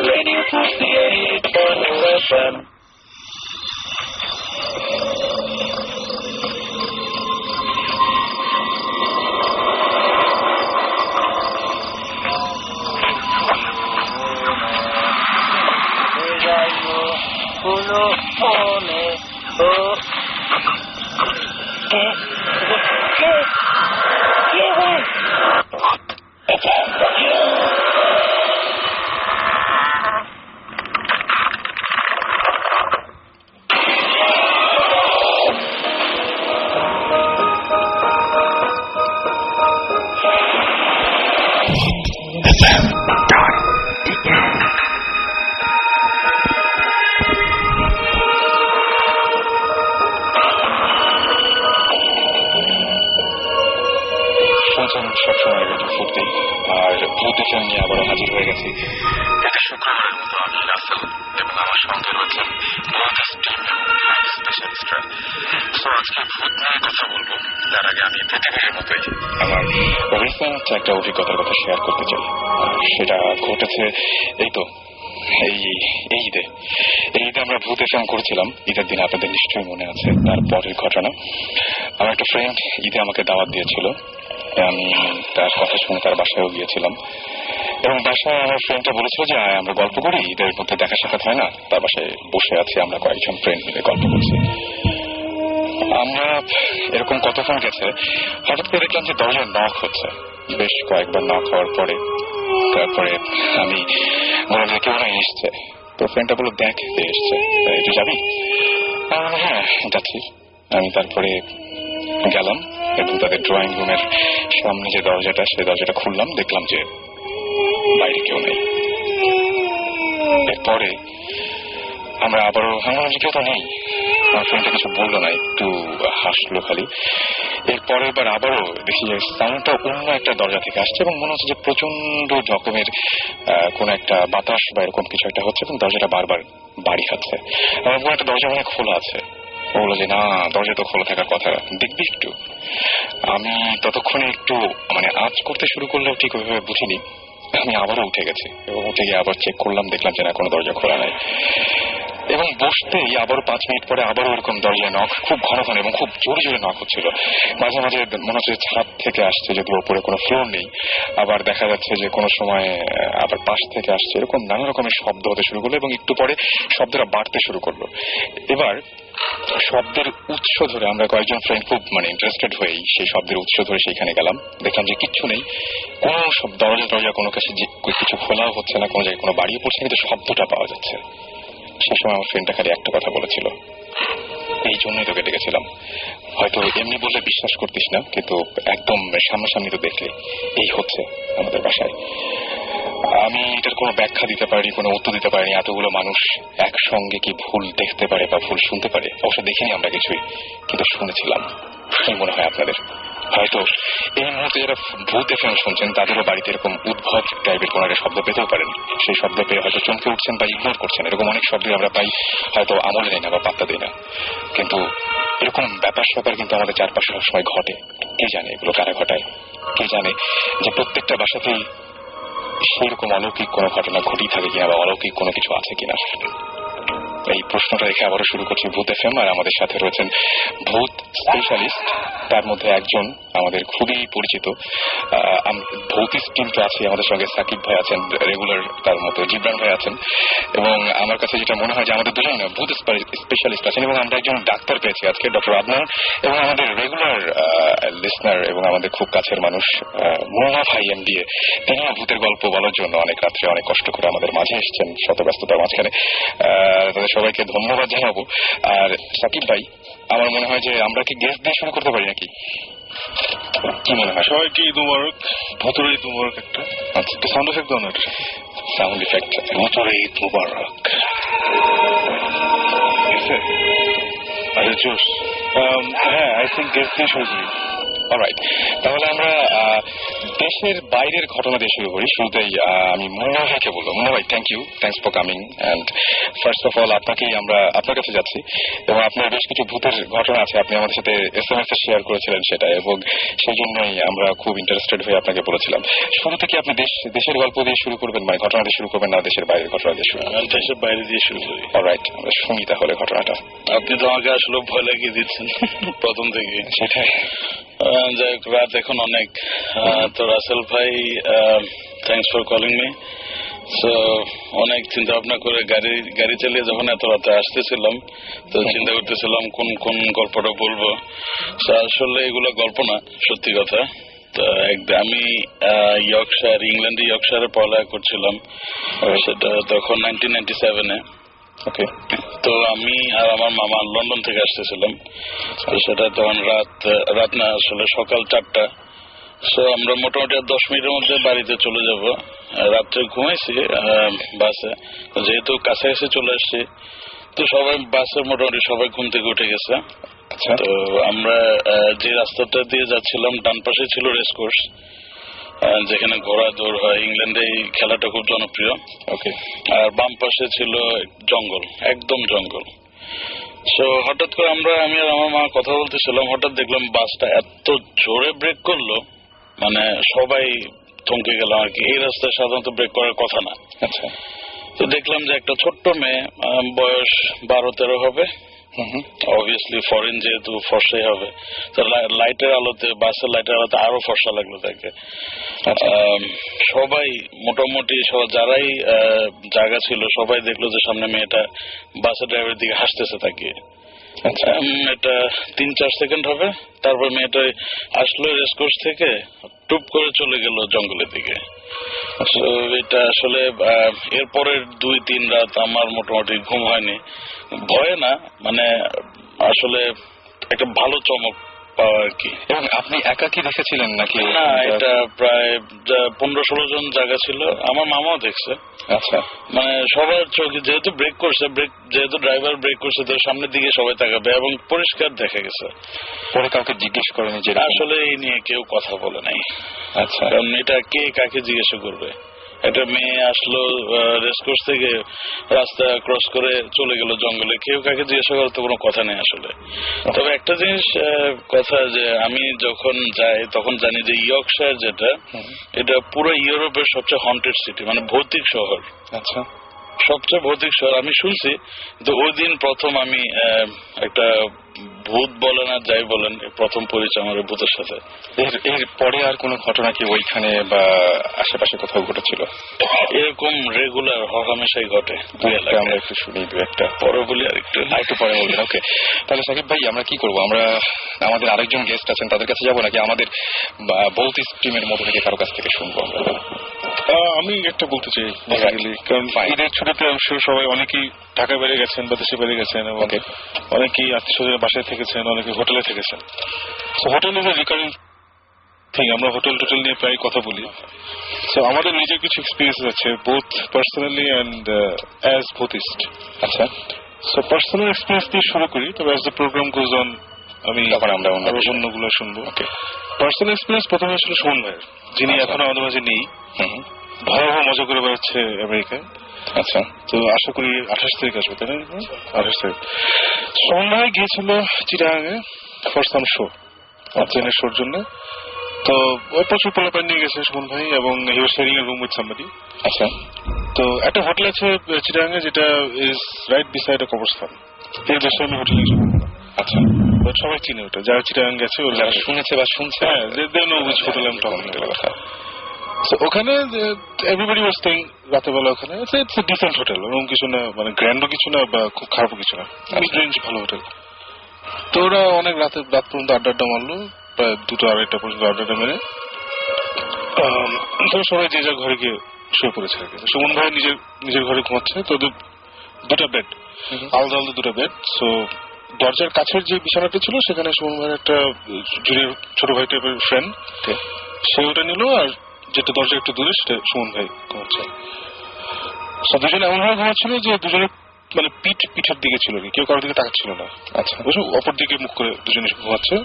Radio 58 FM. সবসময় radio ফুটতে আর ভূত এফএম নিয়ে আবারও হাজির হয়ে গেছি। প্রতি শুক্রবারের মতো আমি রাসেল এবং আমার সঙ্গে রয়েছেন স্পেশালিস্টরা। তো আজকে ভূত নিয়ে কথা বলবো। তার আগে আমি প্রতিদিনের মতোই আমার রিসেন্ট একটা অভিজ্ঞতার কথা শেয়ার করতে চাই। সেটা ঘটেছে এই ঈদে আমরা ভূত এফএম করেছিলাম। ঈদের দিন আপনাদের নিশ্চয়ই মনে আছে। তারপরের ঘটনা, আমার একটা ফ্রেন্ড ঈদে আমাকে দাওয়াত দিয়েছিল। আমি তার কথা শুনে তার বাসায়ও গিয়েছিলাম এবং বাসায় আমার ফ্রেন্ডটা বলেছিল যে আমরা গল্প করি, ঈদের মধ্যে দেখা সাক্ষাৎ হয় না। তার বাসায় বসে আছি, আমরা কয়েকজন ফ্রেন্ড মিলে গল্প করছি। আমরা এরকম কতক্ষণ গেছে, হঠাৎ করে দেখলাম যে দরজায় নক হচ্ছে। বেশ কয়েকবার নক হওয়ার পরে তারপরে আমি বললাম যে কেউ না এসছে। তো ফ্রেন্ডটা বললো, দেখ কে এসছে, একটু যাবি? হ্যাঁ যাচ্ছি। আমি তারপরে গেলাম এবং তাদের ড্রয়িং রুমের সামনে যে দরজাটা, সেই দরজাটা খুললাম, দেখলাম যে বাইরে কেউ নেই। এরপরে আমরা আবারও ভাবলাম যে কেউ তো নেই। আমার ফ্রেন্ডটা কিছু বললো না, একটু হাসলো খালি। এরপরে এবার আবারও দেখি যে সাউন্ডটা অন্য একটা দরজা থেকে আসছে এবং মনে হচ্ছে যে প্রচন্ড রকমের কোন একটা বাতাস বা এরকম কিছু একটা হচ্ছে এবং দরজাটা বারবার বাড়ি খাচ্ছে। আমার মনে একটা দরজা মনে খোলা আছে। বললো যে না, দরজা তো খোলা থাকার কথা, দেখবি একটু। আমি ততক্ষণে একটু আঁচ করতে শুরু করলেও ঠিক ওইভাবে বুঝিনি। আমি আবারও উঠে গেছি এবং উঠে গিয়ে আবার চেক করলাম, দেখলাম যে না, কোনো দরজা খোলা নাই। এবং বসতেই আবারও 5 মিনিট পরে আবারও এরকম দরজায় নক, খুব ঘন ঘন এবং খুব জোরে জোরে নক হচ্ছিল। মাঝে মাঝে মনে হচ্ছে ছাদ থেকে আসছে, যদি ওপরে কোনো ফ্লোর নেই। আবার দেখা যাচ্ছে যে কোনো সময় আবার পাশ থেকে আসছে। এরকম নানা রকমের শব্দ হতে শুরু করলো এবং একটু পরে শব্দটা বাড়তে শুরু করলো। এবার শব্দের উৎস ধরে আমরা কয়েকজন ফ্রেন্ড খুব ইন্টারেস্টেড হয়েই সেই শব্দের উৎস ধরে সেইখানে গেলাম। দেখলাম যে কিচ্ছু নেই, কোনো দরজা কোনো কাছে কিছু খোলাও হচ্ছে না, কোনো জায়গায় কোনো বাড়িয়ে পড়ছে, কিন্তু শব্দটা পাওয়া যাচ্ছে। সে সময় আমার ফ্রেন্ডটা খালি একটা কথা বলেছিল, এই জন্যই তোকে ডেকেছিলাম। হয়তো এমনি বললে বিশ্বাস করতিস না, কিন্তু একদম সামনাসামনি তো দেখলে এই হচ্ছে আমাদের বাসায়। আমি এটার কোনো ব্যাখ্যা দিতে পারিনি, কোনো উত্তর দিতে পারিনি। এতগুলো মানুষ একসঙ্গে কি ভুল দেখতে পারে বা ভুল শুনতে পারে? অবশ্য দেখিনি আমরা কিছুই, কিন্তু শুনেছিলাম। কি মনে হয় আপনাদের? হয়তো এই মুহূর্তে যারা ভূত এফএম শুনছেন তাদেরও বাড়িতে এরকম উদ্ভট টাইপের কোনো একটা শব্দ পেতেও পারেন। সেই শব্দ পেয়ে হয়তো চমকে উঠছেন বা ইগনোর করছেন। এরকম অনেক শব্দই আমরা পাই, হয়তো আমলে নেই না বা পাত্তা দিই না। কিন্তু এরকম ব্যাপার স্যাপার কিন্তু আমাদের চারপাশে সবসময় ঘটে। কে জানে এগুলো কারা ঘটায়? কে জানে যে প্রত্যেকটা বাসাতেই সেরকম অলৌকিক কোনো ঘটনা ঘটেই থাকে কিনা বা অলৌকিক কোনো কিছু আছে কিনা? এই প্রশ্নটা রেখে আবারও শুরু করছি ভূত এফএম। আর আমাদের সাথে রয়েছেন ভূত স্পেশালিস্ট, তার মধ্যে একজন আমাদের খুবই পরিচিত ভৌতিক টিম তো আছে। আমাদের সঙ্গে সাকিব ভাই আছেন রেগুলার, তার মতো জিবরান ভাই আছেন, এবং আমার কাছে যেটা মনে হয় যে আমাদের দুজন ভূত স্পেশালিস্ট আছেন এবং আমরা একজন ডাক্তার পেয়েছি আজকে, ডক্টর আদনান, এবং আমাদের রেগুলার লিসনার এবং আমাদের খুব কাছের মানুষ মুন্না ভাই এমবিএ। তিনিও ভূতের গল্প বলার জন্য অনেক রাত্রে অনেক কষ্ট করে আমাদের মাঝে এসছেন শত ব্যস্ততার মাঝখানে। তাদের সবাইকে ধন্যবাদ জানাবো। আর সাকিব ভাই, আমার মনে হয় যে আমরা কি গেস্ট দিয়ে শুরু করতে পারি নাকি? কি মনে হয়? সবাইকে ঈদ মুবারক, ভুতুর ঈদ মুবারক। একটা সাউন্ড এফেক্ট দাও না, সাউন্ড এফেক্ট। ভুতুর ঈদ মুবারক। আচ্ছা জোস। হ্যাঁ, আই থিঙ্ক গেস্ট দিয়ে শুরু করি। অলরাইট, তাহলে আমরা দেশের বাইরের ঘটনা দিয়ে শুরু করি। শুরুতেই আমি মুন্না ভাইকে বলবো। মুন্না ভাই, thanks for coming, and first of all আপনার কাছে যাচ্ছি, এবং আপনার বেশ কিছু ভূতের ঘটনা আছে, আপনি আমাদের সাথে SMS এ শেয়ার করেছিলেন সেটা, এবং সেই জন্যই আমরা খুব ইন্টারেস্টেড হয়ে আপনাকে বলেছিলাম। শুরু থেকে আপনি দেশের গল্প দিয়ে শুরু করবেন, মানে ঘটনা দিয়ে শুরু করবেন, না দেশের বাইরের ঘটনা দিয়ে শুরু করবেন? দেশের বাইরে দিয়ে শুরু করি। অলরাইট, আমরা শুনি তাহলে ঘটনাটা। আপনি তো আমাকে আসলে ভয় লাগিয়ে দিচ্ছেন প্রথম থেকে। সেটাই। যাই হোক, রাত এখন অনেক। তো রাসেল ভাই, thanks for calling me. So অনেক চিন্তা ভাবনা করে গাড়ি চালিয়ে যখন এত রাতে আসতেছিলাম, তো চিন্তা করতেছিলাম কোন কোন গল্পটা বলবো। আসলে এগুলো গল্প না, সত্যি কথা। তো আমি ইংল্যান্ডে ইয়র্কশায়ারে পড়ালেখা করছিলাম, সেটা তখন 1997-এ। ওকে। তো আমি আর আমার মামা লন্ডন থেকে আসতেছিলাম, সেটা তখন রাত না, আসলে সকাল 4টা। সো আমরা মোটামুটি 10 মিনিটের মধ্যে বাড়িতে চলে যাব। রাত্রে ঘুমাইছি বাসে, যেহেতু কাছাকাছি চলে আসছি, তো সবাই বাসে মোটামুটি সবাই ঘুম থেকে উঠে গেছে। তো আমরা যে রাস্তাটা দিয়ে যাচ্ছিলাম, ডান পাশে ছিল রেসকোর্স, যেখানে ঘোড়া দৌড় হয়। ইংল্যান্ডে এই খেলাটা খুব জনপ্রিয়। ওকে। আর বাম পাশে ছিল জঙ্গল, একদম জঙ্গল। সো হঠাৎ করে আমি আর আমার মা কথা বলতেছিলাম, হঠাৎ দেখলাম বাসটা এত জোরে ব্রেক করলো, মানে সবাই থমকে গেলাম আর কি। এই রাস্তায় সাধারণত ব্রেক করার কথা না। আচ্ছা। তো দেখলাম যে একটা ছোট্ট মেয়ে, বয়স 12-13 হবে, অবভিয়াসলি ফরেন যেহেতু ফর্সাই হবে, তো লাইটের আলোতে, বাসের লাইটের আলোতে আরো ফর্সা লাগলো তাকে। সবাই মোটামুটি যারাই জায়গা ছিল সবাই দেখলো যে সামনে মেয়েটা বাসের ড্রাইভারের দিকে হাসতেছে তাকিয়ে। এটা 3-4 সেকেন্ড হবে, তারপর মেয়েটা আসলো রেসকোর্স থেকে, টুপ করে চলে গেল জঙ্গলের দিকে। এটা আসলে এরপরের 2-3 রাত আমার মোটামুটি ঘুম হয়নি। ভয়ে না, মানে আসলে একটা ভালো চমক পাওয়া আর কি। এবং আপনি একাকি দেখেছিলেন নাকি? না, এটা প্রায় 15-16 জন জায়গা ছিল, আমার মামাও দেখছে। আচ্ছা। মানে সবার চোখে, যেহেতু যেহেতু ড্রাইভার ব্রেক করছে, তো সামনের দিকে সবাই তাকাবে, এবং পরিষ্কার দেখা গেছে। পরে কাউকে জিজ্ঞেস করেনি যে? আসলে এই নিয়ে কেউ কথা বলে নাই। আচ্ছা। কারণ এটা কে কাকে জিজ্ঞাসা করবে? একটা মেয়ে আসলো রেসকোর্স থেকে, রাস্তা ক্রস করে চলে গেল জঙ্গলে, কেউ কাকে জিজ্ঞাসা করার তো কোনো কথা নেই আসলে। তবে একটা জিনিস কথা, যে আমি যখন যাই তখন জানি যে ইয়র্কশায়ার যেটা, এটা পুরো ইউরোপের সবচেয়ে হন্টেড সিটি, মানে ভৌতিক শহর। আচ্ছা। সবচেয়ে ভৌতিক শহর আমি শুনছি। তো ওই দিন প্রথম আমি একটা ভূত বলেন আর যাই বলেন, প্রথম পরিচয় আমার ভূতের সাথে। এর পরে আর কোনো ঘটনা কি ওইখানে বা আশেপাশে কোথাও ঘটেছিল? এরকম রেগুলার হরহামেশাই ঘটে। আমরা একটু শুনি দু একটা, পরে বলি আর একটু পরে বলবেন। ওকে, তাহলে সাকিব ভাই আমরা কি করবো? আমরা আমাদের আরেকজন গেস্ট আছেন, তাদের কাছে যাবো, নাকি আমাদের বলতি স্ট্রিমের মধ্যে থেকে কারো কাছ থেকে শুনবো আমরা? আমি একটা বলতে চাই, কারণ ঈদের ছুটিতে সবাই অনেকেই ঢাকায় বেড়ে গেছেন বা দেশে বেড়ে গেছেন, এবং অনেকেই আত্মীয় বাসায় থেকেছেন, অনেকে হোটেলে থেকেছেন। Hotel is a recurring thing. আমরা হোটেল নিয়ে প্রায় কথা বলি। সো আমাদের নিজের কিছু এক্সপিরিয়েন্স আছে, both personally and as Buddhist. আচ্ছা। সো পার্সোনাল এক্সপিরিয়েন্স দিয়ে শুরু করি, তবে as the program goes on আমি আমরা অন্যগুলো শুনবো। পার্সোনাল এক্সপিরিয়েন্স প্রথমে ছিল সুমন ভাইয়ের, যিনি এখনো আমাদের মাঝে নেই। ভয়াবহ মজা করে বেড়াচ্ছে আমেরিকায়। আচ্ছা। তো আশা করি 28 তারিখ আসবে, তাই না? 28 তারিখ সুমন ভাই গিয়েছিল চিটাগাঙে ফর সাম শো, ট্রেনের শোর জন্য। তো প্রচুর পোলাপান নিয়ে গেছে সুমন ভাই, এবং he was sharing a room with somebody. আচ্ছা। তো একটা হোটেল আছে চিটাগাঙে, যেটা ইজ রাইট বিসাইড এ কবরস্থান। এর বেশি আমি হোটেলে কিছু বলবো না। আচ্ছা। সবাই চিনে ওটা, যারা চিটাগাং গেছে, যারা শুনেছে বা শুনছে, হ্যাঁ, they know which hotel I am talking about. ওখানে এভরিবডি ওয়াজ স্টেইং রাতের বেলা ওখানে। ইটস এ ডিসেন্ট হোটেল, এরকম কিছু না, মানে গ্র্যান্ডও কিছু না বা খুব খারাপও কিছু না, মিড রেঞ্জ ভালো হোটেল। তো ওরা অনেক রাত পর্যন্ত আড্ডা মারলো, প্রায় 2-2-2:30 পর্যন্ত আড্ডা মেরে। তো সবাই যে যার ঘরে গিয়ে শুয়ে পড়েছে আর কি। সুমন ভাই নিজের ঘরে ঘুমাচ্ছে। তো দুটা বেড, আলাদা আলাদা দুটা বেড। সো দরজার কাছের যে বিছানাটা ছিল, সেখানে সুমন ভাইয়ের একটা জুনিয়র ছোট ভাই টাইপের ফ্রেন্ড, সে ওটা নিল, আর যেটা দরজা একটু দূরে সেটা সুমন ভাই ঘুমাচ্ছে। দুজনে এমন ভাবে ঘুমাচ্ছিল যে দুজনে মানে পিঠের দিকে ছিল, কেউ কারোর দিকে তাকাচ্ছিল না। আচ্ছা। অপর দিকে মুখ করে দুজনে ঘুমাচ্ছে।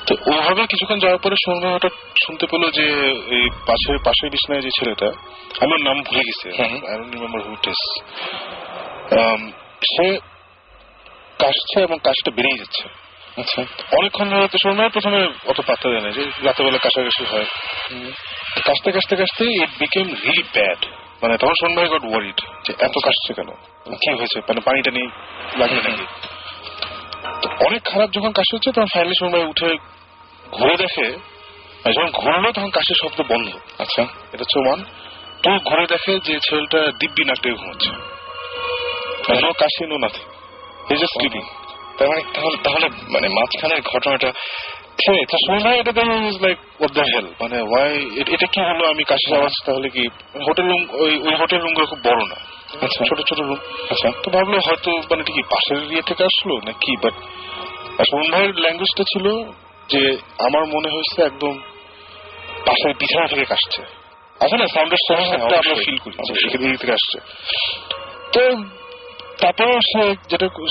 তো ওভাবে কিছুক্ষণ যাওয়ার পরে সুমন ভাই হঠাৎ শুনতে পেলো যে এই পাশের বিছানায় যে ছেলেটা, আমি ওর নাম ভুলে গেছি, I don't remember who it is, সে কাশছে এবং কাশটা বেরিয়ে যাচ্ছে। আচ্ছা, অনেকক্ষণ ধরে তো সুমন ভাই প্রথমে অত পাত্তা দেয় না যে রাতেবেলা কাশাকাশি হয়। কাশতে কাশতে কাশতে ইট বিকেম রিয়েলি ব্যাড। মানে তখন সুমন ভাই গট ওয়ারিড যে এত কাশছে কেন, কি হয়েছে, মানে পানিটা নেই লাগবে নাকি। অনেক খারাপ যখন কাশি হচ্ছে তখন ফাইনালি সুমন ভাই উঠে ঘুরে দেখে, যখন ঘুরলো তখন কাশির শব্দ বন্ধ। আচ্ছা, এটা হচ্ছে ওয়ান। তো ঘুরে দেখে যে ছেলেটা দিব্যি নাকটে ঘুমাচ্ছে, নো কাশি no nothing, he just sleeping. তার মানে তাহলে মানে মাঝখানের ঘটনাটা মানে এটা কি হলো, আমি কাশির আওয়াজ, তাহলে কি হোটেল রুম, ওই হোটেল রুম গুলো খুব বড় না, ছোট ছোট রুম। আচ্ছা, তো ভাবলো হয়তো মানে কি পাশের ইয়ে থেকে আসলো না কি, বাট সুমন ভাইয়ের ল্যাঙ্গুয়েজটা ছিল যে আমার মনে হয়েছে একদম পাশের বিছানা থেকে কাশছে। আছে না সাউন্ডের সমস্যাটা আমরা ফিল করি, সেদিক থেকে আসছে। তো তারপর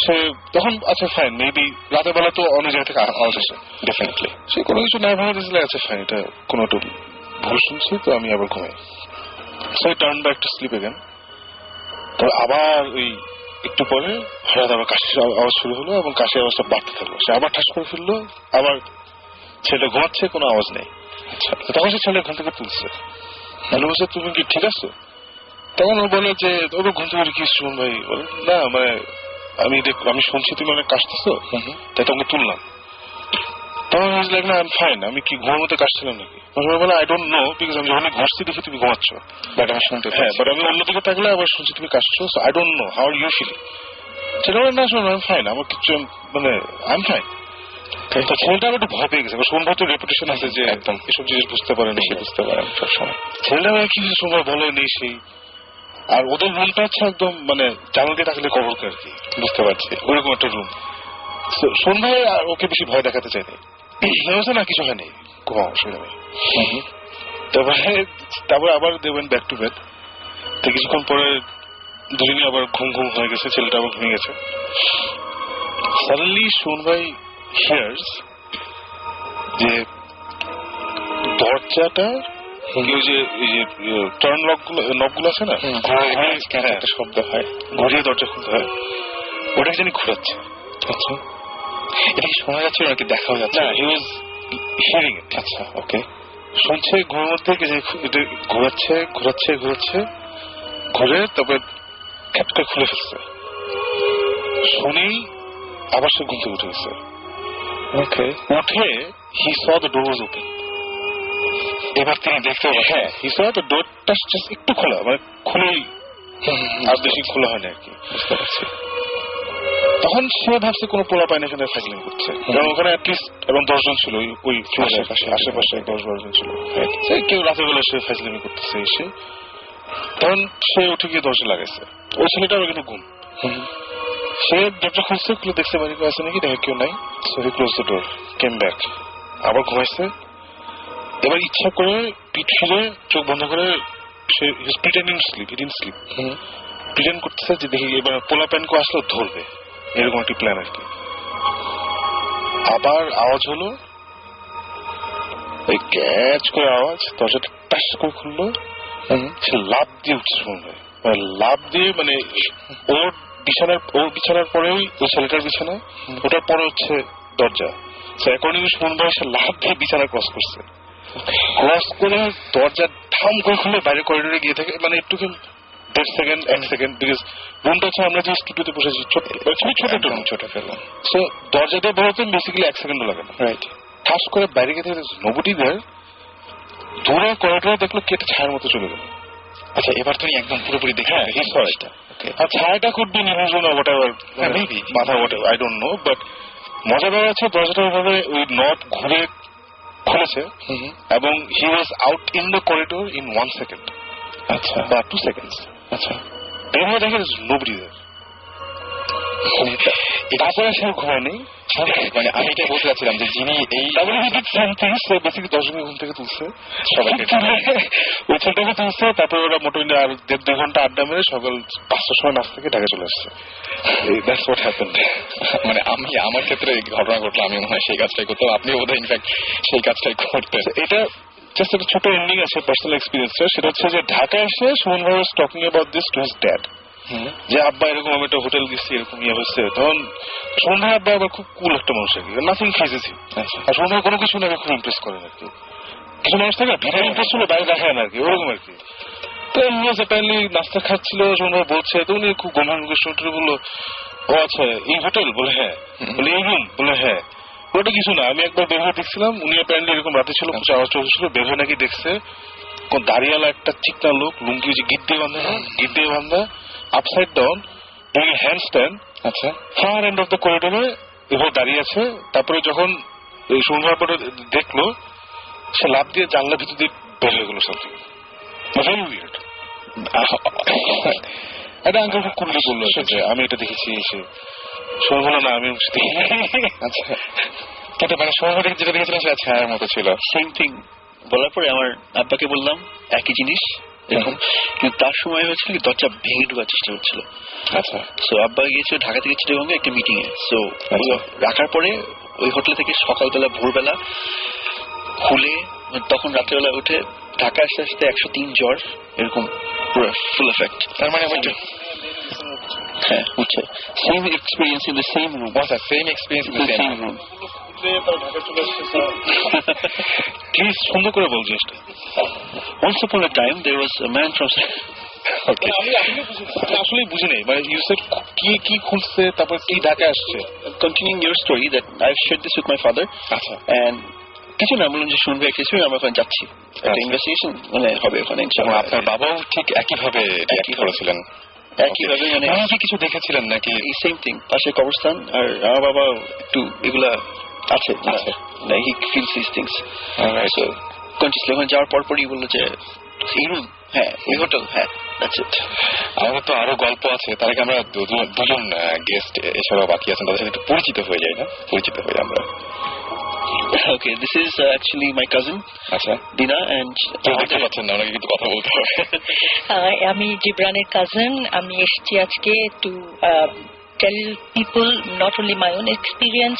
সে তখন আচ্ছা ফাইন, মেবি রাতের বেলা তো অন্য জায়গা থেকে আওয়াজ আসে, ডেফিনেটলি সে কোনো কিছু না ভাবে দিয়েছিল, আচ্ছা ফাইন এটা কোনো একটু ভুল শুনছি, তো আমি আবার ঘুমাই। So turn back to sleep again. তবে আবার ওই একটু পরে হঠাৎ আবার কাশির আওয়াজ শুরু হলো এবং কাশির আওয়াজটা বাড়তে থাকলো। সে আবার ঠাস করে ফেললো, আবার ছেলেটা ঘুমাচ্ছে, কোনো আওয়াজ নেই। আচ্ছা, তখন সে ছেলে ঘুম থেকে তুলছে, ভালো বলছে তুমি কি ঠিক আছো? তখন ও বলে যে ওর ঘুম থেকে কি সুমন ভাই বলে না, মানে আমি শুনছি তুমি অনেক কাশতেছো, তাই তোমাকে তুললাম। তখন না আই এম ফাইন, আমি কি ঘুমের মধ্যে কাশছিলাম নাকি? বলে আই ডোন্ট নো, বিকজ আমি যখন ঘুরছি দেখি তুমি ঘুমাচ্ছ, বাট আমি শুনতে, হ্যাঁ বাট আমি অন্যদিকে থাকলে আবার শুনছি তুমি কাশছো, I don't know how you feeling. সেটা না শুনুন আই এম ফাইন, আমার কিছু মানে আই এম ফাইন। তো ছেলেটা একটু ভয় পেয়ে গেছে, সুমন ভাই তো রেপুটেশন আছে যে একদম এসব জিনিস বুঝতে পারেন, বুঝতে পারেন সবসময়। ছেলেটা কি সুমন বলে নেই সেই, আর ওদের রুমটা হচ্ছে একদম মানে জানাল দিয়ে থাকলে কবর আর কি, বুঝতে পারছি ওইরকম একটা রুম। সুমন ভাই আর ওকে বেশি ভয় দেখাতে চাইনি, না কিছু হয়নি, কোনো অসুবিধা নেই। তারপরে আবার দেবেন ব্যাক টু বেড। তো কিছুক্ষণ পরে দুজনই আবার ঘুম হয়ে গেছে, ছেলেটা আবার ঘুমিয়ে গেছে। সাডেনলি সুমন ভাই হিয়ার্স যে দরজাটা যে টার্ন নকগুলো আছে না, একটা শব্দ হয়, ঘুরিয়ে দরজা খুলতে হয়, ওটাকে জানি ঘুরাচ্ছে। আচ্ছা, এটা কি শোনা যাচ্ছে নাকি দেখাও যাচ্ছে? না, হি ওয়াজ হিয়ারিং ইট। আচ্ছা, ওকে, শুনছে ঘুমের মধ্যে এটা ঘুরাচ্ছে ঘুরে তারপরে খ্যাট করে খুলে ফেলছে। শুনেই আবার সে ঘুম থেকে উঠে গেছে। ওকে, উঠে হি saw the door was open. এবার তিনি দেখতে, হ্যাঁ হি স দ্য ডোরটা জাস্ট একটু খোলা, মানে খুলেই, আর বেশি খোলা হয়নি আর কি, বুঝতে পারছি। তখন সে ভাবছে কোনো পোলা পায়নি এখানে ফাইজলিং করছে, কারণ ওখানে অ্যাটলিস্ট এবং 10 জন ছিল, ওই আশেপাশে 10-12 জন ছিল, কেউ রাতের বেলা সে ফাইজলিং করতেছে এসে। তখন সে উঠে গিয়ে দরজা লাগাইছে, ওই ছেলেটারও কিন্তু ঘুম। সে দরজা খুলছে, খুলে দেখতে বাড়ি আছে নাকি, দেখে কেউ নাই। So he close the door, came back, আবার ঘুমাইছে। এবার ইচ্ছা করে পিঠ ফিরে চোখ বন্ধ করে সে pretending sleep, he didn't sleep, pretend করতেছে যে দেখি এবার পোলা প্যান কো আসলেও ধরবে, এরকম একটি প্ল্যান আর কি। আবার আওয়াজ হলো, ওই ক্যাচ করে আওয়াজ, দরজাটা টাস করে খুললো। সে লাফ দিয়ে উঠছে শুনবে, লাফ দিয়ে মানে ওর বিছানার পরেই ওই ছেলেটার বিছানা, ওটার পরে হচ্ছে দরজা। অ্যাকর্ডিং টু সুমন ভাই সে লাফ দিয়ে বিছানা ক্রস করছে, ক্রস করে দরজা ঠাম করে খুলে বাইরে করিডোরে গিয়ে থাকে, মানে একটু 1 সেকেন্ড, বিকজ রুমটা হচ্ছে আমরা যে স্টুডিওতে বসেছি ছোট একটা রুম, ছোট একটা রুম। সো দরজা দিয়ে বেরোতে বেসিক্যালি 1 সেকেন্ডও লাগে না, রাইট। ঠাস করে বাইরে গিয়ে থাকে নোবডি দেয়ার, দূরে করিডোরে দেখলো কেটে ছায়ার মতো চলে গেল। আচ্ছা, এবার তুমি একদম পুরোপুরি দেখে আর ছায়াটা খুব দিন ইলিউশন হোয়াট এভার, মেবি মাথা what I don't no, but মজা দেওয়া আছে দরজাটা ওইভাবে ওই নব ঘুরে খুলেছে এবং he was out in the corridor in 1 second, আচ্ছা, বা 2 সেকেন্ডস। আচ্ছা, এর মধ্যে দেখে নোবডি দেয়ার। তারপরে সে ঘুমায়নি, মানে আমি এটা বলতে চাচ্ছিলাম যে যিনি এই বেসিক্যালি 10 জনের ঘুম থেকে তুলছে সবাইকে, ওই ছেলেটাকে তুলছে, তারপরে ওরা মোটামুটি আর 1.5-2 ঘন্টা আড্ডা মেরে সকাল 5টার সময় নাচ থেকে ঢাকা চলে আসছে। That's what happened. মানে আমি আমার ক্ষেত্রে ঘটনা ঘটলো, আমি মনে হয় সেই কাজটাই করতাম, আপনি বোধহয় ইনফ্যাক্ট সেই কাজটাই করতেন। এটা জাস্ট একটা ছোট এন্ডিং আছে পার্সোনাল এক্সপিরিয়েন্সটা, সেটা হচ্ছে যে ঢাকা এসে সুমন ভাই was talking about this to his dad, যে আব্বা এরকম আমি একটা হোটেল গেছি এরকম ইয়ে হচ্ছে। তখন সুমন ভাই আব্বা আবার খুব কুল একটা মানুষ আর কি, নাথিং ফেজেস হিম। আর সুমন ভাই কোনো কিছু না খুব ইমপ্রেস করেন আর কি, কিছু মানুষ থাকে ভিতরে ইমপ্রেস হলে বাইরে দেখায় না আর কি, ওরকম আর কি। তো এমনি অ্যাপারেন্টলি নাস্তা খাচ্ছিল, সুমন ভাই বলছে, তো উনি খুব গম্ভীর শুনে বললো, ও আচ্ছা এই হোটেল? বলে হ্যাঁ। বলে এই রুম? বলে হ্যাঁ। ওটা কিছু না, আমি একবার বের হয়ে দেখছিলাম, উনি অ্যাপারেন্টলি এরকম রাতে ছিল, কিছু আওয়াজ ছিল, বের হয়ে নাকি দেখছে কোন দাঁড়িয়ালা একটা চিকনা লোক, লুঙ্গি যে গিট দিয়ে বান্ধা, গিট দিয়ে বান্ধা, আপসাইড ডাউন, হ্যান্ড স্ট্যান্ড, আচ্ছা, ফার এন্ড অফ দ্য করিডোরে এভাবে দাঁড়িয়ে আছে। তারপরে যখন সুন্দর পরে দেখলো, সে লাফ দিয়ে জানলার ভিতর দিয়ে বের হয়ে গেল সামথিং ভেরি উইয়ার্ড। একটা আঙ্কেল খুব কুললি বললো যে আমি এটা দেখেছি, এসে সময় হলো না আমি আচ্ছা, কিন্তু মানে সময় যেটা দেখেছিলাম সেটা ছায়ার মতো ছিল। সেম থিং বলার পরে আমার আব্বাকে বললাম একই জিনিস এরকম, কিন্তু তার সময় হয়েছিল কি দরজা ভেঙে ঢোকার চেষ্টা হচ্ছিল। আচ্ছা, সো আব্বা গিয়েছিল ঢাকা থেকে চিটাগঙ্গে একটা মিটিং এ, সো রাখার পরে ওই হোটেল থেকে সকালবেলা ভোরবেলা খুলে তখন রাত্রেবেলা উঠে ঢাকা আসতে আসতে 103 জ্বর এরকম পুরো ফুল এফেক্ট। তার মানে হ্যাঁ বুঝছে, same experience in the same room, same experience in the same room. Please সুন্দর করে বল জিনিসটা। Once upon a time there was a man from আসলে বুঝি নাই, মানে ইউ সেড কি খুলছে তারপর কি ঢাকা আসছে। Continuing your story that I've shared this with my father, আচ্ছা, and কিছু না বললাম যে শুনবে একটা হিসেবে আমরা ওখানে যাচ্ছি, একটা ইনভেস্টিগেশন মানে হবে ওখানে ইনশাআল্লাহ। আপনার বাবাও ঠিক একইভাবে করেছিলেন? একইভাবে মানে আপনি কি কিছু দেখেছিলেন নাকি? সেম থিং, পাশে কবরস্থান, আর আমার বাবা একটু এগুলা আছে, he feels this things. So continuously ওখানে যাওয়ার পরপরই বললো যে এই রুম, হ্যাঁ এই হোটেল, হ্যাঁ দ্যাটস ইট। আমাদের তো আরো গল্প আছে, তার আগে আমরা দুজন গেস্ট এছাড়াও বাকি আছেন, তাদের সাথে একটু পরিচিত হয়ে যাই না? পরিচিত হয়ে আমরা। Okay, this is actually my cousin. আচ্ছা, Dina, and দেখতে পাচ্ছেন না, ওনাকে কিন্তু কথা বলতে হবে। আমি জিবরানের কাজিন। আমি এসেছি আজকে to tell people not only my own experience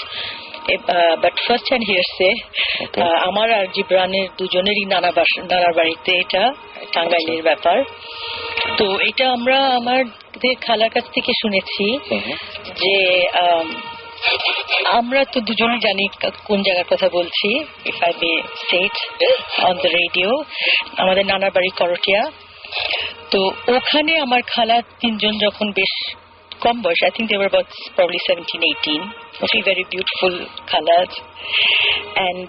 but first hand hearsay. আমার আর জিবরানের দুজনেরই নানার বাড়িতে এটা টাঙ্গাইলের ব্যাপার। তো এটা আমরা আমাদের খালার কাছ থেকে শুনেছি যে আমরা তো দুজনেই জানি কোন জায়গার কথা বলছি, if I may state on the radio. আমাদের নানার বাড়ি করটিয়া। তো ওখানে আমার খালা তিনজন যখন বেশ কম বয়স, I think they were about probably 17-18, very beautiful colors, and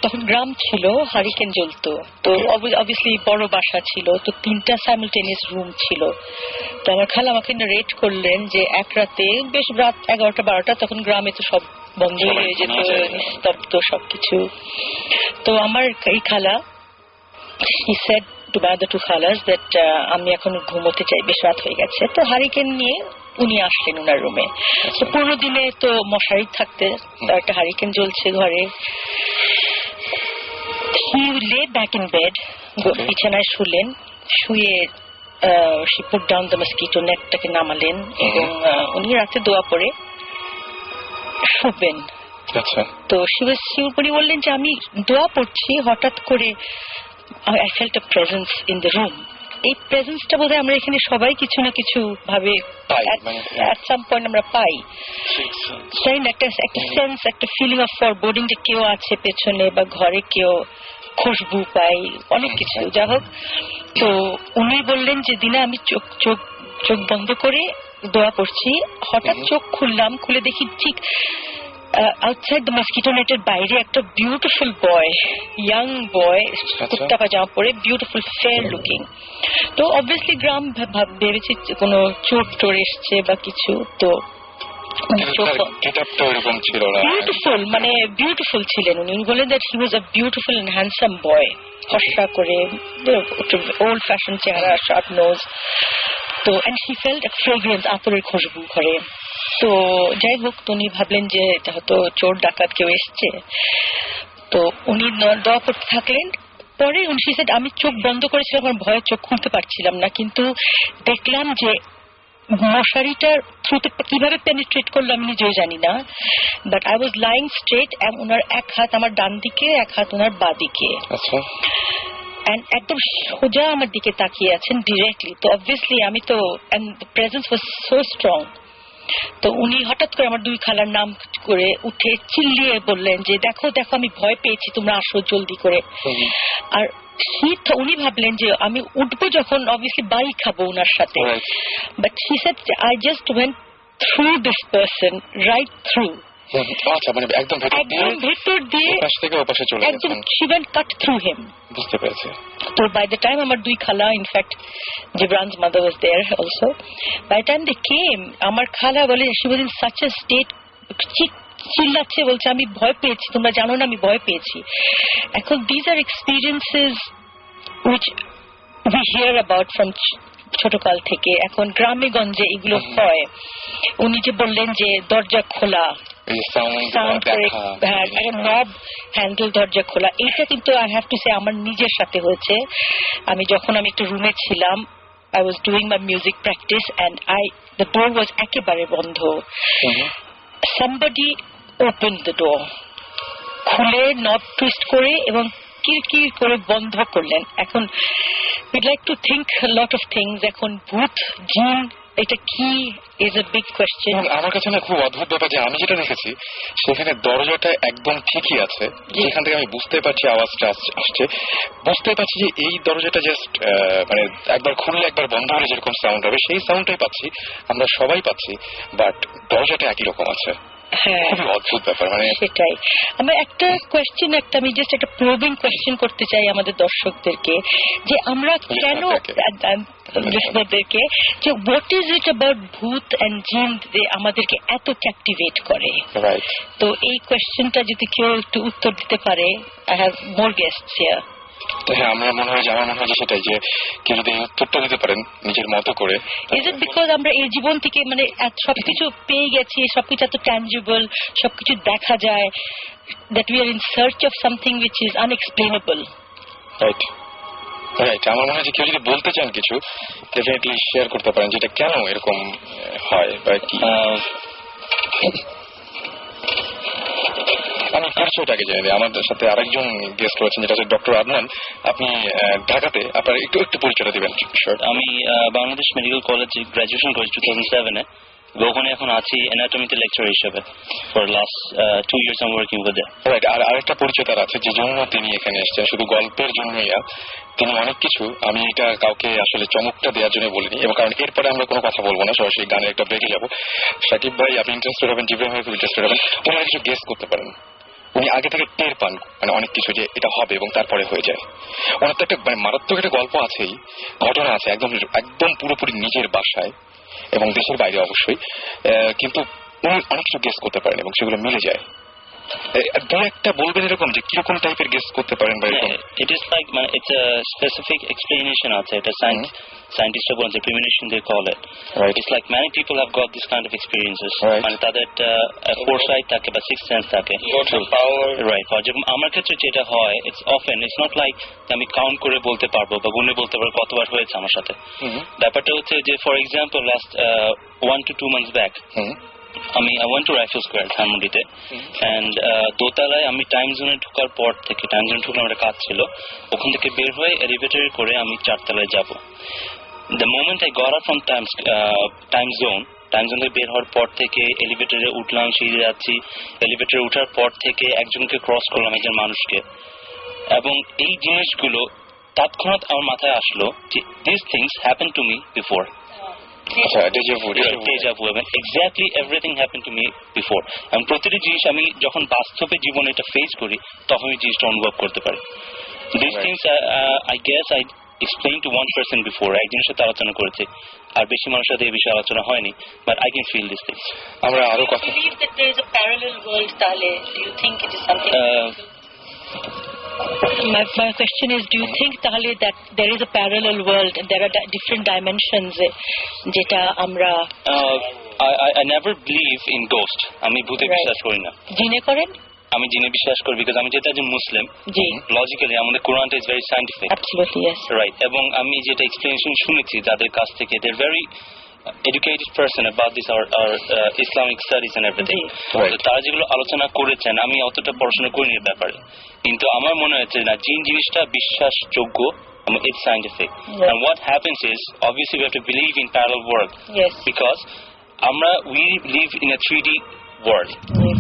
তখন গ্রাম ছিল, হারিকেন জ্বলতো। তো অবভিয়াসলি বড় বাসা ছিল, তো 3টা সাইমালটেনিয়াস রুম ছিল। তো আমার খালা আমাকে রেট করলেন যে এক রাতে, বেশ রাত 11টা-12টা, তখন গ্রামে তো সব বন্ধ হয়ে যেত, নিস্তব্ধ সবকিছু। তো আমার এই খালা, he said to my other two খালাস that আমি এখন ঘুমোতে চাই, বেশ রাত হয়ে গেছে। তো হারিকেন নিয়ে উনি আসলেন ওনার রুমে। তো পুরো দিনে তো মশারি থাকতে, একটা হারিকেন জ্বলছে ঘরে। he lay back in bed, বিছানায় শুলেন, শুয়ে she put down the mosquito netটাকে নামালেন এবং উনি রাতে দোয়া পড়ে শুবেন। আচ্ছা, তো উনি বললেন যে আমি দোয়া পড়ছি, হঠাৎ করে I felt a presence in the room. এই প্রেজেন্সটা বোধহয় আমরা এখানে সবাই কিছু না কিছু ভাবে at some point আমরা পাই, তাই না? একটা সেন্স, একটা ফিলিং অফ ফরবোর্ডিং যে কেউ আছে পেছনে, বা ঘরে কেউ, খুশবু পাই, অনেক কিছু। যা হোক, তো উনি বললেন যে দিনা আমি চোখ বন্ধ করে দোয়া পড়ছি, হঠাৎ চোখ খুললাম, খুলে দেখি ঠিক আউটসাইড দ্য মসকিটো নেটের বাইরে একটা বিউটিফুল বয়, ইয়াং বয়, কুর্তা পাজামা পরে, বিউটিফুল ফেয়ার লুকিং। তো অবভিয়াসলি গ্রাম ভেবেছি কোনো চোর টোর এসছে বা কিছু। তো বিউটিফুল, মানে বিউটিফুল ছিলেন উনি। বলেন that he was a beautiful and handsome boy, ফর্সা করে, ওল্ড ফ্যাশন চেহারা, শার্প নোজ। তো and he felt a fragrance, আতরের খুশবু ঘরে। তো যাই হোক, তো উনি ভাবলেন যে এটা হয়তো চোর ডাকাত কেউ এসছে, তো উনি দোয়া করতে থাকলেন। পরে উনি said, আমি চোখ বন্ধ করেছিলাম, আমার ভয়ে চোখ খুলতে পারছিলাম না, কিন্তু দেখলাম যে মশারিটার থ্রুতে কিভাবে পেনিট্রেট করলো আমি নিজেও জানি না, but I was lying straight, ওনার এক হাত আমার ডান দিকে, এক হাত ওনার বাঁ দিকে, আচ্ছা, একদম সোজা আমার দিকে তাকিয়ে আছেন ডিরেক্টলি। তো অবভিয়াসলি আমি তো, প্রেজেন্স ওয়াজ সো স্ট্রং। তো উনি হঠাৎ করে আমার দুই খালার নাম করে উঠে চিল্লিয়ে বললেন যে দেখো দেখো আমি ভয় পেয়েছি, তোমরা আসো জলদি করে। আর উনি ভাবলেন যে আমি উঠবো যখন অবভিয়াসলি বাড়ি খাবো ওনার সাথে, but he said I just went through this person, right through. আচ্ছা, মানে একদম ভেতর দিয়ে পাশ থেকে ওপাশে চলে একদম গেছেন। she went cut through him. বুঝতে পেরেছি। তো বাই দ্য টাইম আমার দুই খালা, in fact জিবরান's mother was there also, by the time they came, আমার খালা বলে she was in such a state, চিল্লাচ্ছে, বলছে আমি ভয় পেয়েছি, তোমরা জানো না আমি ভয় পেয়েছি। এখন these are experiences which we hear about from ছোটকাল থেকে, এখন গ্রামে গঞ্জে এগুলো হয়। উনি যে বললেন যে দরজা খোলা, সাউন্ড করে নব হ্যান্ডেল দরজা খোলা, এইটা কিন্তু আই হ্যাভ টু সে আমার নিজের সাথে হয়েছে। আমি যখন আমি একটা রুমে ছিলাম, I was doing my music practice and the door was একেবারে বন্ধ। Somebody opened the door, খুলে নব টুইস্ট করে এবং কিরকির করে বন্ধ করলেন। এখন we'd like to think a lot of things, এখন ভূত জিন এটা কি is a big question. আমার কাছে না খুব অদ্ভুত ব্যাপার যে আমি যেটা দেখেছি সেখানে দরজাটা একদম ঠিকই আছে, যেখান থেকে আমি বুঝতে পারছি আওয়াজটা আসছে, বুঝতে পারছি যে এই দরজাটা জাস্ট মানে একবার খুললে একবার বন্ধ হলে যেরকম সাউন্ড হবে সেই সাউন্ডটাই পাচ্ছি, আমরা সবাই পাচ্ছি, বাট দরজাটা একই রকম আছে। খুবই অদ্ভুত ব্যাপার। মানে সেটাই আমার একটা কোয়েশ্চেন, আমি জাস্ট একটা প্রবিং কোয়েশ্চেন করতে চাই আমাদের দর্শকদেরকে, যে আমরা কেন লিসনারদেরকে, যে হোয়াট ইজ ইট অ্যাবাউট ভূত এন্ড জিন যে আমাদেরকে এত ক্যাপটিভেট করে। তো এই কোয়েশ্চেনটা যদি কেউ একটু উত্তর দিতে পারে, I have more guests here. হ্যাঁ, আমার মনে হয় যে সেটাই, যে কেউ যদি উত্তরটা দিতে পারেন নিজের মতো করে। ইজ ইট বিকজ আমরা এই জীবন থেকে মানে সবকিছু পেয়ে গেছি, সবকিছু এত ট্যাঞ্জিবল, সবকিছু দেখা যায়, that we are in search of something which is unexplainable? Right. আমার মনে হয় যে কেউ যদি বলতে চান কিছু, ডেফিনেটলি শেয়ার করতে পারেন যেটা কেন এরকম হয় বা কি। আমি পরিচয়টাকে জেনে দিই। আমাদের সাথে আরেকজন গেস্ট রয়েছেন, যেটা হচ্ছে ডক্টর আদনান। আপনি ঢাকাতে, আপনার একটু পরিচয়টা দিবেন। আমি বাংলাদেশ মেডিকেল কলেজে গ্রাজুয়েশন করেছি 2007-এ, ওখানে এখন আছি অ্যানাটমিতে লেকচার হিসেবে। For last 2 years I'm working with it. Right. আর আরেকটা পরিচয় তার আছে, যে জন্য তিনি এখানে এসেছেন শুধু গল্পের জন্যই। তিনি অনেক কিছু, আমি এটা কাউকে আসলে চমকটা দেওয়ার জন্য বলিনি, এবং কারণ এরপরে আমরা কোনো কথা বলবো না, সরাসরি গানের একটা ব্রেকে যাবো। সাকিব ভাই আপনি ইন্টারেস্টেড হবেন, জিব্রাহিম ভাই খুব ইন্টারেস্টেড হবেন, ওনারা কিছু গেস করতে পারেন। উনি আগে থেকে টের পান মানে অনেক কিছু যে এটা হবে এবং তারপরে হয়ে যায়। ওনার তো একটা মানে মারাত্মক একটা গল্প আছেই, ঘটনা আছে, একদম পুরোপুরি নিজের বাসায় এবং দেশের বাইরে অবশ্যই, কিন্তু উনি অনেক কিছু গেস করতে পারেন এবং সেগুলো মিলে যায়। দু একটা বলবেন এরকম যে কিরকম টাইপের গেস করতে পারেন বা এরকম? It is like it's a specific explanation আছে, এটা সায়েন্টিস্টরা বলেন যে premonition they call it. It's like many people have got this kind of experiences. মানে তাদের একটা foresight থাকে বা sixth sense থাকে, power, right? আমার ক্ষেত্রে যেটা হয়, it's not like আমি কাউন্ট করে বলতে পারবো বা গুণে বলতে পারবো কতবার হয়েছে আমার সাথে। ব্যাপারটা হচ্ছে যে for example last 1 to 2 months back I went to Rifle Square ধানমন্ডিতে, and দোতলায় আমি টাইম জোনে ঢোকার পর থেকে, টাইম জোনে ঢুকলাম, একটা কাজ ছিল, ওখান থেকে বের হয়ে এলিভেটরে করে আমি 4 তলায় যাব। The moment I got out from time zone থেকে বের হওয়ার পর থেকে এলিভেটরে উঠলাম, সিঁড়ি যাচ্ছি, এলিভেটরে উঠার পর থেকে একজনকে ক্রস করলাম, একজন মানুষকে, এবং এই জিনিসগুলো তৎক্ষণাৎ আমার মাথায় আসলো যে these things happened to me before. Exactly everything happened to me before. এবং প্রতিটি জিনিস আমি যখন বাস্তবে জীবনে এটা ফেস করি তখন এই জিনিসটা অনুভব করতে পারি। These things I guess I explained to one person before, একজনের সাথে আলোচনা করেছি, আর বেশি মানুষের সাথে এই বিষয়ে আলোচনা হয়নি, but I can feel these things. আমরা আরো কথা believe that there is a parallel world, তাহলে do you think it is something my question is, do you think তাহলে that there is a parallel world and there are different dimensions যেটা আমরা I never believe in ghost. আমি ভূতে বিশ্বাস করি না। জিনে করেন? আমি জিনে বিশ্বাস করি বিকজ আমি যেটা একজন মুসলিম। জি। লজিক্যালি আমাদের কোরআনটা is very scientific. Absolutely yes. Right. এবং আমি যেটা এক্সপ্লেনেশন শুনেছি যাদের কাছ থেকে they are very educated person about this our Islamic studies and everything. তারা যেগুলো আলোচনা করেছেন আমি অতটা পড়াশোনা করিনি এর ব্যাপারে, কিন্তু আমার মনে হচ্ছে না জিন জিনিসটা বিশ্বাসযোগ্য। It's scientific. Yes. And what happens is, obviously we have to believe in parallel world. Yes. Because we live in a 3D world.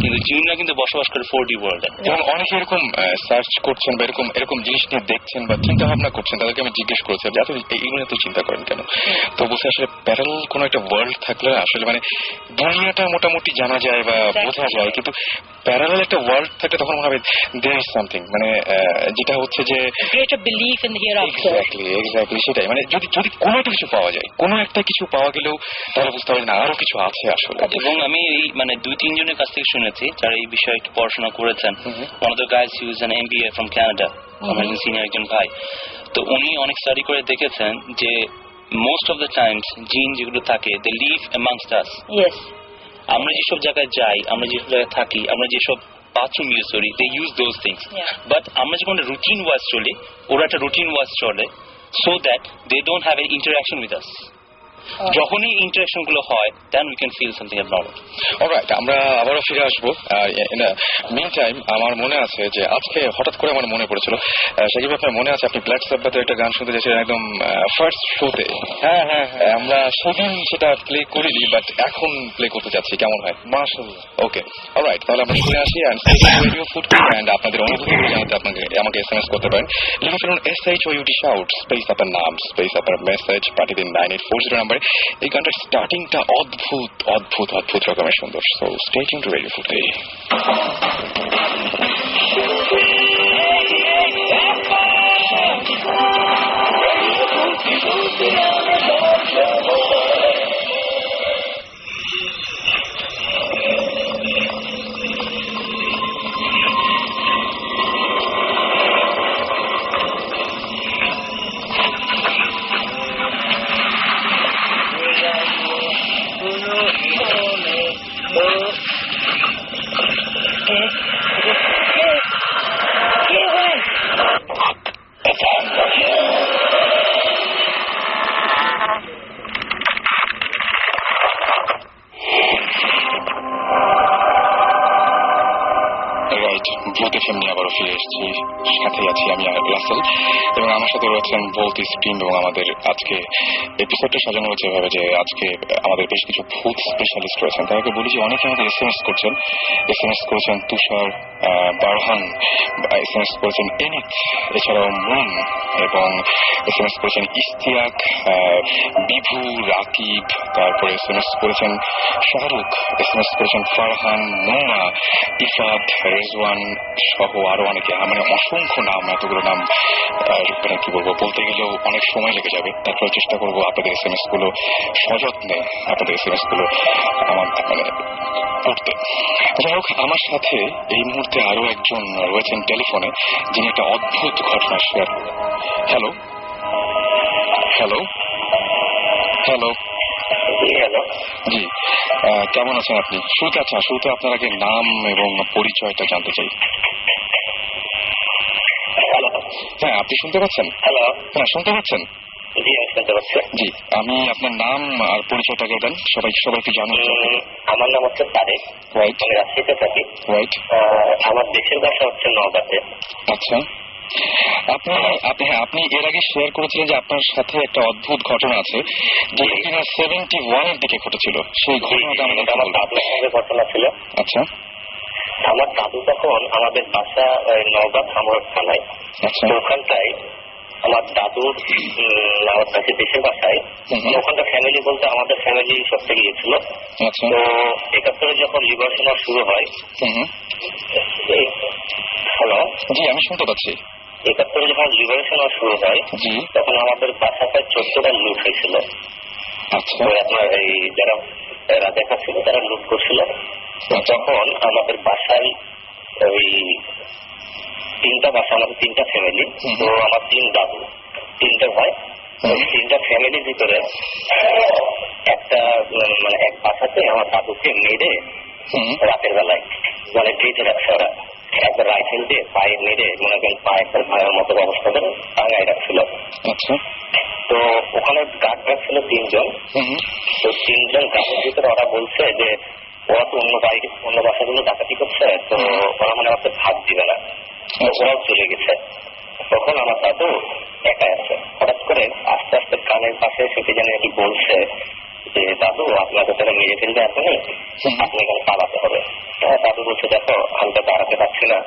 কিন্তু জিনরা কিন্তু বসবাস করে 4D ওয়ার্ল্ডে। এবং অনেকে এরকম সার্চ করছেন বা এরকম জিনিস নিয়ে দেখছেন বা চিন্তা ভাবনা করছেন, তাদেরকে আমি জিজ্ঞেস করেছিলাম যে আসলে এইগুলো এত চিন্তা করেন কেন। তো বলছে আসলে প্যারালাল কোন একটা ওয়ার্ল্ড থাকলে আসলে মানে দুনিয়াটা মোটামুটি জানা যায় বা বোঝা যায়, কিন্তু প্যারালাল একটা ওয়ার্ল্ড থাকলে তখন মনে হবে দেয়ার ইজ সামথিং, মানে যেটা হচ্ছে যে greater belief in here after. Exactly সেটাই, মানে যদি কোনো একটা কিছু পাওয়া যায়, কোনো একটা কিছু পাওয়া গেলেও তাহলে বুঝতে হবে না আরো কিছু আছে আসলে। এবং আমি এই মানে 2-3 জনের কাছ থেকে শুনেছি যারা এই বিষয়ে একটু পড়াশোনা করেছেন। one of the guys who is an MBA from Canada, আমার সিনিয়র একজন ভাই, তো উনি অনেক স্টাডি করে দেখেছেন যে মোস্ট অফ দ্য টাইমস জিন যেগুলো থাকে they live amongst us. Yes. আমরা যেসব জায়গায় যাই, আমরা যেসব জায়গায় থাকি, আমরা যেসব বাথরুম ইউজ করি, they use those things. But আমরা যখন রুটিন ওয়াইজ চলি, ওরা একটা রুটিন ওয়াইজ চলে, so that they don't have an interaction with us. যখনই ইন্টারাকশন গুলো হয় then we can feel something abnormal. Alright, আমরা আবারও ফিরে আসবো। মিন টাইম আমার মনে আছে যে আজকে হঠাৎ করে আমার মনে পড়েছিল, সাকিব আপনার মনে আছে আপনি ব্ল্যাক সাব্বাথের একটা গান শুনতে চাইছিলেন একদম ফার্স্ট শোতে। হ্যাঁ, আমরা সেদিন সেটা প্লে করিনি, বাট এখন প্লে করতে যাচ্ছি, কেমন হয়? মাশাআল্লাহ। ওকে, অলরাইট, তাহলে আমরা শুনে আসি রেডিও ফুডকি অ্যান্ড আপনাদের অনুভূতিগুলো জানাতে আমাকে SMS করতে পারেন। লিখে ফেলুন SHOUT শাউট স্পেস আপনার নাম স্পেস আপনার মেসেজ পাঠিয়ে দিন 9840 নাম্বারে। এই গানটার স্টার্টিংটা অদ্ভুত অদ্ভুত অদ্ভুত রকমের সুন্দর। So stay tuned to radio ফুডকি। আবারও ফিরে এসেছি, সাথে আছি আমি রাসেল এবং আমার সাথে রয়েছেন ভৌত স্ট্রিম। এবং আমাদের আজকে এপিসোডটা সাজানো হয়েছে এভাবে যে আজকে আমাদের বেশ কিছু ভূত স্পেশালিস্ট রয়েছেন। তাদেরকে বলি যে অনেকে আমাদের SMS করেছেন তুষার, বারহান, SMS করেছেন এনিত, এছাড়াও মুন, এবং SMS করেছেন ইস্তিয়াক, বিভু, রাকিব, তারপরে SMS করেছেন শাহরুখ, SMS করেছেন ফারহান, নোমা, ইফাদ, রেজওয়ান সহ আরো অনেকে। মানে অসংখ্য নাম, এতগুলো নাম কি বলবো, বলতে গেলেও অনেক সময় লেগে যাবে। তারপরে চেষ্টা করবো আপনাদের SMS গুলো সযত্নে আপনাদের SMS গুলো আমার মানে পড়তে। যাই হোক, আমার সাথে এই মুহূর্তে আরো একজন রয়েছেন টেলিফোনে, যিনি একটা অদ্ভুত ঘটনা শেয়ার করবেন। হ্যালো হ্যালো হ্যালো হ্যালো, জি, কেমন আছেন আপনি? শুরুতে আপনার আগে নাম এবং পরিচয়টা জানতে চাই। হ্যাঁ, আপনি শুনতে পাচ্ছেন? হ্যালো, হ্যাঁ, শুনতে পাচ্ছেন? জি আমি শুনতে পাচ্ছি। জি, আমি আপনার নাম আর পরিচয়টাকে দেন, সবাইকে জানুন। আমার নাম হচ্ছে তারেক, রাইট। আমি রাজশাহীতে থাকি। রাইট। আমার দেশের ভাষা হচ্ছে নওগাঁতে। আচ্ছা, আপনি এর আগে শেয়ার করেছিলেন যে আপনার সাথে একটা অদ্ভুত ঘটনা আছে যেটা কিনা 71 এর দিকে ঘটেছিল। সেই ঘটনাটা আমাদের আমার দাদুর সঙ্গে ঘটনা ছিল। আচ্ছা। আমার দাদু তখন আমাদের বাসা নওগাঁ ধামরাট থানায়। আচ্ছা। ওখানটায় আমার দাদুর আমার কাছে দেশের বাসায় ওখানটা ফ্যামিলি বলতে আমাদের ফ্যামিলি সব থেকে গিয়েছিল। আচ্ছা। তো 71 যখন লিবারেশন শুরু হয়। হ্যালো, জি আমি শুনতে পাচ্ছি। 71 যখন লিবারেশন শুরু হয় তখন আমাদের বাসাটায় 14টা লুট হয়েছিল। আচ্ছা। আপনার এই যারা রাজা ছিল তারা লুট করছিল। তখন আমাদের বাসায় ওই 3টা বাসা, আমাদের 3টা ফ্যামিলি। তো আমার 3 দাদু, 3টে ভাই তিনটা ফ্যামিলির ভিতরে একটা মানে এক বাসাতে আমার দাদুকে মেরে রাতের বেলায় মানে বেঁধে রাখছে ওরা, একবার রাইফেল দিয়ে পায়ে মেরে মনে করেন পায়ে একটা ভাইয়ের মতো অবস্থা করে টাঙায় রাখছিল। আচ্ছা, তো ওখানে গার্ড রাখছিল 3 জন। তো 3 জন গার্ডের ভিতরে ওরা বলছে যে ওরা তো অন্য বাসাগুলো ডাকাতি করছে, তো ওরা মানে আমাকে ভাগ দিবে না, ওরাও চলে গেছে। তখন আমার দাদু একা আছে। হঠাৎ করে আস্তে আস্তে কানের পাশে সেটি জানি নাকি বলছে যে দাদু আপনাকে তারা মেরে ফেলবে এখনই, আপনি এখানে পালাতে হবে। দাদু বলছে দেখো আমি তো দাঁড়াতে পারছি না,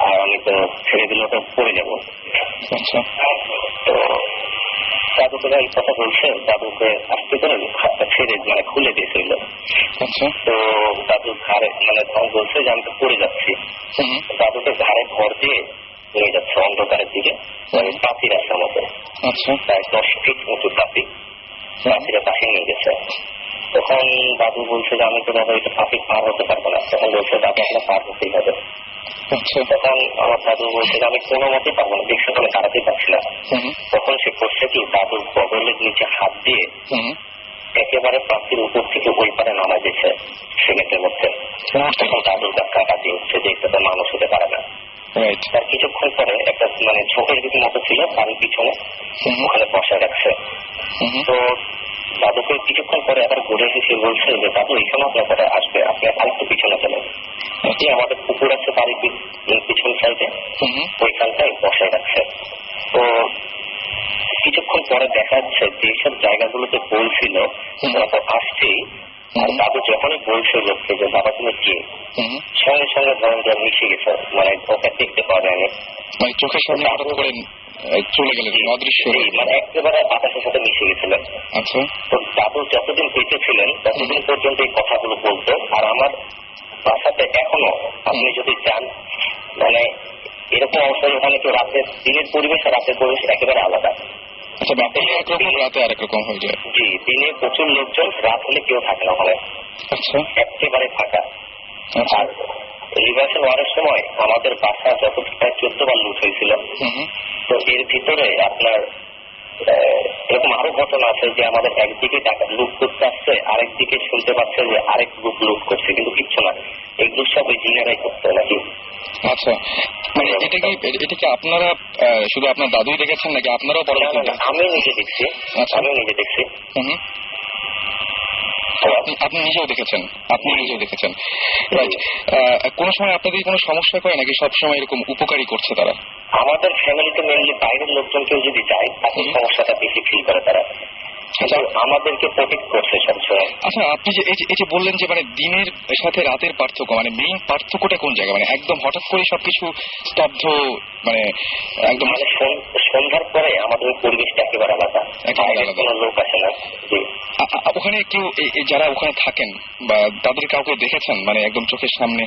আর আমি তো ছেড়ে দিলেও তো পড়ে যাবো। তো দাদুকে এই কথা বলছে, দাদুকে আস্তে করে হাতটা ছেড়ে মানে খুলে দিয়েছিল। তো দাদুর ঘাড়ে মানে তখন বলছে যে আমি তো পড়ে যাচ্ছি। দাদুকে ঘাড়ে ভর দিয়ে নিয়ে যাচ্ছে অন্ধকারের দিকে, পাখি রাস্তার মতো, প্রায় 10 ফিট উঁচু পাখি, পাখিরা পাখি নিয়ে গেছে। তখন দাদু বলছে যে আমি তো দাদা এটা পাখি পার হতে পারবো না। তখন বলছে দাদু আপনার পার হতেই হবে। তখন আমার দাদু বলছে যে আমি কোনো মতেই পারবো না, দেখছি আমি দাঁড়াতেই পারছি না। তখন সে করছে কি দাদুর বগলের নিচে হাত দিয়ে একেবারে পাখির উপর থেকে ওই পারে নামা দিয়েছে সিমেন্টের মধ্যে। তখন দাদুর কাকা দিয়ে উঠছে যে এটা তো মানুষ হতে পারে না। তার কিছুক্ষণ পরে একটা মানে ঝোঁকের দিকে মতো ছিল বাড়ির পিছনে, ওখানে বসায় রাখছে। তো দাদুকে কিছুক্ষণ পরে আবার ঘুরে এসে বলছে যে দাদু এখানে আপনার কথা আসবে, আপনি আরেকটু পিছনে চলেন। আমাদের পুকুর আছে বাড়ির পিছন সাইডে, ওইখানটায় বসায় রাখছে। তো কিছুক্ষণ পরে দেখা যাচ্ছে যেসব জায়গাগুলোতে বলছিল ওরা তো আসছেই, আর দাদু যখনই বলছে লোককে যে বাবা তুমি কে, সঙ্গে সঙ্গে ধরেন যে মিশে গেছে, মানে ওকে দেখতে পাওয়া যায়নি, মানে চোখের সামনে হঠাৎ করে চলে গেলেন, অদৃশ্য মানে একেবারে বাতাসের সাথে মিশে গেছিলেন। আচ্ছা, তো দাদু যতদিন বেঁচে ছিলেন ততদিন পর্যন্ত এই কথাগুলো বলতো। আর আমার বাসাতে এখনো আপনি যদি যান মানে এরকম অবস্থায় ওখানে কেউ রাতের দিনের পরিবেশ আর রাতের পরিবেশ একেবারে আলাদা। আচ্ছা, একরকম রাতে আর একরকম হয়ে যায়। জি, দিনে প্রচুর লোকজন, রাত হলে কেউ থাকে না ওখানে, আচ্ছা, একেবারে ফাঁকা। আর লিবারেশন ওয়ারের সময় আমাদের বাসা যত প্রায় 14 বার লুট হয়েছিল। তো এর ভিতরে আপনার এরকম আরো ঘটনা আছে যে আমাদের একদিকে টাকা লুট করতে আসছে, আরেকদিকে শুনতে পাচ্ছে যে আরেক গ্রুপ লুট করছে, কিন্তু কিচ্ছু না, এগুলো সব ওই জিনেরাই করতে নাকি। আচ্ছা, মানে এটা কি আপনারা শুধু আপনার দাদুই দেখেছেন নাকি আপনারাও পরবর্তীতে? আমি নিজে দেখছি। আমি নিজে দেখছি। আপনি নিজেও দেখেছেন? আপনি নিজেও দেখেছেন, রাইট। কোন সময় আপনাদের কোনো সমস্যা করে নাকি সবসময় এরকম উপকারী করছে তারা? আমাদের ফ্যামিলিতে মেনলি বাইরের লোকজন কেউ যদি যায় তাদের সমস্যাটা বেশি ফিল করে তারা, আমাদেরকে প্রোটেক্ট করছে সবসময়। আচ্ছা, আপনি যে এই যে বললেন যে মানে দিনের সাথে রাতের পার্থক্য, মানে মেইন পার্থক্যটা কোন জায়গায়? মানে একদম হঠাৎ করে সবকিছু স্তব্ধ, মানে একদম মানে সন্ধ্যার পরে আমাদের পরিবেশটা একেবারে আলাদা, কোনো লোক আসে না। ওখানে কেউ যারা ওখানে থাকেন বা তাদের কাউকে দেখেছেন মানে একদম চোখের সামনে?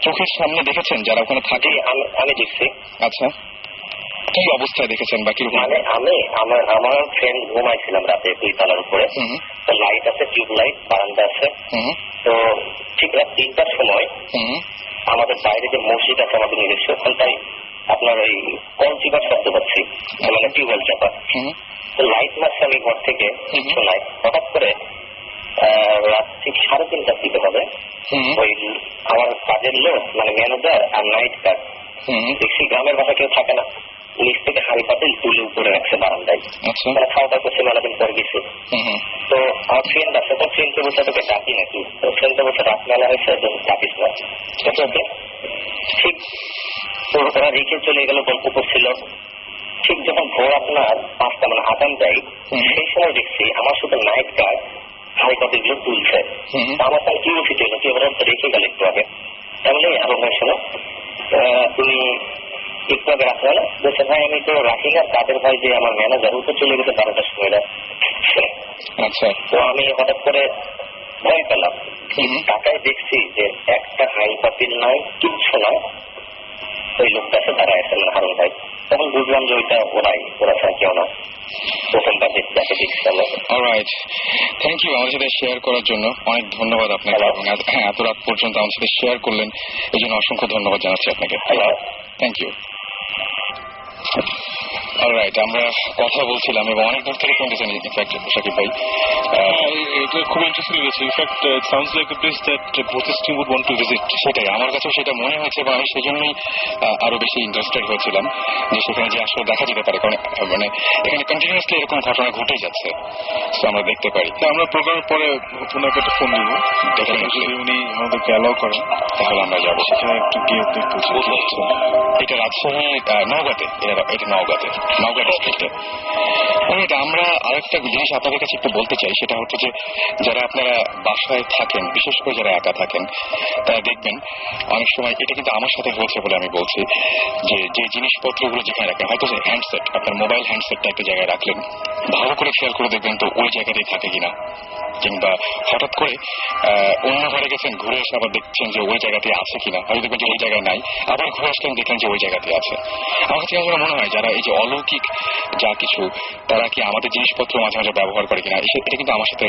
চোখের সামনে দেখেছেন যারা ওখানে থাকে? আমি দেখছি। আচ্ছা, কি অবস্থায় দেখেছেন বা কিরকম? মানে আমার ফ্রেন্ড ঘুমাইছিলাম রাতে 2 তলার উপরে, তো লাইট আছে, টিউব লাইট, বারান্দা আছে। তো ঠিক রাত 3টার সময় আমাদের বাইরে যে মসজিদ আছে আমাদের নিজস্ব, ওখানটাই আপনার ওই কল চিপার শব্দ পাচ্ছি, মানে টিউবওয়েল চাপা। তো লাইট মারছে আমি ঘর থেকে, কিছু নাই। হঠাৎ করে রাত ঠিক 3:30টার দিকে হবে, ওই আমার কাজের লোক মানে ম্যানেজার আর নাইট গার্ড দেখছি গ্রামের বাসা কেউ থাকে না, নিচ থেকে হাড়ি পাতিল তুলে উপরে রাখছে বারান্দায়, মানে খাওয়া দাওয়া করছে, মেলাদিন পরে গেছে। তো আমার ফ্রেন্ড আছে, তো ফ্রেন্ডকে বলছে তোকে ডাকি নাকি, তো ফ্রেন্ডকে বলছে রাত মেলা হয়েছে তো ডাকিস না। ঠিক তো ওরা রেখে চলে গেল, গল্প করছিল। ঠিক যখন ভোর আপনার 5টা মানে আগাম দেয়, সেই সময় দেখছি আমার শুধু নাইট গার্ড হাড়ি পাতিলগুলো তুলছে। আমার তার কিউরিওসিটি হলো কি ওরা রেখে গেল একটু আগে, তাহলে আরো ভাই শোনো তুমি একটু আগে রাখলে না? বলছে ভাই আমি তো রাখি না, তাদের ভাই যে আমার ম্যানেজার ও তো চলে গেছে 12টার সময়। আচ্ছা, তো আমি হঠাৎ করে ভয় পেলাম, টাকায় দেখছি যে একটা হাই পাতিল নাই, কিচ্ছু নাই, ওই লোকটা এসে দাঁড়ায় আছে, মানে হারুন ভাই। তখন বুঝলাম যে ওরা ছাড়া কেউ না, প্রথমবার যাকে দেখছিলাম। অলরাইট, থ্যাংক ইউ আমাদের সাথে শেয়ার করার জন্য, অনেক ধন্যবাদ আপনাকে। হ্যাঁ, এত রাত পর্যন্ত আমাদের সাথে শেয়ার করলেন, এই জন্য অসংখ্য ধন্যবাদ জানাচ্ছি আপনাকে। Thank you. অলরাইট, আমরা কথা বলছিলাম এবং অনেক দূর থেকে শুনতেছেন ইনফ্যাক্ট শাকিব ভাই। এটা খুব ইন্টারেস্টিং লেগেছে। In fact it sounds like a place that both team would want to visit. সেটাই আমার কাছেও সেটা মনে হয়েছে এবং আমি সেজন্যই আরো বেশি ইন্টারেস্টেড হয়েছিলাম যে সেখানে যে আসলে দেখা যেতে পারে, কারণ মানে এখানে কন্টিনিউয়াসলি এরকম ঘটনা ঘটেই যাচ্ছে, তো আমরা দেখতে পারি। আমরা প্রোগ্রামের পরে ওনাকে একটা ফোন দিব, যদি উনি আমাদেরকে অ্যালাউ করেন তাহলে আমরা যাবো সেখানে একটু গিয়ে দেখতে। এটা রাজশাহী নওগাঁতে, এটা নওগাঁ ডিস্ট্রিক্টে। এটা আমরা আরেকটা জিনিস আপনাদের কাছে একটু বলতে চাই, সেটা হচ্ছে যে যারা আপনারা বাসায় থাকেন, বিশেষ করে যারা একা থাকেন, তারা দেখবেন অনেক সময় এটা কিন্তু আমার সাথে হয়েছে বলে আমি বলছি, যে জিনিসপত্রগুলো যেখানে রাখেন, হয়তো যে হ্যান্ডসেট, আপনার মোবাইল হ্যান্ডসেটটা একটা জায়গায় রাখলেন, ভালো করে খেয়াল করে দেখবেন তো ওই জায়গাতেই থাকে কিনা, কিংবা হঠাৎ করে অন্য ঘরে গেছেন, ঘুরে এসে আবার দেখছেন যে ওই জায়গাতে আছে কিনা, হয়তো দেখবেন যে ওই জায়গায় নাই, আবার ঘুরে আসলেন দেখলেন যে ওই জায়গাতে আছে। আমার কাছে মনে হয় যারা এই যে অলৌকিক যা কিছু, তারা কি আমাদের জিনিসপত্র মাঝে মাঝে ব্যবহার করে কিনা, এটা কিন্তু আমার সাথে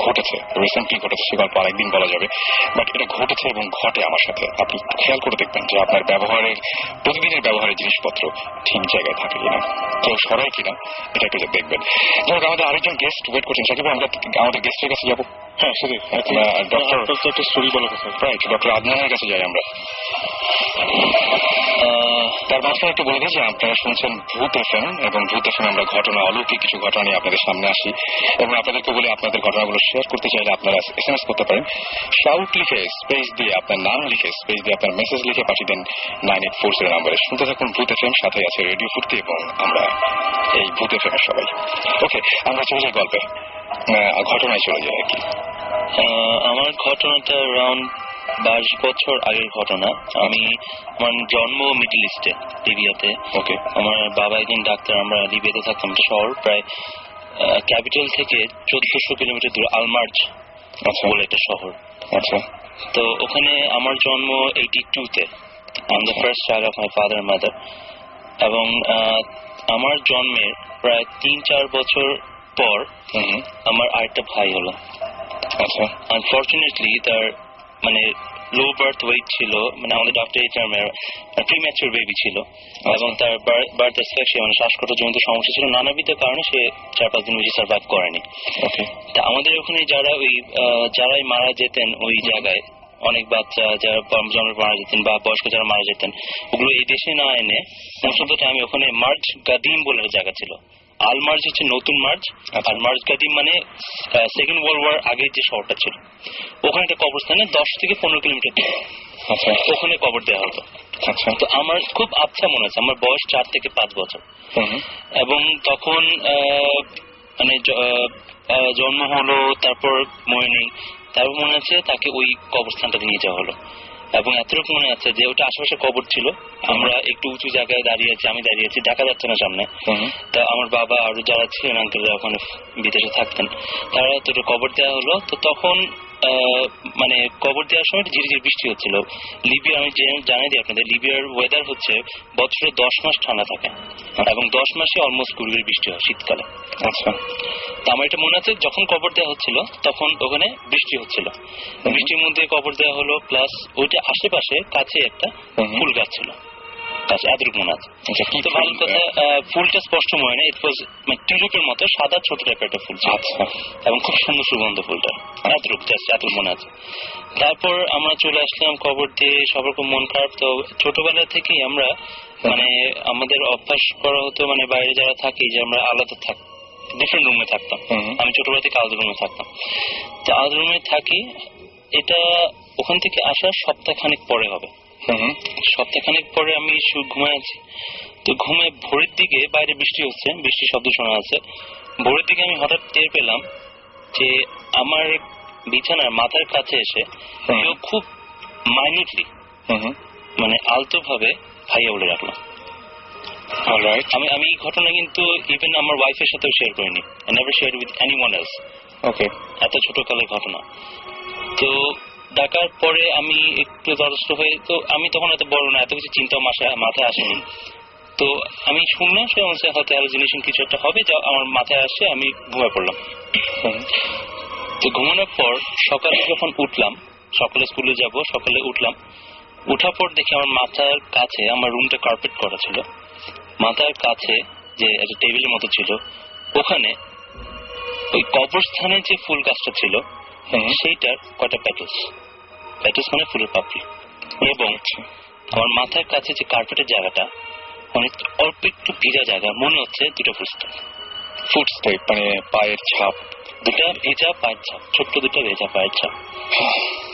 ঘটেছে, রিসেন্টলি ঘটেছে, সে গল্প আরেকদিন বলা যাবে, বাট এটা ঘটেছে এবং ঘটে আমার সাথে। আপনি খেয়াল করে দেখবেন যে আপনার ব্যবহারের, প্রতিদিনের ব্যবহারের জিনিসপত্র ঠিক জায়গায় থাকে কিনা, কেউ সরাই কিনা, এটা একটু দেখবেন। যাই হোক, আমাদের আরেকজন গেস্ট ওয়েট করছেন, সাকিব আমরা আমাদের গেস্টের কাছে যাবো। হ্যাঁ সেটাই, ডক্টর একটা স্টোরি বলার কথা। রাইট, ডক্টর আদনানের কাছে যাই আমরা। তার মাঝখানে একটু বলে দিই যে আপনারা শুনছেন ভূত এফএম, এবং ভূত এফএম আমরা ঘটনা, অলৌকিক কিছু ঘটনা নিয়ে আপনাদের সামনে আসি, এবং আপনাদেরকে বলে আপনাদের ঘটনাগুলো শেয়ার করতে চাইলে আপনারা SMS করতে পারেন, শাউট লিখে স্পেস দিয়ে আপনার নাম লিখে স্পেস দিয়ে আপনার মেসেজ লিখে পাঠিয়ে দেন 9840 নম্বরে। শুনতে থাকুন ভূত এফএম, সাথে আছে রেডিও ফুর্তি এবং আমরা এই ভূত এফএম এর সবাই। ওকে, আমরা চলে যাই গল্পে, ঘটনায় চলে যাই আর কি। আমার ঘটনাটা অ্যারাউন্ড 22 বছর আগের ঘটনা। আমার জন্ম মিডল ইস্টে, লিবিয়াতে। ওকে, আমার বাবা একজন ডাক্তার। আমরা লিবিয়াতে থাকতাম, শহর প্রায় ক্যাপিটাল থেকে 1400 কিলোমিটার দূরে, আলমার্জ বলে একটা শহর। আচ্ছা, তো ওখানে আমার জন্ম 82-তে। I am the first child of my father and mother. এবং আমার জন্মের প্রায় 3-4 বছর পর আমার আরেকটা ভাই হলো। আচ্ছা, আনফরচুনেটলি তার মানে লো বার্থ ওয়েট ছিল, মানে আমাদের ডক্টর এই টার্মের প্রিম্যাচুর বেবি ছিল, এবং তার বার্থ অ্যাসফিক্সিয়া মানে শ্বাসকষ্টজনিত সমস্যা ছিল, নানাবিধ কারণে সে 4-5 দিন বেশি সার্ভাইভ করেনি। তা আমাদের ওখানে যারাই মারা যেতেন ওই জায়গায়, অনেক বাচ্চা যারা জন্মে মারা যেতেন বা বয়স্ক যারা মারা যেতেন, ওগুলো এই দেশে না এনে মোস্ট অফ দ্য টাইম ওখানে মার্জ গাদিম বলে জায়গা ছিল। আলমার্জ হচ্ছে নতুন মার্জ, আর মার্জ গাদিম মানে সেকেন্ড ওয়ার্ল্ড ওয়ার আগের যে শহরটা ছিল, ওখানে একটা কবরস্থানে 10 থেকে 15 কিলোমিটার দূরে ওখানে কবর দেওয়া হতো। তো আমার খুব আচ্ছা মনে আছে, আমার বয়স 4 থেকে 5 বছর, এবং তখন মানে জন্ম হলো, তারপর মনে নেই, তারপর মনে আছে তাকে ওই কবরস্থানটাতে নিয়ে যাওয়া হলো। এবং এতটুকু মনে আছে যে ওটা আশেপাশে কবর ছিল, আমরা একটু উঁচু জায়গায় দাঁড়িয়ে আছি, আমি দাঁড়িয়ে আছি, দেখা যাচ্ছে না সামনে। তা আমার বাবা আর যারা ছিলেন আঙ্কেলরা ওখানে বিদেশে থাকতেন, তারা তো কবর দেওয়া হলো। তো তখন মানে কবর দেওয়ার সময় ঝিরিঝিরি বৃষ্টি হচ্ছিল। লিবিয়া, আমি জানাই দিই আপনাদের, লিবিয়ার ওয়েদার হচ্ছে বছরে 10 মাস ঠান্ডা থাকে এবং 10 মাসে অলমোস্ট 20 ডিগ্রি বৃষ্টি হয় শীতকালে। আচ্ছা, তো আমার এটা মনে আছে যখন কবর দেওয়া হচ্ছিল তখন ওখানে বৃষ্টি হচ্ছিল, বৃষ্টির মধ্যে কবর দেওয়া হলো, প্লাস ওইটা আশেপাশে কাছে একটা ফুল গাছ ছিল, কাছে এতটুকু মনে আছে। তো ভালো কথা, ফুলটা স্পষ্ট মনে নেই, ইট ওয়াজ মানে টিউলিপের মতো সাদা ছোট টাইপের একটা ফুল ছিল, এবং খুব সুন্দর সুগন্ধ ফুলটা, এতটুকু জাস্ট এত মনে আছে। তারপর আমরা চলে আসলাম কবর দিয়ে, সবার খুব মন খারাপ। তো ছোটবেলা থেকেই আমরা মানে আমাদের অভ্যাস করা হতো, মানে বাইরে যারা থাকি যে আমরা আলাদা ডিফারেন্ট রুমে থাকতাম। আমি ছোটবেলা থেকে আলাদা রুমে থাকতাম, তো আলাদা রুমে থাকি। এটা ওখান থেকে আসার সপ্তাহখানেক পরে হবে। সপ্তাহখানেক পরে আমি ঘুমায় আছি, তো ঘুমে ভোরের দিকে বাইরে বৃষ্টি হচ্ছে, বৃষ্টির শব্দ শোনা যাচ্ছে। ভোরের দিকে আমি হঠাৎ টের পেলাম যে আমার বিছানার মাথার কাছে এসে কেউ খুব মাইনিউটলি মানে আলতো ভাবে ভাইয়া বলে রাখলো। আমি এই ঘটনা কিন্তু ইভেন আমার ওয়াইফের সাথেও শেয়ার করিনি, never share with anyone else. Okay, এত ছোট কালের ঘটনা। তো ডাকার পরে আমি একটু দ্বারস্থ হয়ে, তো আমি তখন এত বড় না, এত কিছু চিন্তা মাথায় আসেনি। তো আমি শুনলাম সে অনুসারে হয়তো হ্যালুসিনেশন কিছু একটা হবে, যা আমার মাথায় আসে, আমি ঘুমিয়ে পড়লাম। তো ঘুমানোর পর সকালে যখন উঠলাম, সকালে স্কুলে যাব, সকালে উঠলাম, উঠার পর দেখি আমার মাথার কাছে, আমার রুমটা কার্পেট করা ছিল, মাথার কাছে যে একটা টেবিলের মতো ছিল, ওখানে ওই কবরস্থানে যে ফুল গাছটা ছিল সেইটার কটা প্যাটেলস মানে ফুলের পাপড়ি, এবং আমার মাথার কাছে যে কার্পেটের জায়গাটা অনেক অল্প একটু ভিজা জায়গা, মনে হচ্ছে দুটো ফুটস্টেপ মানে পায়ের ছাপ, দুটা ভেজা পায়ের ছাপ, ছোট্ট দুটো ভেজা পায়ের ছাপ।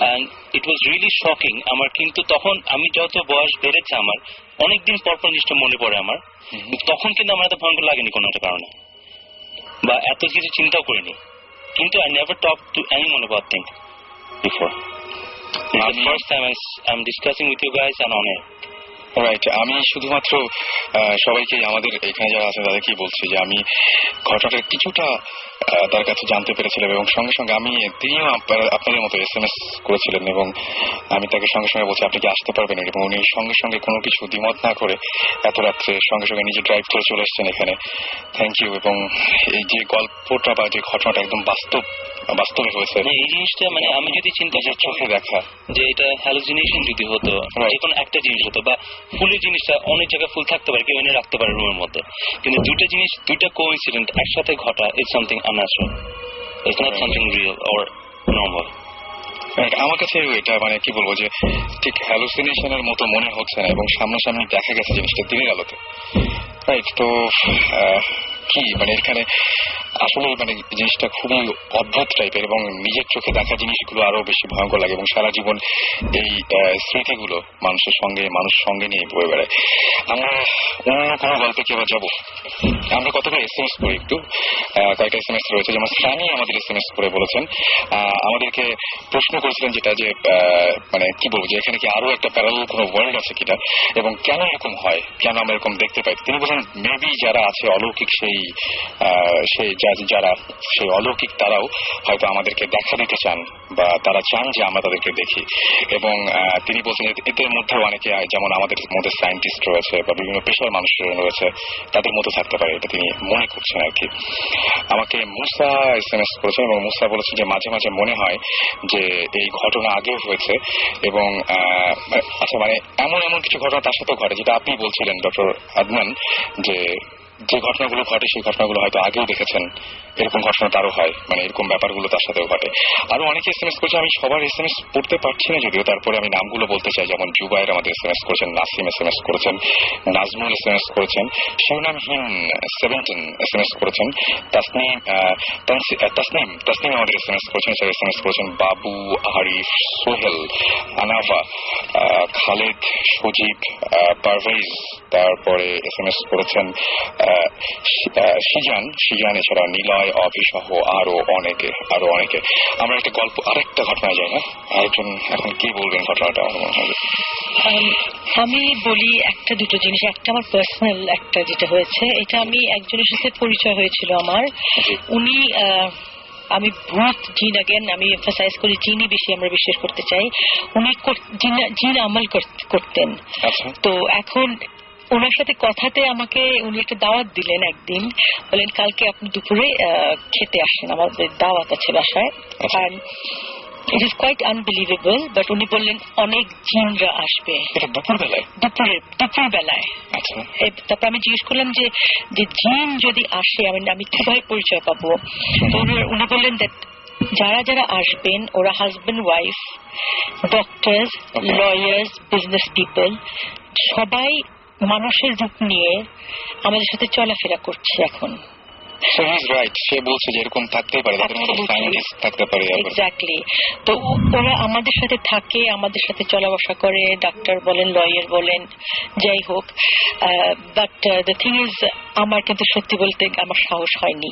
And it was really shocking আমার। কিন্তু তখন আমি যত বয়স বেড়েছে আমার অনেকদিন পর পর জিনিসটা মনে পড়ে আমার, তখন কিন্তু আমার এত ভয়ঙ্কর লাগেনি কোনো একটা কারণে, বা এত কিছু চিন্তাও করিনি। কিন্তু I never talked to anyone about things before. It's the first time I'm discussing with you guys and on air. Right. আমি শুধুমাত্র সবাইকে, আমাদের এখানে যারা আছে তাদেরকেই বলছি যে আমি ঘটনাটা কিছুটা তার কাছে জানতে পেরেছিলাম, এবং সঙ্গে সঙ্গে তিনিও আপনাদের মতো SMS করেছিলেন, এবং আমি তাকে সঙ্গে সঙ্গে বলছি আপনি কি আসতে পারবেন, এবং উনি সঙ্গে সঙ্গে কোনো কিছু দ্বিমত না করে এত রাত্রে সঙ্গে সঙ্গে নিজে ড্রাইভ করে চলে এসেছেন এখানে। Thank you. এবং এই যে গল্পটা বা যে ঘটনাটা একদম বাস্তবে হয়েছে, এই জিনিসটা মানে আমি যদি চিন্তা যে চোখে দেখা যে এটা হ্যালুসিনেশন যদি হতো, যে কোনো একটা জিনিস হতো, বা ফুলের জিনিসটা অনেক জায়গায় ফুল থাকতে পারে, কেউ এনে রাখতে পারে রুমের মধ্যে, কিন্তু দুটা জিনিস, দুইটা কোইন্সিডেন্ট একসাথে ঘটা, it's something unnatural, it's not something real or normal. আমার কাছে এটা মানে কি বলবো যে ঠিক হ্যালুসিনেশনের মতো মনে হচ্ছে না, এবং সামনাসামনি দেখা গেছে জিনিসটা দিনের আলোতে। রাইট। তো কি মানে এখানে আসলে মানে জিনিসটা খুবই অদ্ভুত টাইপের, এবং নিজের চোখে দেখা জিনিসগুলো আরো বেশি ভয়ঙ্কর লাগে, এবং সারা জীবন এই স্মৃতিগুলো মানুষ সঙ্গে নিয়ে বয়ে বেড়ায়। আমরা অন্য কোনো গল্পে কি আবার যাবো? আমরা কতগুলো SMS করি, একটু কয়েকটা SMS রয়েছে, যেমন সানি আমাদের SMS করে বলেছেন, আমাদেরকে প্রশ্ন করেছিলেন যেটা যে মানে কি বলবো যে এখানে কি আরো একটা প্যারালাল কোনো ওয়ার্ল্ড আছে কিনা, এবং কেন এরকম হয়, কেন আমরা এরকম দেখতে পাই। তিনি বলেন মেবি যারা আছে অলৌকিক যারা সেই অলৌকিক তারাও হয়তো আমাদেরকে দেখা দিতে চান, বা তারা চান যে আমরা তাদেরকে দেখি। এবং তিনি বলছেন এদের মধ্যে অনেকে যেমন আমাদের মধ্যে সায়েন্টিস্ট রয়েছে বা বিভিন্ন পেশার মানুষ রয়েছে, তাদের মধ্যে থাকতে পারে, এটা তিনি মনে করছেন আর কি। আমাকে মুসা SMS করেছেন, এবং মুসা বলেছেন যে মাঝে মাঝে মনে হয় যে এই ঘটনা আগেও হয়েছে, এবং আচ্ছা মানে এমন কিছু ঘটনা তার সাথেও ঘটে যেটা আপনি বলছিলেন ডক্টর আদনান, যে ঘটনাগুলো ঘটে সেই ঘটনাগুলো হয়তো আগেও দেখেছেন, এরকম ঘটনা তারও হয়, মানে এরকম ব্যাপারগুলো তার সাথেও ঘটে। আরো অনেকে SMS করছে, আমি সবার SMS পড়তে পারছি না যদিও, তারপরে আমি নামগুলো বলতে চাই। যেমন জুবাইর আমাদের SMS করেছেন, নাসিম SMS করেছেন, নাজমুল SMS করেছেন, শিরোনামহীন 17 SMS করেছেন, তাসনিম আমাদের SMS করেছেন, SMS করেছেন বাবু, আরিফ, সোহেল, আনাফা, খালেদ, সজীব, পারভেজ, তারপরে SMS করেছেন সিজান, এছাড়া নিলয়, অভিসহ আরো অনেকে। আমরা একটা গল্প, আরেকটা ঘটনায় যাই না, আরেকজন এখন কি বলবেন ঘটনাটা? আমি বলি একটা দুটো জিনিস। একটা আমার পার্সোনাল একটা যেটা হয়েছে, এটা আমি একজনের সাথে পরিচয় হয়েছিল আমার। উনি আমি ভূত জিন, আগেন আমি এমফাসাইজ করি জিনই বেশি আমরা বিশ্বাস করতে চাই। উনি জিন আমল করতেন। তো এখন ওনার সাথে কথাতে আমাকে উনি একটা দাওয়াত দিলেন একদিন, বলেন কালকে আপনি দুপুরে খেতে আসেন, আমাদের দাওয়াত আছে বাসায়। আর it is quite unbelievable, but উনি বললেন অনেক জিনরা আসবে দুপুর বেলায়। তারপর আমি জিজ্ঞেস করলাম যে জিন যদি আসে আমি কিভাবে পরিচয় পাবো? উনি বললেন দ্যাট যারা আসবেন ওরা husband wife, doctors, lawyers, business people, সবাই মানুষের রূপ নিয়ে আমাদের সাথে চলাফেরা করছে এখন। সে বলছে যে এরকম থাকতেই পারে, থাকতে পারে। এক্স্যাক্টলি। তো ওরা আমাদের সাথে থাকে, আমাদের সাথে চলা বসা করে, ডাক্তার বলেন, লয়ার বলেন, যাই হোক। বাট দ্য থিং ইজ, আমার কিন্তু সত্যি বলতে আমার সাহস হয়নি,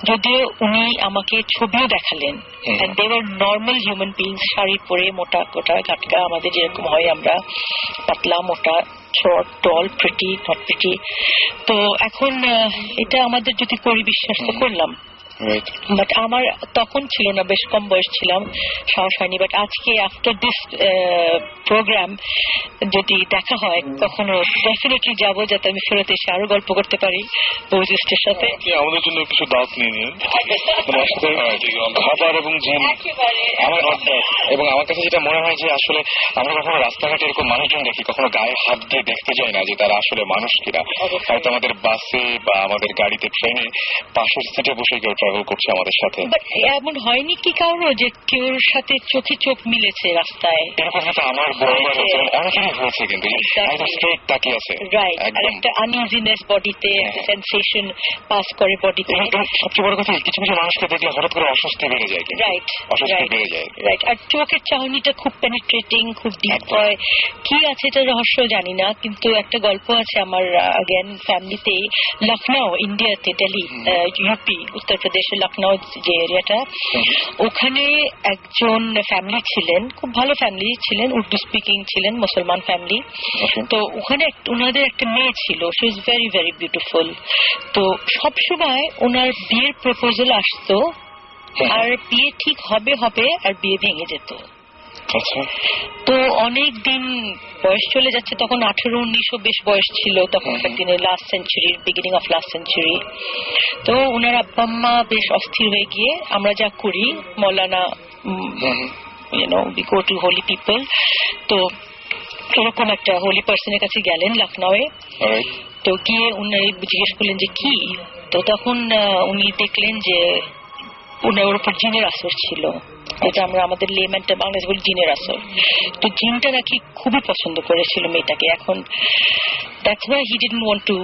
যদিও উনি আমাকে ছবিও দেখালেন। And they were normal human beings, sari পরে, মোটা কোটা ঘাটকা, আমাদের যেরকম হয় আমরা, পাতলা মোটা, short, tall, pretty, not pretty. তো এখন এটা আমাদের যদি করি বিশ্বাস তো করলাম, বাট আমার তখন ছিল না, বেশ কম বয়স ছিলাম, সাহস হয়নি। বাট আজকে আফটার দিস প্রোগ্রাম যদি দেখা হয় কখনো ডেফিনেটলি যাবো, যাতে আমি ফেরত এসে আরো গল্প করতে পারি বৌজিস্টের সাথে। আমাদের জন্য কিছু দাওয়াত নিয়ে নিন, খাবার এবং জিম এবং আমার কাছে যেটা মনে হয় যে আসলে আমরা কখনো রাস্তাঘাটে এরকম মানুষজন দেখি, কখনো গায়ে হাত দিয়ে দেখতে যাই না যে তারা আসলে মানুষ কিনা। হয়তো আমাদের বাসে বা আমাদের গাড়িতে, ট্রেনে পাশের সিটে বসে কেউ ট্রাভেল করছে আমাদের সাথে। এমন হয়নি কি কারো যে কেউর সাথে চোখে চোখ মিলেছে রাস্তায়? এরকম হয়তো আমার অনেকেরই হয়েছে, কিন্তু স্ট্রেট তাকিয়ে আছে। রাইট, আর একটা আনইজিনেস বডিতে, সেন্সেশন পাস করে বডিতে। সবচেয়ে বড় কথা, কিছু কিছু মানুষকে দেখলে হঠাৎ করে অস্বস্তি বেড়ে যায়। রাইট, অস্বস্তি বেড়ে যায়। রাইট, আর চোখের চাহনিটা খুব পেনিট্রেটিং, খুব ডিপ হয়। কি আছে এটা রহস্য জানি না, কিন্তু একটা গল্প আছে আমার আগেন ফ্যামিলিতে, লখনৌ, ইন্ডিয়াতে, দিল্লি, ইউপি, উত্তরপ্রদেশের লখনৌ যে এরিয়াটা, ওখানে একজন ফ্যামিলি ছিলেন, খুব ভালো ফ্যামিলি ছিলেন, উর্দু স্পিকিং ছিলেন, মুসলমান ফ্যামিলি। তো ওখানে ওনাদের একটা মেয়ে ছিল, she was very very beautiful. তো সবসময় ওনার বিয়ের প্রপোজাল আসতো, আর বিয়ে ঠিক হবে হবে, আর বিয়ে ভেঙে যেত। তো অনেক দিন বয়স চলে যাচ্ছে, তখন 18-19 বেশ বয়স ছিল তখনকার দিনে, লাস্ট সেঞ্চুরির বিগিনিং অফ লাস্ট সেঞ্চুরি। তো ওনার আব্বা আম্মা বেশ অস্থির হয়ে গিয়ে, আমরা যা করি মৌলানা, we go to holy people, তো এরকম একটা হোলি পার্সনের কাছে গেলেন লখনৌয়ে। তো গিয়ে উনি জিজ্ঞেস করলেন যে কি, তো তখন উনি দেখলেন যে ওর উপর জিনের আসর ছিল, যেটা আমরা আমাদের লেম্যানটা বাংলাদেশ বলি জিনের আসর। তো জিনটা নাকি খুবই পছন্দ করেছিল মেয়েটাকে। এখন that's why he didn't want to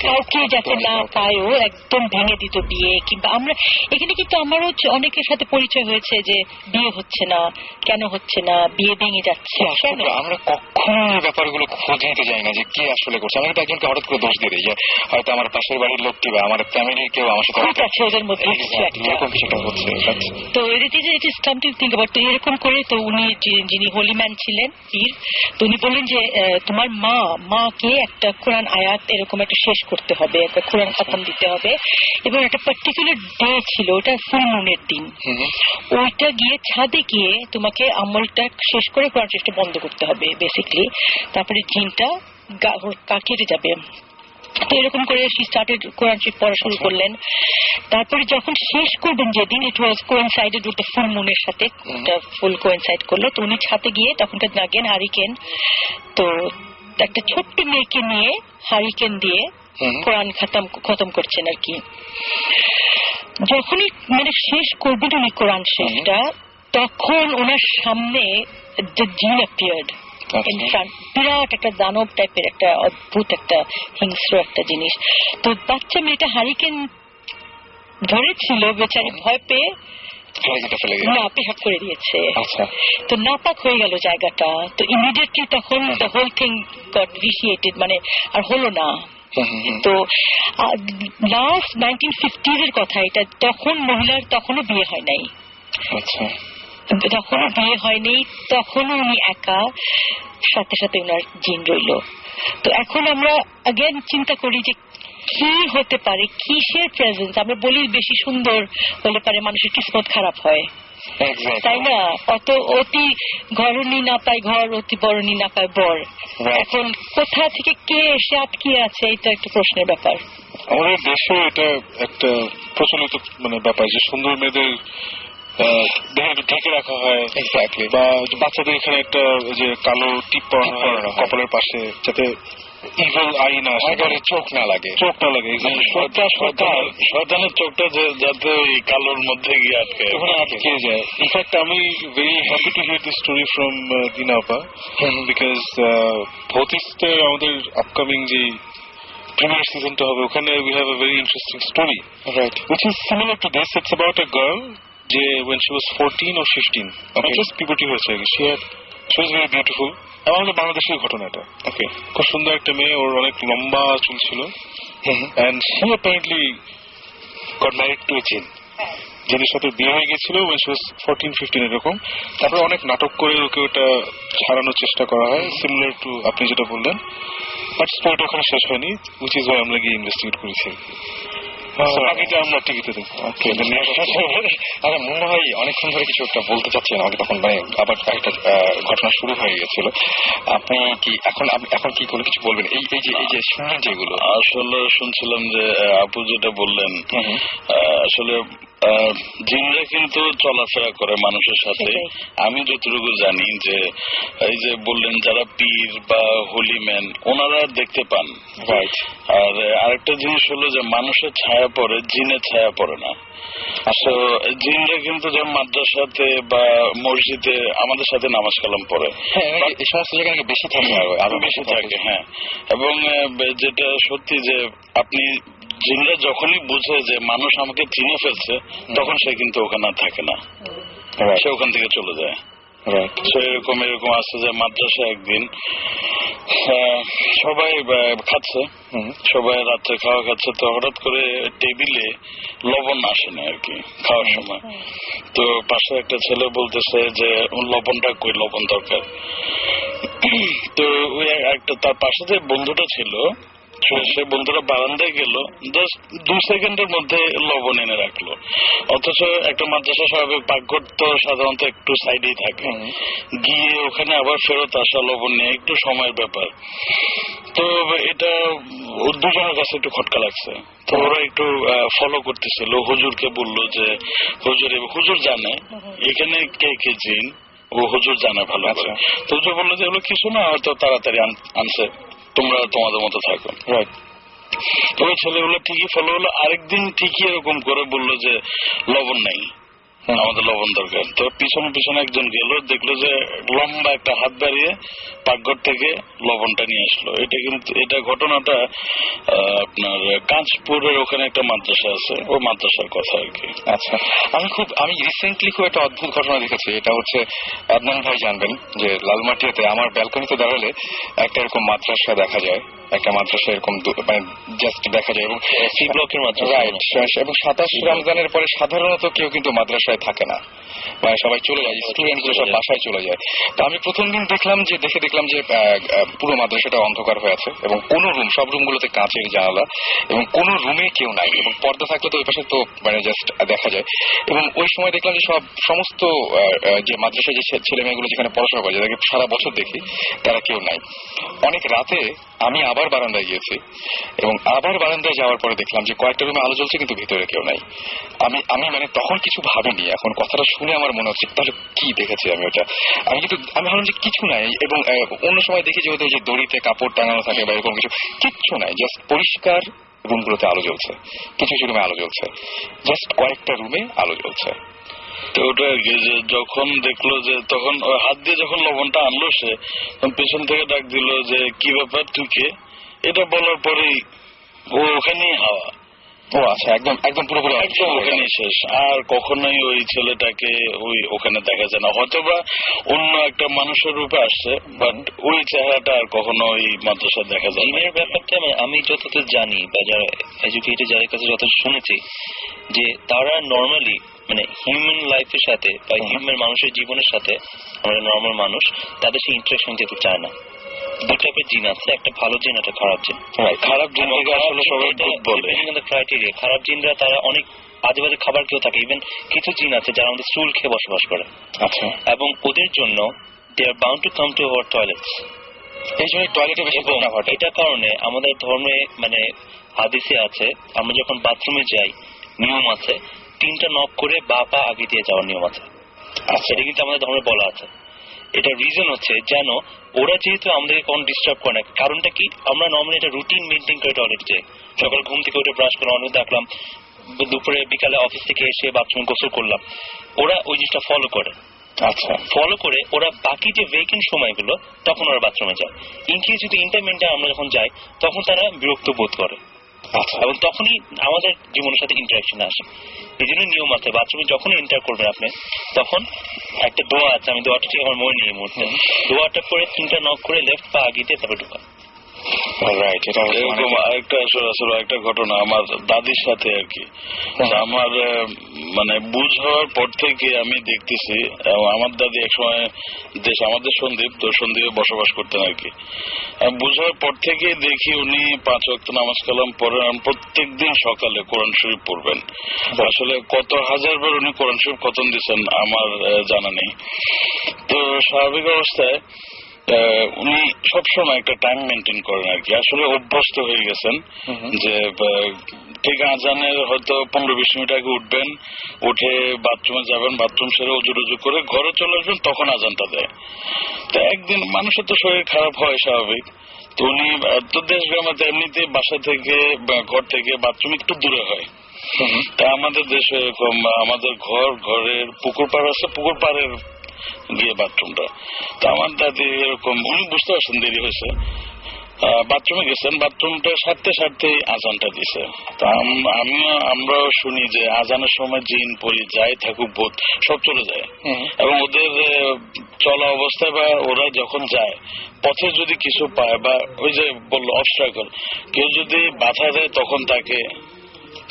কাউকে যাতে না পায়ও, একদম ভেঙে দিত বিয়ে। কিংবা আমরা এখানে কিন্তু আমারও অনেকের সাথে পরিচয় হয়েছে যে বিয়ে হচ্ছে না, কেন হচ্ছে না, বিয়ে ভেঙে যাচ্ছে। আমরা কখনো ব্যাপারগুলো খুঁজে নিতে যাই না যে কে আসলে করছে। আমি তো একজনকে হঠাৎ করে দোষ দিয়ে দিই যে হয়তো আমার পাশের বাড়ির লোকটি বা আমার ফ্যামিলির কেউ আমার সাথে আছে, ওদের মধ্যে এরকম কিছুটা হচ্ছে। তো it is something think about. তো এরকম করে তো উনি যিনি হোলি ম্যান ছিলেন, পীর, তো উনি বললেন যে তোমার মাকে একটা কোরআন আয়াত এরকম একটা শেষ করতে হবে, একটা কোরআন খতম দিতে হবে, এবং একটা পার্টিকুলার ডে ছিল, ওটা ফুল মুনের দিন। ওইটা গিয়ে ছাদে গিয়ে তোমাকে আমলটা শেষ করে কোরআন শেষটা বন্ধ করতে হবে বেসিকলি, তারপরে জিনটা কেটে যাবে। তো এরকম করে স্টার্টেড কোরআন শরীফ পড়া শুরু করলেন। তারপরে যখন শেষ করবেন যেদিন, ইট ওয়াজ কোইনসাইডেড উইথ দ্য ফুল মুনের সাথে, ফুল কোইনসাইড করলো। তো উনি ছাদে গিয়ে তখনকার নাগেন হারিকেন, তো একটা ছোট্ট মেয়েকে নিয়ে হারিকেন দিয়ে কোরআন খতম করছেন আর কি। যখনই মানে শেষ করবেন উনি কোরআন শেষটা, তখন ওনার সামনে দ্য জিন অ্যাপিয়ার্ড ইন ফ্রন্ট, বিরাট একটা দানব টাইপের একটা অদ্ভুত একটা হিংস্র একটা জিনিস। তো বাচ্চা মেয়েটা হারিকেন ধরেছিল, বেচারি ভয় পেয়ে নাপাক করে দিয়েছে। তো নাপাক হয়ে গেল জায়গাটা। তো ইমিডিয়েটলি তখন দ্য হোল থিং গট ভিসিয়েটেড, মানে আর হলো না। তো লাস্ট 1950s এর কথা এটা, তখন মহিলার তখনও বিয়ে হয় নাই, তখনও বিয়ে হয়নি, তখনও উনি একা, সাথে সাথে ওনার জিন রইল। তো এখন আমরা আগেন চিন্তা করি যে কি হতে পারে, কিসের প্রেজেন্স। আমরা বলি বেশি সুন্দর হলে পারে মানুষের কিসমত খারাপ হয়, তাই না? অতি ঘরণী না পায় ঘর, অতি বরণী না পায় বর। এখন কোথা থেকে কে এসে আটকিয়ে আছে, এটা একটা প্রশ্নের ব্যাপার। আমাদের দেশে এটা একটা প্রচলিত মানে ব্যাপার যে সুন্দর মেয়েদের ঢেকে রাখা হয়, বা বাচ্চাদের এখানে একটা যে কালো টিপ পরানো হয় কপালের পাশে, যাতে ইভিল আই না আসে, চোখ না লাগে। শয়তানের চোখটা যাতে ওই কালোর মধ্যে গিয়ে আটকে যায়। ইনফ্যাক্ট আমি very happy to here this story from দিনা আপা, বিকজ ভৌতিস্তে আমাদের আপকামিং যে প্রিমিয়ার সিজনটা হবে, ওখানে we have a very interesting story, right, which is similar to this. It's about a girl যে when she was 14 or 15, just puberty হয়েছে, she was very beautiful। আমাদের বাংলাদেশের ঘটনা এটা। ওকে, খুব সুন্দর একটা মেয়ে, ওর অনেক লম্বা চুল ছিল, and she apparently got married to a jinn, যিনি সাথে বিয়ে হয়ে গেছিল when she was 14-15 এরকম। তারপরে অনেক নাটক করে ওকে ওটা ছাড়ানোর চেষ্টা করা হয়, সিমিলার টু আপনি যেটা বললেন, বাট স্টোরিটা ওখানে শেষ হয়নি, which is why আমরা গিয়ে ইনভেস্টিগেট করেছি। বাকিটা আমরা টিভিতে দেখবো। আমার মনে হয় অনেকক্ষণ ধরে কিছু একটা বলতে চাচ্ছেন আমাকে, তখন মানে আবার একটা ঘটনা শুরু হয়ে গেছিল। আপনি কি এখন কি কোনো কিছু বলবেন? এই যে শুনলেন যেগুলো, আসলে শুনছিলাম যে আপু যেটা বললেন, আসলে জিনরা কিন্তু চলাফেরা করে মানুষের সাথে। আমি যতটুকু জানি যে এই যে বললেন যারা পীর বা হোলিম্যান ওনারা দেখতে পান, রাইট। আর আরেকটা জিনিস হলো যে মানুষের ছায়া পড়ে, জিনের ছায়া পড়ে না। জিনরা কিন্তু যেমন মাদ্রাসাতে বা মসজিদে আমাদের সাথে নামাজ কালাম পড়ে, এই সমস্ত জায়গায় বেশি থাকে, আরো বেশি থাকে। হ্যাঁ, এবং যেটা সত্যি যে আপনি জিনরা যখনই বুঝে যে মানুষ আমাকে চিনে ফেলছে তখন সে কিন্তু ওখানে থাকে না, সে ওখান থেকে চলে যায়। এরকম আছে যে মাদ্রাসা একদিন সবাই খাচ্ছে, সবাই রাত্রে খাওয়া খাচ্ছে, তো হঠাৎ করে টেবিলে লবণ আসে না আর কি খাওয়ার সময়। তো পাশে একটা ছেলে বলতেছে যে লবণটা কই, লবণ দরকার। তো ওই একটা তার পাশে যে বন্ধুটা ছিল সে বন্ধুরা বারান্দায় গেল, জাস্ট 2 সেকেন্ডের মধ্যে লবণ এনে রাখলো। অথচ একটা মাদ্রাসা স্বাভাবিক পাকঘর তো সাধারণত একটু সাইডেই থাকে, গিয়ে ওখানে আবার ফেরত আসা লবণ নিয়ে একটু সময়ের ব্যাপার। তো এটা দুজনের কাছে একটু খটকা লাগছে। তো ওরা একটু ফলো করতেছিল, হুজুরকে বললো যে হুজুর জানে এখানে কে কে জিন, ও হুজুর জানে ভালো করে। তো হুজুর বললো যে এগুলো কিছু না, হয়তো তাড়াতাড়ি আনছে, তোমরা তোমাদের মতো থাকো। ওই ছেলেগুলো ঠিকই ফলো হলো। আরেকদিন ঠিকই এরকম করে বললো যে লবণ নাই, আমাদের লবণ দরকার। তো পিছনে পিছনে একজন গেল, দেখলো যে লম্বা একটা হাত বাড়িয়ে পাকঘর থেকে লবণটা নিয়ে আসলো। এটা ঘটনাটা আপনার কাঁচপুরের ওখানে একটা মাদ্রাসা আছে, ও মাদ্রাসার কথা আর কি। আচ্ছা, আমি রিসেন্টলি খুব একটা অদ্ভুত ঘটনা দেখেছি। এটা হচ্ছে আদনান ভাই জানবেন যে লালমাটিয়াতে আমার ব্যালকনিতে দাঁড়ালে একটা এরকম মাদ্রাসা দেখা যায়, একটা মাদ্রাসা এরকম মানে জাস্ট দেখা যায়, এবং সি ব্লকের মাদ্রাসা। রাইট। এবং 27 রমজানের পরে সাধারণত কেউ কিন্তু মাদ্রাসায় থাকে না, মানে সবাই চলে যায়, স্টুডেন্ট গুলো সব বাসায় চলে যায়। তো আমি প্রথম দিন দেখলাম যে পুরো মাদ্রাসাটা অন্ধকার হয়ে আছে, এবং কোনো সব রুমগুলোতে কাঁচের জানালা, এবং কোনো রুমে কেউ নাই, এবং পর্দা থাকলে তো ওই পাশে তো মানে জাস্ট দেখা যায়। এবং ওই সময় দেখলাম যে সমস্ত যে মাদ্রাসায় যে ছেলে মেয়েগুলো যেখানে পড়াশোনা করে, যাদেরকে সারা বছর দেখি, তারা কেউ নাই। অনেক রাতে আমি আবার বারান্দায় গিয়েছি, এবং আবার বারান্দায় যাওয়ার পরে দেখলাম যে কয়েকটা রুমে আলো জ্বলছে কিন্তু ভিতরে কেউ নাই। আমি মানে তখন কিছু ভাবিনি, এখন কথাটা শুনে আমার মনে হচ্ছে তাহলে কি দেখেছি আমি ওটা। আমি ভাবলাম যে কিছু নাই, এবং অন্য সময় দেখি যেহেতু যে দড়িতে কাপড় টাঙানো থাকে বা এরকম কিচ্ছু নাই, জাস্ট পরিষ্কার রুমগুলোতে আলো জ্বলছে, কিছু কিছু রুমে আলো জ্বলছে, জাস্ট কয়েকটা রুমে আলো জ্বলছে। তো ওটা যখন দেখলো যে তখন হাত দিয়ে যখন লবণটা আনলো, সে পেছন থেকে ডাক দিল যে কি ব্যাপার, তুই কে? এটা বলার পরেই ও ওখানেই হাওয়া। ও আচ্ছা, একদম পুরোপুরি একদম ওখানেই শেষ। আর কখনোই ওই ছেলেটাকে ওখানে দেখা যায় না। হয়তোবা অন্য একটা মানুষের রূপে আসছে, বাট ওই চেহারাটা আর কখনো ওই মাদ্রাসায় দেখা যায় না। জিনের ব্যাপারটা আমি যতদূর জানি বা যারা এডুকেটেড, যাদের কাছে যত শুনেছি, যে তারা নর্মালি মানে হিউম্যান লাইফের সাথে বা হিউম্যান মানুষের জীবনের সাথে, আমরা নর্মাল মানুষ, তাদের সেই ইন্টারাকশন যেতে চায় না। দু টাইপের জিন আছে, একটা ভালো জিন, একটা খারাপ জিন। খারাপ জিন আসলে সবাই বলে ক্রাইটেরিয়া, খারাপ জিনরা তারা অনেক আজে বাজে খাবার খেয়ে থাকে। ইভেন কিছু জিন আছে যারা আমাদের স্টুল খেয়ে বসবাস করে। আচ্ছা। এবং ওদের জন্য they are bound to come to our toilets. এই জন্য টয়লেটে বেশি ঘটনা ঘটে। এটা কারণে আমাদের ধর্মে মানে হাদিসে আছে, আমরা যখন বাথরুমে যাই নিয়ম আছে 3টা নক করে বা পা আগে দিয়ে যাওয়ার নিয়ম আছে। এটা কিন্তু আমাদের ধর্মে বলা আছে। এটা রিজন হচ্ছে যেন ওরা যেহেতু আমাদেরকে কোন ডিস্টার্ব করে না। কারণটা কি, আমরা নর্মালি এটা রুটিন মেনটেন করে টয়লেট যাই। সকাল ঘুম থেকে উঠে ব্রাশ করে অনেক দেখলাম, দুপুরে বিকালে অফিস থেকে এসে বাথরুমে গোসল করলাম, ওরা ওই জিনিসটা ফলো করে। আচ্ছা, ফলো করে ওরা বাকি যে ভেকেন্ট সময়গুলো তখন ওরা বাথরুমে যায়। ইনকেস যদি ইন্টারমিডিয়েট আমরা যখন যাই তখন তারা বিরক্ত বোধ করে, এবং তখনই আমাদের জীবনের সাথে ইন্টারাকশন আসে। এই জন্য নিয়ম আছে, বাথরুমে যখনই এন্টার করবেন আপনি তখন একটা দোয়া আছে, আমি দোয়াটা ঠিক আমার মনে নেই এই মুহূর্তে, দোয়াটা করে 3টা নক করে লেফট পা আগে দিয়ে তারপরে ঢোকা। রাইট, এটা এরকম আরেকটা আসলে একটা ঘটনা আমার দাদির সাথে আর কি। আমার মানে বুঝ হওয়ার পর থেকে আমি দেখতেছি, আমার দাদি একসময় আমাদের সন্দ্বীপ, তো সন্দ্বীপে বসবাস করতেন আর কি। বুঝ হওয়ার পর থেকে দেখি উনি 5 ওয়াক্ত নামাজ কালাম পড়েন, প্রত্যেক দিন সকালে কোরআন শরীফ পড়বেন। আসলে কত হাজার বার উনি কোরআন শরীফ খতম দিচ্ছেন আমার জানা নেই। তো স্বাভাবিক অবস্থায় উনি সবসময় একটা টাইম মেনটেন করেন আর কি। আসলে অভ্যস্ত হয়ে গেছেন যে ঠিক আজানের হয়তো 15-20 মিনিট আগে উঠবেন, উঠে বাথরুমে যাবেন, বাথরুম সেরে অজু টজু করে ঘরে চলে আসবেন, তখন আজানটা দেয়। তো একদিন মানুষের তো শরীর খারাপ হয় স্বাভাবিক, তো উনি তো দেশ গ্রামে এমনিতে বাসা থেকে ঘর থেকে বাথরুম একটু দূরে হয়। তা আমাদের দেশে এরকম আমাদের ঘরের পুকুর পাড় আছে, পুকুর পাড়ের গিয়ে বাথরুমটা। তো আমার দাদি এরকম উনি বুঝতে পারছেন দেরি হয়েছে, বাথরুমে গেছেন, বাথরুমটা সারতে আজানটা দিছে। তা আমরাও শুনি যে আজানের সময় জিন পরি যাই থাকুক ভূত সব চলে যায়, এবং ওদের চলা অবস্থায় বা ওরা যখন যায় পথে যদি কিছু পায় বা ওই যে বললো অবস্ট্রাকল, কেউ যদি বাধা দেয় তখন তাকে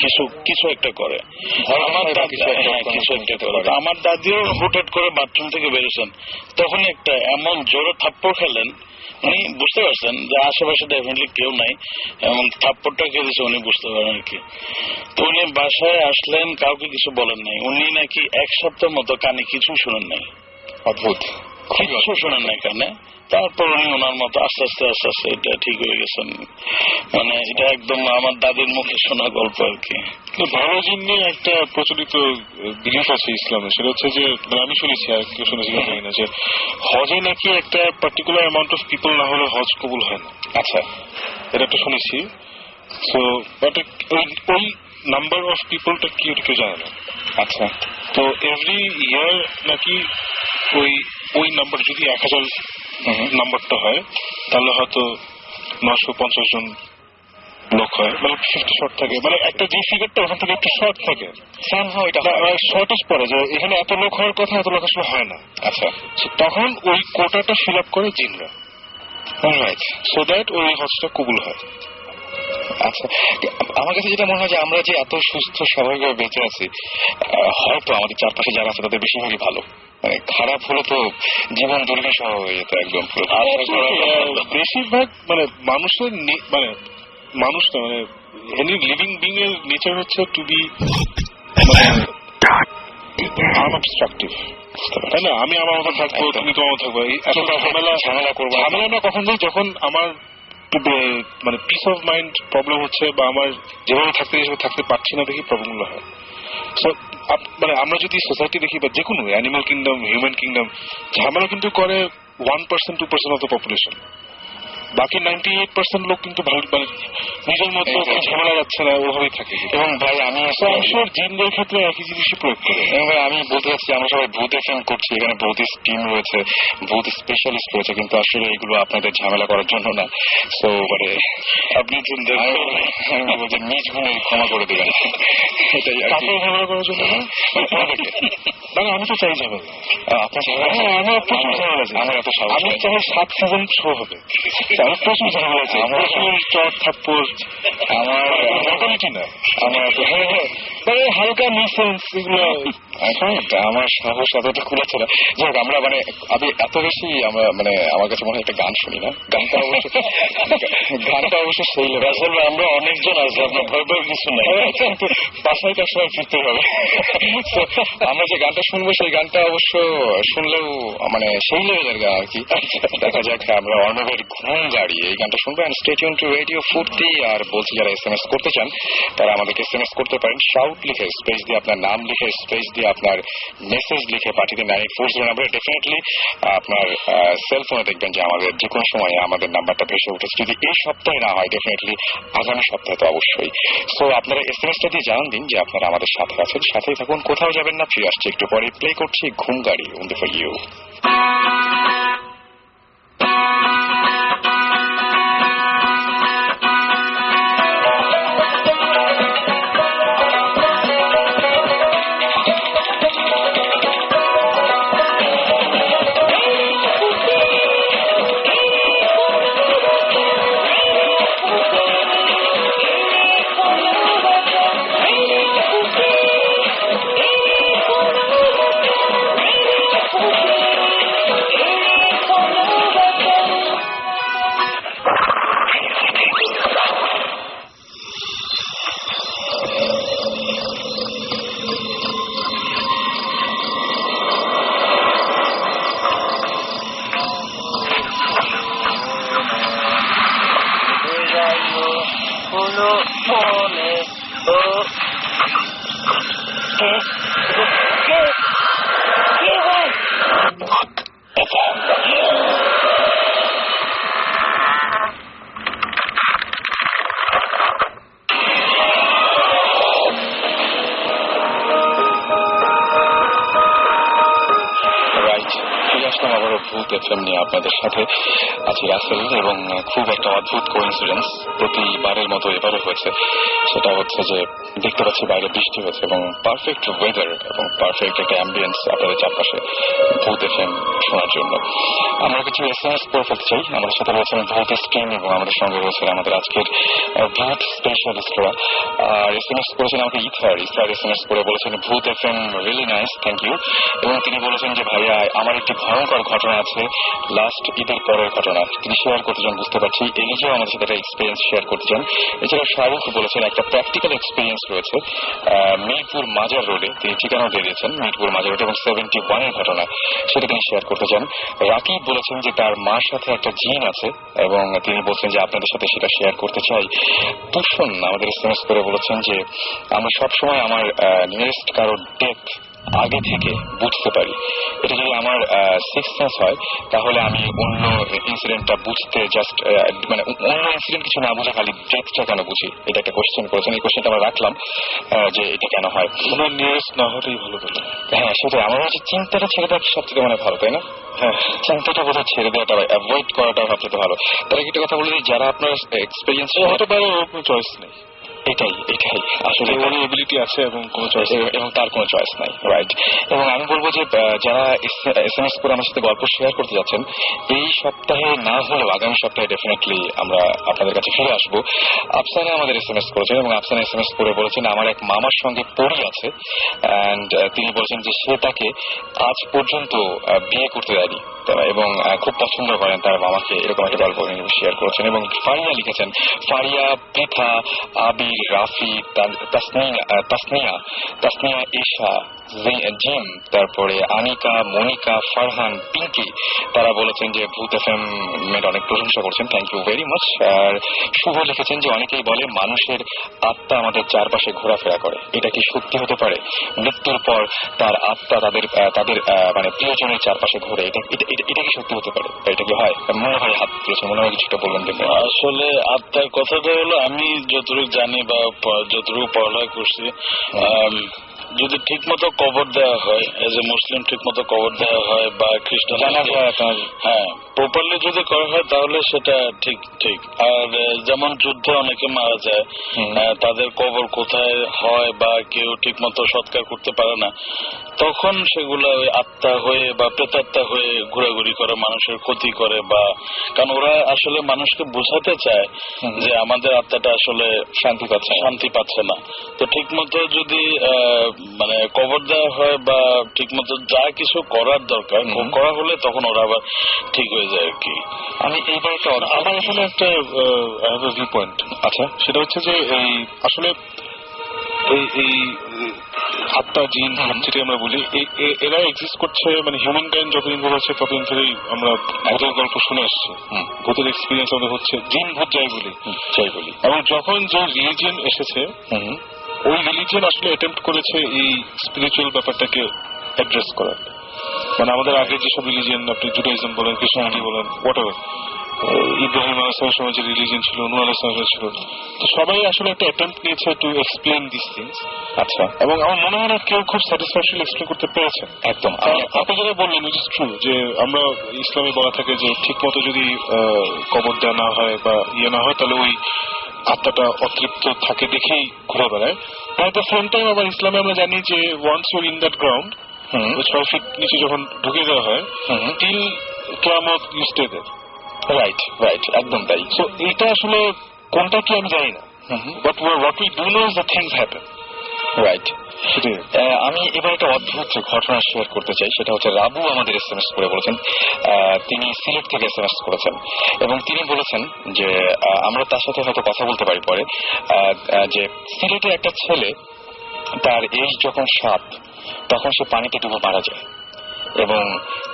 কিছু একটা করে, কিছু একটা করে। আমার দাদিও হুটহাট করে বাথরুম থেকে বেরোছেন, তখন একটা এমন জোরে থাপ্পড় খেলেন, উনি বুঝতে পারছেন যে আশেপাশে ডেফিনেটলি কেউ নাই, এবং থাপ্পড়টা কে দিয়েছে উনি বুঝতে পারেন আর কি। তো উনি বাসায় আসলেন, কাউকে কিছু বলেন নাই। উনি নাকি 1 সপ্তাহ মতো কানে কিছু শোনেন নাই। অদ্ভুত, কিছু শোনেন নাই কানে। তারপর উনি ওনার মতো আস্তে আস্তে এটা ঠিক হয়ে গেছেন। মানে এটা একদম আমার দাদির মুখে শোনা গল্প আর কি। ভালো জিন নিয়ে একটা প্রচলিত বিলিফ আছে ইসলামে, সেটা হচ্ছে যে আমি শুনেছি, আর কেউ শুনেছি জানি না, যে হজে নাকি একটা পার্টিকুলার অ্যামাউন্ট অফ পিপল না হলে হজ কবুল হয় না। আচ্ছা, এটা একটা শুনেছি। সো বাট ওই নাম্বার অফ পিপলটা কি ওটা কেউ জানে না। আচ্ছা, তো এভরি ইয়ার নাকি ওই নাম্বার যদি 1000 নাম্বারটা হয় তাহলে হয়তো 950 জন লোক হয়, মানে 50 শর্ট থাকে, মানে একটা যে ফিগারটা ওখান থেকে একটু শর্ট থাকে, শর্টেজ পড়ে যে এখানে এত লোক হওয়ার কথা, এত লোক আসলে হয় না। আচ্ছা, তখন ওই কোটাটা ফিল আপ করে জিনরা, সো দ্যাট ওই হজটা কবুল হয়। আচ্ছা, আমার কাছে যেটা মনে হয় যে আমরা যে এত সুস্থ স্বাভাবিকভাবে বেঁচে আছি, হয়তো আমাদের চারপাশে যারা আছে তাদের বেশিরভাগই ভালো, মানে খারাপ হলে তো জীবন দুর্বিষহ হয়ে যেত একদম। বেশিরভাগ মানে মানুষের মানুষ না, মানে এনি লিভিং বিং এর নেচার হচ্ছে টু বি আনঅবস্ট্রাকটিভ, তাই না? আমি আমার মতো থাকবো, তুমি তোমার মতো থাকবো, ঝামেলা করবো। ঝামেলা না কখন যাই, যখন আমার মানে পিস অফ মাইন্ড প্রবলেম হচ্ছে, বা আমার যেভাবে থাকতে পারছি না দেখি প্রবলেমগুলো হয়। সো মানে আমরা যদি সোসাইটি দেখি, বা যে কোনো অ্যানিমাল কিংডম, হিউম্যান কিংডম, ঝামেলা কিন্তু করে 1%, 2% অফ দ্য পপুলেশন। বাকি 98% লোক কিন্তু ভালো, মানে নিজের মতো ঝামেলা যাচ্ছে না, ওভাবেই থাকে। এবং ভাই আমি জিনদের ক্ষেত্রে একই জিনিসই প্রয়োগ করি। এবং ভাই আমি বলতে চাচ্ছি, আমরা সবাই ভূত এফএম করছি, এখানে ভূত টিম রয়েছে, ভূত স্পেশালিস্ট রয়েছে, কিন্তু আসলে এগুলো আপনাদের ঝামেলা করার জন্য না। তো মানে আপনি বলছেন নিজ গুণে ক্ষমা করে দেবেন, এটাই আর কি। ঝামেলা করার জন্য না, আমি তো চাই ঝামেলা। আপনার আমার প্রচুর ঝামেলা আছে, আমার এত সাহস, আমি চাই 7 সিজন শো হবে। আমার প্রচুর ঝামেলা আছে, আমার চট থাপ্পড়, আমার মোটামুটি না, আমার হালকা মিসেন্স, এগুলো আমার সাহস এতটা খুলেছে না। যাই হোক, আমরা মানে আমি এত বেশি আমরা মানে আমার কাছে মনে হয় একটা গান শুনি না, গানটা অবশ্য সেই আসলে আমরা অনেকজন আছি, আপনার ভয় ভয় কিছু নাই, বাসায় তার সময় ফিরতে হবে। আমরা যে গানটা শুনবো সেই গানটা অবশ্য শুনলেও মানে সেই লেভেলের গান আর কি। দেখা যাক, আমরা অর্ণবের ঘুম গাড়ি এই গানটা শুনবো। স্টে টিউন টু রেডিও ফুর্তি। আর বলছি, যারা SMS করতে চান তারা আমাদেরকে SMS করতে পারেন, শাউট লিখে স্পেস দিয়ে আপনার নাম লিখে স্পেস দিয়ে আপনার মেসেজ লিখে পাঠিয়ে দিন 9840 নাম্বারে। ডেফিনেটলি আপনার সেলফোনে দেখবেন যে আমাদের যে কোনো সময় আমাদের নাম্বারটা ভেসে উঠেছে। যদি এই সপ্তাহে না হয়, ডেফিনেটলি আগামী সপ্তাহে তো অবশ্যই। সো আপনারা SMS-টা দিয়ে জানান দিন যে আপনারা আমাদের সাথে আছেন, সাথেই থাকুন, কোথাও যাবেন না। ফিরে আসছি একটু পরে, প্লে করছি ঘুম গাড়ি ওনলি ফর ইউ। হলো মনে ও কে কে কে হয় আবারও ভূত এফএম নিয়ে আপনাদের সাথে আছি রাসেল, এবং খুব একটা অদ্ভুত কোইন্সিডেন্স প্রতিবারের মতো এবারও হয়েছে। সেটা হচ্ছে যে দেখতে পাচ্ছি বাইরে বৃষ্টি হয়েছে এবং পারফেক্ট ওয়েদার এবং পারফেক্ট একটা অ্যাম্বিয়েন্স আপনাদের চারপাশে ভূত এফএম শোনার জন্য। আমরা কিছু এসএমএস করে ফেলতে চাই। আমাদের সাথে রয়েছেন ভূত স্ট্রিম এবং আমাদের সঙ্গে রয়েছেন আমাদের আজকের ভূত স্পেশালিস্টরা। আর এসএমএস করেছেন আমাকে ইথার এসএমএস করে বলেছেন Bhoot FM really nice, thank you. এবং তিনি বলেছেন যে ভাইয়া আমার একটি ভয়ঙ্কর ঘটনা আছে, লাস্ট ঈদের পরের ঘটনা, তিনি শেয়ার করতে চান। বুঝতে পারছি এই নিজেও আমাদের সাথে একটা এক্সপিরিয়েন্স শেয়ার করতে চান। এছাড়া শাহরুখ বলেছেন একটা প্র্যাকটিক্যাল এক্সপিরিয়েন্স রয়েছে মিরপুর মাজার রোডে, তিনি ঠিকানা দিয়ে দিয়েছেন মিরপুর মাজার রোডে, এবং 71-এর ঘটনা সেটা তিনি শেয়ার করতে চান। রাকিব বলেছেন যে তার মার সাথে একটা জিন আছে এবং তিনি বলছেন যে আপনাদের সাথে সেটা শেয়ার করতে চাই। তুষন আমাদের এসএমএস করে বলেছেন যে আমি সবসময় আমার নিয়ারেস্ট কারোর ডেথ আগে থেকে বুঝতে পারি। এটা যদি আমার সিক্স সেন্স হয় তাহলে আমি অন্য ইনসিডেন্টটা বুঝতে জাস্ট মানে অন্য ইনসিডেন্ট কিছু না বুঝে খালি ডেথটা কেন বুঝি। এটা একটা কোশ্চেন করেছেন, এই কোশ্চেনটা আমরা রাখলাম যে এটা কেন হয়। ওনার নিয়ারেস্ট না হলেই ভালো বলে। হ্যাঁ সেটাই, আমার হচ্ছে চিন্তাটা ছেড়ে দেওয়া সবথেকে মানে ভালো, তাই না? হ্যাঁ, চিন্তাটা বোধহয় ছেড়ে দেওয়াটা অ্যাভয়েড করাটা সবথেকে ভালো। তার একটা কথা বলে যারা আপনার এক্সপিরিয়েন্স হতে পারে ওর কোনো চয়েস নেই, এটাই আসলে ওর এবিলিটি আছে এবং কোনো চয়েস এবং তার কোনো চয়েস নাই, রাইট। এবং আমি বলবো যে যারা এসএমএস করে আমার সাথে গল্প শেয়ার করতে যাচ্ছেন, এই সপ্তাহে না হলেও আগামী সপ্তাহে ডেফিনেটলি আমরা আপনাদের কাছে ফিরে আসবো। আফসানা আমাদের এসএমএস করেছেন এবং আফসানা এসএমএস করে বলেছেন আমার এক মামার সঙ্গে পরি আছে অ্যান্ড তিনি বলেছেন যে সে তাকে আজ পর্যন্ত বিয়ে করতে দেয়নি এবং খুব পছন্দ করেন তার মামাকে, এরকম একটা গল্প শেয়ার করেছেন। এবং ফারিয়া লিখেছেন, ফারিয়া, পৃথা, আবির, রাফি, তাসনিয়া, ঈশা, জিম, তারপরে আনিকা, মনিকা, ফারহান, পিঙ্কি, তারা বলেছেন যে ভূত এফএম এর অনেক প্রশংসা করছেন, থ্যাংক ইউ ভেরি মাচ। আর শুভ লিখেছেন যে অনেকেই বলে মানুষের আত্মা আমাদের চারপাশে ঘোরাফেরা করে, এটা কি সত্যি হতে পারে? মৃত্যুর পর তার আত্মা তাদের মানে প্রিয়জনের চারপাশে ঘোরে, এটা কি সত্যি হতে পারে? এটা কি হয়? মনে হয় হাত তুলেছে, মনে হয় কিছুটা বলবেন দেখবেন। আসলে আত্মার কথাটা হলো আমি যতটুকু জানি বা যতটুকু পড়ালেখা করছি, যদি ঠিক মতো কবর দেওয়া হয়, এজ এ মুসলিম ঠিক মতো কবর দেওয়া হয় বা খ্রিস্টান, হ্যাঁ প্রপারলি যদি করা হয় তাহলে সেটা ঠিক। আর যেমন যুদ্ধে অনেকে মারা যায়, তাদের কবর কোথায় হয় বা কেউ ঠিক মতো সৎকার করতে পারে না, তখন সেগুলো ওই আত্মা হয়ে বা প্রেতাত্মা হয়ে ঘোরাঘুরি করে, মানুষের ক্ষতি করে, বা কারণ ওরা আসলে মানুষকে বোঝাতে চায় যে আমাদের আত্মাটা আসলে শান্তি পাচ্ছে না। তো ঠিক মতো যদি মানে কবর দেওয়া হয় বা ঠিক মতো যা কিছু করার দরকার করা হলে তখন ওরা আবার ঠিক হয়ে যায় আর কি। আমি এইবার আমার এখানে একটা ভিউ পয়েন্ট আচ্ছা, সেটা হচ্ছে যে এই আসলে এই আত্মা জিন যেটা আমরা বলি এরা এক্সিস্ট করছে, মানে হিউম্যান কাইন্ড যতদিন ধরে হচ্ছে ততদিন ধরেই আমরা ভূতের গল্প শুনে আসছি, ভূতের এক্সপিরিয়েন্স আমাদের হচ্ছে, জিন ভূত যাই বলি। এবং যখন যে রিলিজিয়ন এসেছে ওই রিলিজিয়ন আসলে অ্যাটেম্প্ট করেছে এই স্পিরিচুয়াল ব্যাপারটাকে অ্যাড্রেস করার। মানে আমাদের আগে যেসব রিলিজিয়ন, আপনি জুডাইজম বলেন, খ্রিস্টানিটি বলেন, হোয়াটএভার, ইব্রাহিম আলাইহিস সময় যে রিলিজিয়ন ছিল, নূহ আলাইহিস ছিল, তো সবাই আসলে একটা অ্যাটেম্প্ট নিয়েছে টু এক্সপ্লেন দিস থিংস। আচ্ছা, এবং আমার মনে হয় না কেউ খুব স্যাটিসফ্যাকশন এক্সপ্লেন করতে পেরেছে। একদম আপনি যেটা বললেন উইচ ইজ ট্রু, যে আমরা ইসলামে বলা থাকে যে ঠিক মতো যদি কবর দেওয়া না হয় বা না হয় তাহলে ওই আত্মাটা অতৃপ্ত থাকে দেখেই ঘুরে বেড়ায়। অ্যাট দ্য সেম টাইম আবার ইসলামে আমরা জানি যে once you're in that ground, 6 feet নিচে যখন ঢুকে দেওয়া হয়, টিল কিয়ামত ইউ স্টে দেয়ার। রাইট, একদম তাই। সো এটা আসলে কোনটা কি আমি জানি না, but what we do know is the things happen, right. আমি এবার একটা অদ্ভুত ঘটনা শেয়ার করতে চাই, সেটা হচ্ছে রাবু আমাদের এসএমএস করে বলেছেন, তিনি সিলেট থেকে এসএমএস করেছেন এবং তিনি বলেছেন যে আমরা তার সাথে হয়তো কথা বলতে পারি পরে, যে সিলেটে একটা ছেলে তার এজ যখন 7 তখন সে পানিতে ডুবে মারা যায় এবং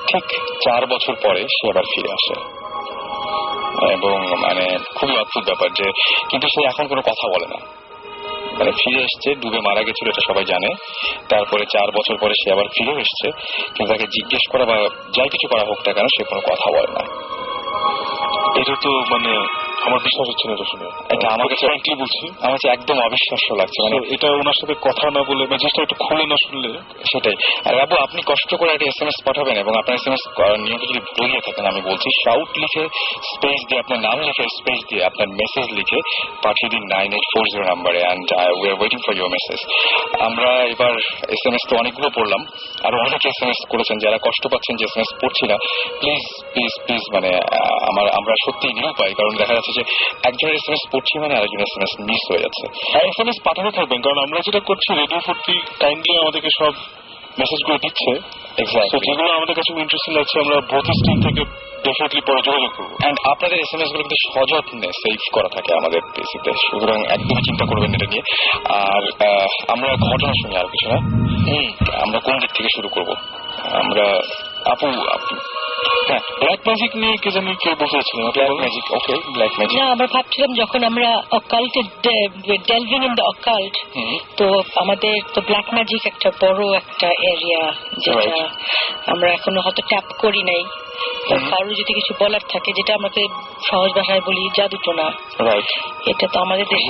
ঠিক 4 বছর পরে সে আবার ফিরে আসে। এবং মানে খুবই অদ্ভুত ব্যাপার যে কিন্তু সে এখন কোনো কথা বলে না, মানে ফিরে এসছে, ডুবে মারা গেছিল এটা সবাই জানে, তারপরে 4 বছর পরে সে আবার ফিরে এসছে, কিন্তু তাকে জিজ্ঞেস করা বা যাই কিছু করা হোক না কেন সে কোনো কথা বলে না। এটা তো মানে আমার বিশ্বাস হচ্ছে না এটা শুনে, এটা আমার কাছে কি বলছি, আমার কাছে একদম অবিশ্বাস্য লাগছে। মানে এটা ওনার সাথে কথা না বলে বা জিনিসটা একটু খুলে না শুনলে সেটাই। আর বাবু আপনি কষ্ট করে একটা SMS পাঠাবেন এবং আপনার SMS নিয়মিত যদি ভুলে গিয়ে থাকেন, আমি বলছি শাউট লিখে স্পেস দিয়ে আপনার নাম লিখে স্পেস দিয়ে আপনার মেসেজ লিখে পাঠিয়ে দিন 9840 নাম্বারে, and we are waiting for your message. আমরা এবার SMS তো অনেকগুলো পড়লাম, আর অনেকে SMS করেছেন যারা কষ্ট পাচ্ছেন যে SMS পড়ছি না, প্লিজ প্লিজ প্লিজ মানে আমরা সত্যি নিরুপায়, কারণ দেখা যাচ্ছে যে একজনের SMS পড়ছি মানে আরেকজনের SMS মিস হয়ে যাচ্ছে। SMS পাঠাতে থাকবেন, কারণ আমরা যেটা করছি রেডিও 40 কাইন্ডলি আমাদেরকে সব মেসেজগুলো দিচ্ছে, যেগুলো আমাদের কাছে ইন্টারেস্টিং লাগছে আমরা বোথ স্ট্রিম থেকে ডেফিনেটলি পরে যোগাযোগ করবো। এন্ড আপনাদের SMS গুলো কিন্তু সযত্নে সেভ করা থাকে আমাদের পিসিতে, সুতরাং একদমই চিন্তা করবেন এটা নিয়ে। আর আমরা ঘটনা শুনি আর কিছু না, আমরা কোন দিক থেকে শুরু করব? আমরা আপু হ্যাঁ, ব্ল্যাক ম্যাজিক নিয়ে কে জানি কেউ বসেছিলেন। Black magic, okay black magic. না, আমরা ভাবছিলাম যখন আমরা অকাল্টে ডেলভিং ইন দ্য অকাল্ট, তো আমাদের তো ব্ল্যাক ম্যাজিক একটা বড় একটা এরিয়া যেটা আমরা এখনো হয়তো ট্যাপ করি নাই। কারো যদি কিছু বলার থাকে, যেটা আমাকে সহজ ভাষায় বলি জাদুটোনা, এটা তো আমাদের দেশে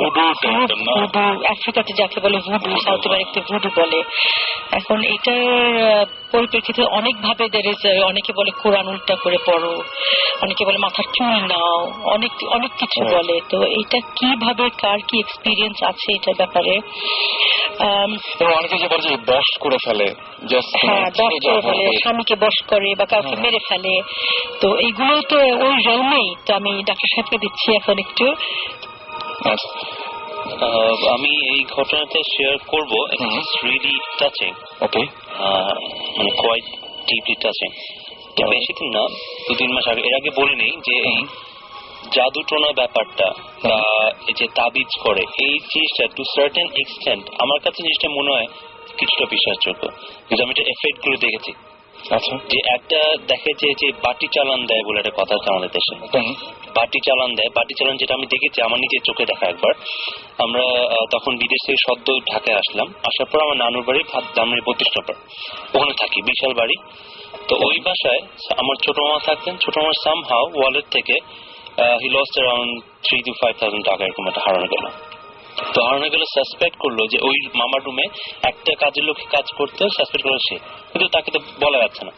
ভুডু, আফ্রিকাতে যাকে বলে ভুডু, সাউথ আমেরিকাতে ভুডু বলে। এখন এটার পরিপ্রেক্ষিতে অনেক ভাবে অনেকে বলে কোরআন উল্টা করে পড়ো, অনেকে বলে মাথার চুল নাও, অনেক অনেক কিছু বলে। তো এটা কিভাবে কার কি এক্সপিরিয়েন্স আছে এটার ব্যাপারে, অনেকে যে বলে যে বশ করে ফেলে, হ্যাঁ বশ করে ফেলে, স্বামীকে বশ করে বা কাউকে মেরে ফেলে, তো এইগুলো তো ওই রেলমেই। তো আমি ডাক্তার সাহেবকে দিচ্ছি এখন একটু। আমি এই ঘটনাটা শেয়ার করবো, রিয়েলি টাচিং, ওকে, মানে কোয়াইট ডিপলি টাচিং। বেশি দিন না, 2-3 মাস আগে, এর আগে বলে নেই যে এই জাদুটোনা ব্যাপারটা বা এই যে তাবিজ করে, এই জিনিসটা টু সার্টেন এক্সটেন্ট আমার কাছে জিনিসটা মনে হয় কিছুটা বিশ্বাসযোগ্য, কিন্তু আমি এটা এফেক্ট করে দেখেছি। আচ্ছা, যে একটা দেখে যে বাটি চালান দেয় বলে একটা কথা আছে আমাদের দেশে, বাটি চালান দেয়, বাটি চালান যেটা আমি দেখেছি আমার নিজের চোখে দেখা একবার। আমরা তখন বিদেশ থেকে সদ্য ঢাকায় আসলাম, আসার পর আমার নানুর বাড়ি ধামরাই 32 নম্বর, ওখানে থাকি, বিশাল বাড়ি। তো ওই বাসায় আমার ছোট মামা থাকতেন। ছোট মামার সামহাউ ওয়ালেট থেকে হি লস্ট অ্যারাউন্ড 3,000 to 5,000 টাকা এরকম একটা হারানো গেল। তো হারানো গেল, সাসপেক্ট করলো যে ওই মামার রুমে একটা কাজের লোক কাজ করতো, সাসপেক্ট করলো সে, কিন্তু তাকে তো বলা যাচ্ছে না।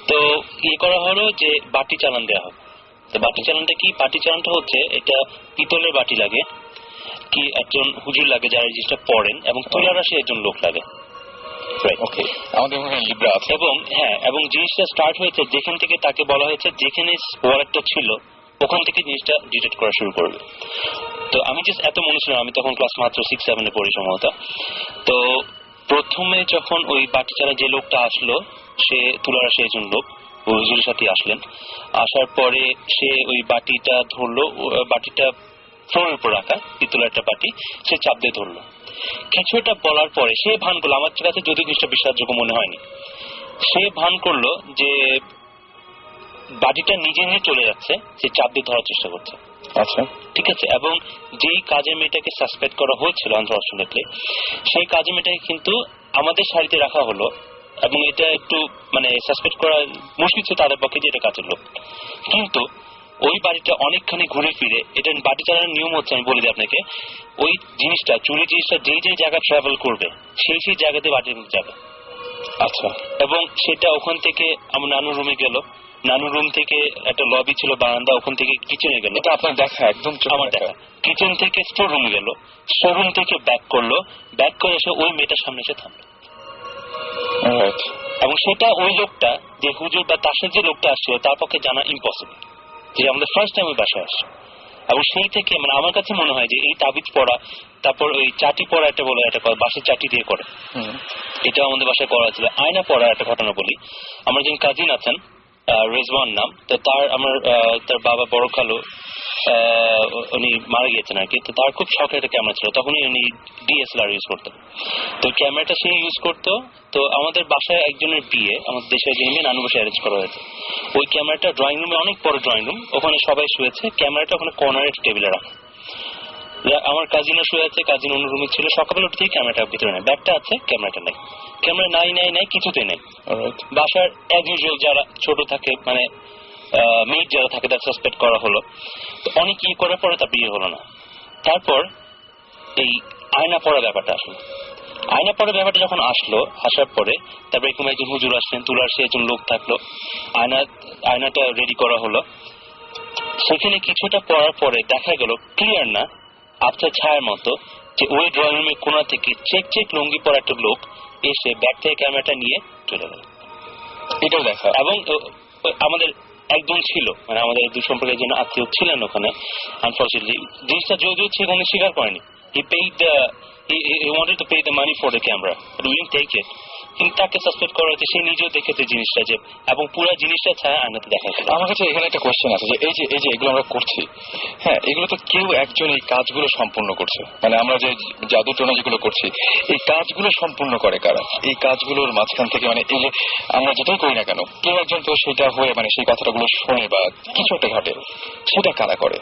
তো ইয়ে করা হলো যে বাটি চালান দেওয়া হবে। তো বাটি চালানটা কি? বাটি চালানটা হচ্ছে এটা পিতলের বাটি লাগে, কি একজন হুজুর লাগে যারা এই জিনিসটা পড়েন, এবং তুলার আসে একজন লোক লাগে। এবং হ্যাঁ, এবং জিনিসটা স্টার্ট হয়েছে যেখান থেকে তাকে বলা হয়েছে যেখানে ওয়ালেটটা ছিল ওখান থেকে জিনিসটা ডিটেক্ট করা শুরু করবে। তো আমি জাস্ট এত মনে ছিলাম, আমি তখন ক্লাস মাত্র 6-7 পড়ি সম্ভবত। তো প্রথমে যখন ওই বাটি চালা যে লোকটা আসলো, সে তুলার আসে একজন লোক হুজুরের সাথে আসলেন। আসার পরে সে ওই বাটিটা ধরলো, বাটিটা ফ্লোরের উপর রাখা পিতলের একটা বাটি, সে চাপ দিয়ে ধরলো। কিছু একটা বলার পরে সে ভান করলো, আমার কাছে যদি জিনিসটা বিশ্বাসযোগ্য মনে হয়নি, সে ভান করলো যে বাটিটা নিজে নিয়ে চলে যাচ্ছে, সে চাপ দিয়ে ধরার চেষ্টা করছে। আচ্ছা, ঠিক আছে। এবং যেই কাজের মেয়েটাকে সাসপেক্ট করা হয়েছিল আনফরচুনেটলি, সেই কাজের মেয়েটাকে কিন্তু আমাদের সারিতে রাখা হলো, এবং এটা একটু মানে সাসপেক্ট করা মুশকিল ছিল তাদের পক্ষে যে এটা কাজের লোক। কিন্তু ওই বাড়িটা অনেকখানি ঘুরে ফিরে, এটা বাড়ি চালানোর নিয়ম হচ্ছে, আমি বলে দিই আপনাকে, ওই জিনিসটা চুরি জিনিসটা যেই যেই জায়গায় ট্রাভেল করবে সেই সেই জায়গাতে বাড়ির যাবে। আচ্ছা, এবং সেটা ওখান থেকে আমার নানুর রুমে গেল, নানুর রুম থেকে একটা লবি ছিল বারান্দা, ওখান থেকে কিচেনে গেল। এটা আপনার দেখা? একদম আমার দেখা। কিচেন থেকে স্টোর রুমে গেল, স্টোর রুম থেকে ব্যাক করলো, ব্যাক করে এসে ওই মেয়েটার সামনে এসে থামলো। এবং সেটা ওই লোকটা যে হুজুর বা তার সাথে যে লোকটা আসছিল তার পক্ষে জানা ইম্পসিবল, যে আমাদের ফার্স্ট টাইম ওই বাসায় আসছে। এবং সেই থেকে মানে আমার কাছে মনে হয় যে এই তাবিজ পড়া, তারপর ওই চাটি পড়া, একটা বলে একটা বাসের চাটি দিয়ে করে, এটা আমাদের বাসায় করা ছিল। আয়না পড়ার একটা ঘটনা বলি, আমার একজন কাজিন আছেন রেজওয়ান নাম, তো তার বাবা বড় খালু উনি মারা গিয়েছেন আর কি, তো তার খুব শখের একটা ক্যামেরা ছিল, তখনই উনি DSLR ইউজ করতেন। তো ক্যামেরাটা সে ইউজ করতো। তো আমাদের বাসায় একজনের বিয়ে, আমাদের দেশের একজনের বিয়ে নানু বাসায় অ্যারেঞ্জ করা হয়েছে। ওই ক্যামেরাটা ড্রয়িং রুমে, অনেক বড় ড্রয়িং রুম, ওখানে সবাই শুয়েছে, ক্যামেরাটা ওখানে কর্নারে টেবিলে রাখা। আমার কাজিনও শুয়ে আছে, কাজিন অন্য রুমে ছিল। সকালে উঠতেই ক্যামেরাটা ভিতরে নেই, ব্যাগটা আছে, ক্যামেরাটা নেই। ক্যামেরা নাই কিছুতেই নেই। বাসার অ্যাজ ইউজুয়াল যারা ছোট থাকে, মানে মেয়ের যারা থাকে, তার সাসপেক্ট করা হলো। তো অনেক করার পরে তার বিয়ে হলো না। তারপর এই আয়না পড়া ব্যাপারটা আসলো। আয়না পড়া ব্যাপারটা যখন আসলো, আসার পরে তারপরে এরকম একজন হুজুর আসলেন, তুলার সে একজন লোক থাকলো, আয়নাটা রেডি করা হলো। সেখানে কিছুটা পড়ার পরে দেখা গেল ক্লিয়ার না, আবছা ছায়ার মতো, যে ওই ড্রয়িং রুমের কোণা থেকে চেক লুঙ্গি পরা একটা লোক এসে ব্যাগ থেকে ক্যামেরাটা নিয়ে চলে গেল। এটাও দেখা। এবং আমাদের একজন ছিল, মানে আমাদের দুঃসম্পর্কে একজন আত্মীয় ছিলেন ওখানে। আনফর্চুনেটলি জিনিসটা যদিও সেখানে স্বীকার করেনি, he wanted to pay the money for the camera but we didn't take it, কিন্তু তাকে সাসপেক্ট করা হয়েছে, সে নিজেও দেখেছে জিনিসটা, যে এবং পুরো জিনিসটা ছায়া আয়নাতে দেখা যায়। আমার কাছে এখানে একটা কোশ্চেন আছে, যে এই যে এগুলো আমরা করছি, হ্যাঁ, এগুলো তো কেউ একজন এই কাজগুলো সম্পূর্ণ করছে, মানে আমরা যে জাদু টোনা যেগুলো করছি, এই কাজগুলো সম্পূর্ণ করে কারা? এই কাজগুলোর মাঝখান থেকে, মানে এই যে আমরা যেটাই করি না কেন, কেউ একজন তো সেটা হয়ে, মানে সেই কথাটাগুলো শুনে বা কিছু একটা ঘটে, সেটা কারা করে?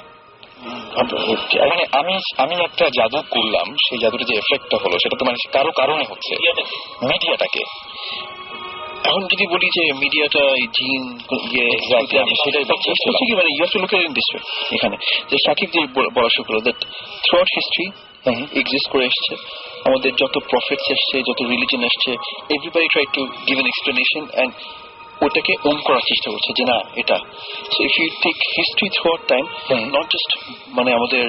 মানে আমি একটা জাদু করলাম, সেই জাদুর যে এফেক্টটা হলো, সেটা তো মানে কারো কারণে হচ্ছে, মিডিয়াটাকে। এখন যদি বলি যে মিডিয়াটা জিন সেটাই হচ্ছে কি, মানে you have to look at in this way, এখানে যে সাকিব যে বলা শুরু করলো, that throughout history exist করে এসছে, আমাদের যত প্রফেটস এসছে, যত রিলিজন এসছে, everybody try to give an explanation and ওটাকে ওন করার চেষ্টা করছে যে না এটা। So if you take history throughout time, not just মানে আমাদের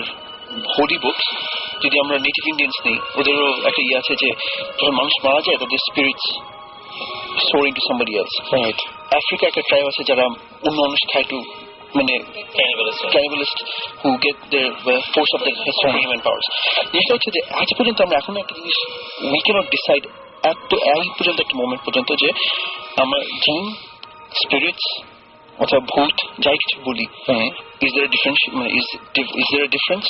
হোলি বুকস, যদি আমরা নেটিভ ইন্ডিয়ান্স নেই, ওদেরও একটা ইয়ে আছে যে যখন মানুষ মারা যায় তাদের spirits soar into somebody else. Right. Africa একটা ট্রাইব আছে যারা অন্য মানুষ খায় টু, মানে ক্যানিবালিস্ট who get their force of their superhuman powers. যেটা হচ্ছে যে আজ পর্যন্ত আমরা এখন একটা জিনিস we cannot decide এই পর্যন্ত একটা মোমেন্ট পর্যন্ত যে আমরা জিন, স্পিরিটস অথবা ভূত যাই কিছু বলি, is there a difference? Is there a difference?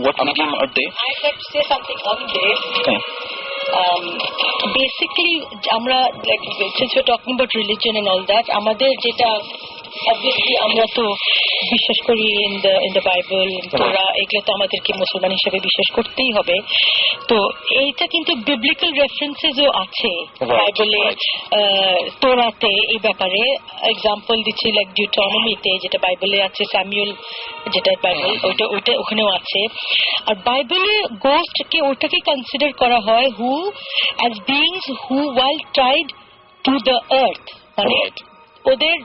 What medium are they? I'd like to say something on this. Basically আমরা like since we're talking about religion and all that, আমাদের যেটা obviously আমরা তো বিশ্বাস করি in the Bible, তোরা, এগুলো তো আমাদেরকে মুসলমান হিসেবে বিশ্বাস করতেই হবে। তো এইটা কিন্তু biblical references-ও আছে বাইবেলে, তোরাতে এই ব্যাপারে এক্সাম্পল দিচ্ছি, লাইক ডিউটোনমিতে যেটা বাইবেলে আছে, স্যামুয়েল যেটা বাইবেল, ওইটা ওখানেও আছে। আর বাইবেলে গোস্টকে ওটাকে কনসিডার করা হয় who as beings who while tied to the earth, মানে ওদের